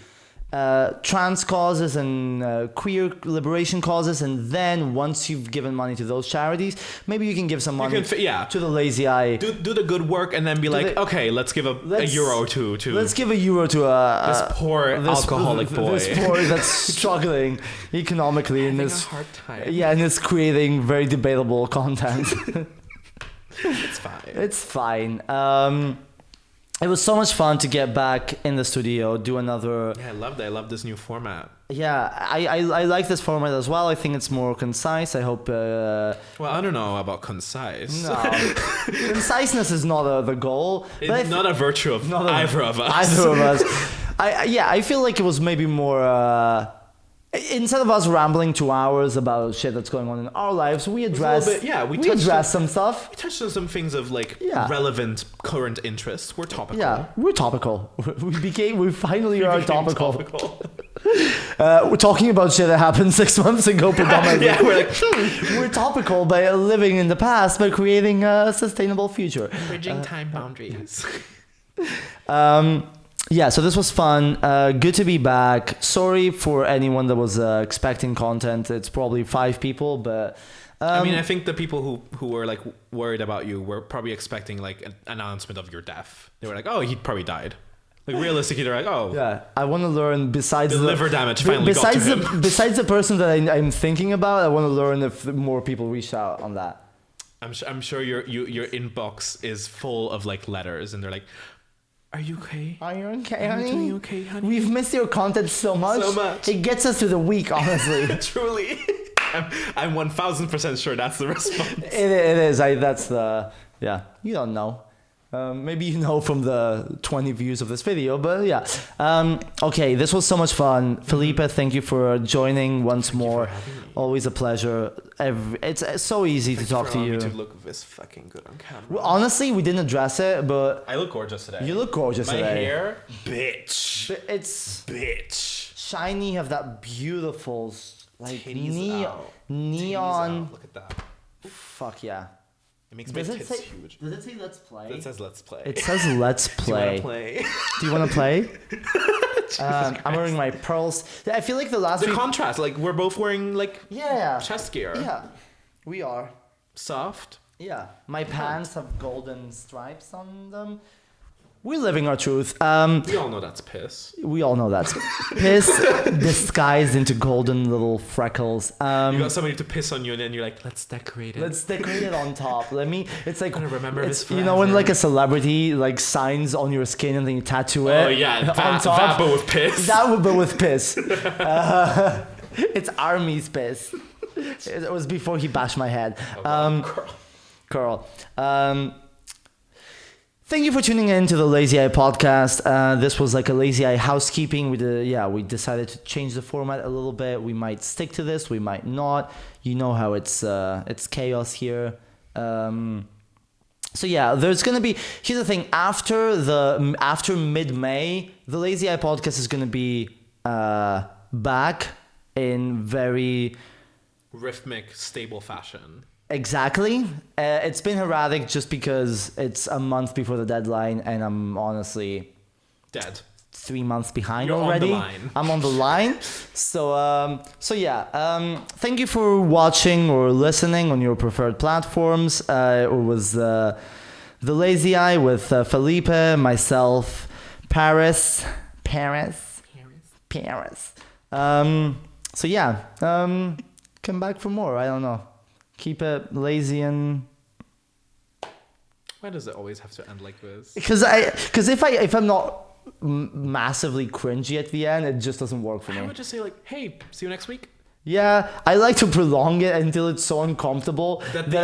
trans causes and queer liberation causes, and then once you've given money to those charities, maybe you can give some money to the Lazy Eye. Do the good work and then be like, okay, let's give a euro to let's give a euro to this poor alcoholic boy. This poor that's struggling economically in this a hard time. Yeah, and is creating very debatable content. It's fine. It's fine. It was so much fun to get back in the studio, do another... Yeah, I loved it. I love this new format. Yeah, I like this format as well. I think it's more concise. I hope... Well, I don't know about concise. No. Conciseness is not the goal. It's not a virtue of either of us. Either of us. I feel like it was maybe more... instead of us rambling 2 hours about shit that's going on in our lives, we address we address some stuff. We touched on some things of relevant current interests. We're topical. Yeah, we're topical. We finally are topical. We're talking about shit that happened 6 months ago predominantly. Yeah, we're like we're topical by living in the past, by creating a sustainable future. Bridging time boundaries. Yeah, so this was fun. Good to be back. Sorry for anyone that was expecting content. It's probably 5 people, but... I mean, I think the people who were like worried about you were probably expecting like an announcement of your death. They were like, oh, he probably died. Like realistically, they're like, oh. Yeah, I want to learn besides the liver damage finally got to him. Besides the person that I'm thinking about, I want to learn if more people reached out on that. I'm sure your inbox is full of like letters, and they're like, are you okay? Are you okay, honey? Are you doing okay, honey? We've missed your content so much. It gets us through the week, honestly. Truly. I'm 1000% sure that's the response. It is. That's the... Yeah, you don't know. Maybe you know from the 20 views of this video, but yeah. Okay, this was so much fun. Felipe, thank you for joining once more. Always a pleasure. It's so easy to talk to you. To look this fucking good on camera. Well, honestly, we didn't address it, but... I look gorgeous today. You look gorgeous today. My hair, bitch. It's... Bitch. Shiny, have that beautiful, like, neon... Look at that. Fuck yeah. It makes my tits huge. Does it say let's play? It says let's play. It says let's play. Do you want to play? I'm wearing my pearls. I feel like the contrast, like we're both wearing like chest gear. Yeah, we are. Soft. Yeah, my pants have golden stripes on them. We're living our truth. We all know that's piss. We all know that's piss disguised into golden little freckles. You got somebody to piss on you, and then you're like, let's decorate it. Let's decorate it on top. It's like, I'm gonna remember this forever. You know when like a celebrity like signs on your skin and then you tattoo it. Oh yeah, on top. That but with piss. That but with piss. It's Army's piss. It was before he bashed my head. Curl. Thank you for tuning in to the Lazy Eye podcast. This was like a Lazy Eye housekeeping. We decided to change the format a little bit. We might stick to this. We might not. You know how it's chaos here. So yeah, there's gonna be. Here's the thing. After mid-May, the Lazy Eye podcast is gonna be back in very rhythmic, stable fashion. Exactly. It's been erratic just because it's a month before the deadline, and I'm honestly dead. 3 months behind You're already. On the line. I'm on the line. So yeah. Thank you for watching or listening on your preferred platforms. It was the Lazy Eye with Felipe, myself, Paris. So yeah. Come back for more. I don't know. Keep it lazy and... Why does it always have to end like this? Because if I'm not massively cringy at the end, it just doesn't work for me. I would just say like, hey, see you next week. Yeah, I like to prolong it until it's so uncomfortable that they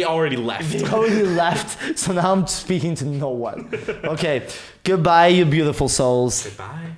already left. They already left, so now I'm speaking to no one. Okay, goodbye, you beautiful souls. Goodbye.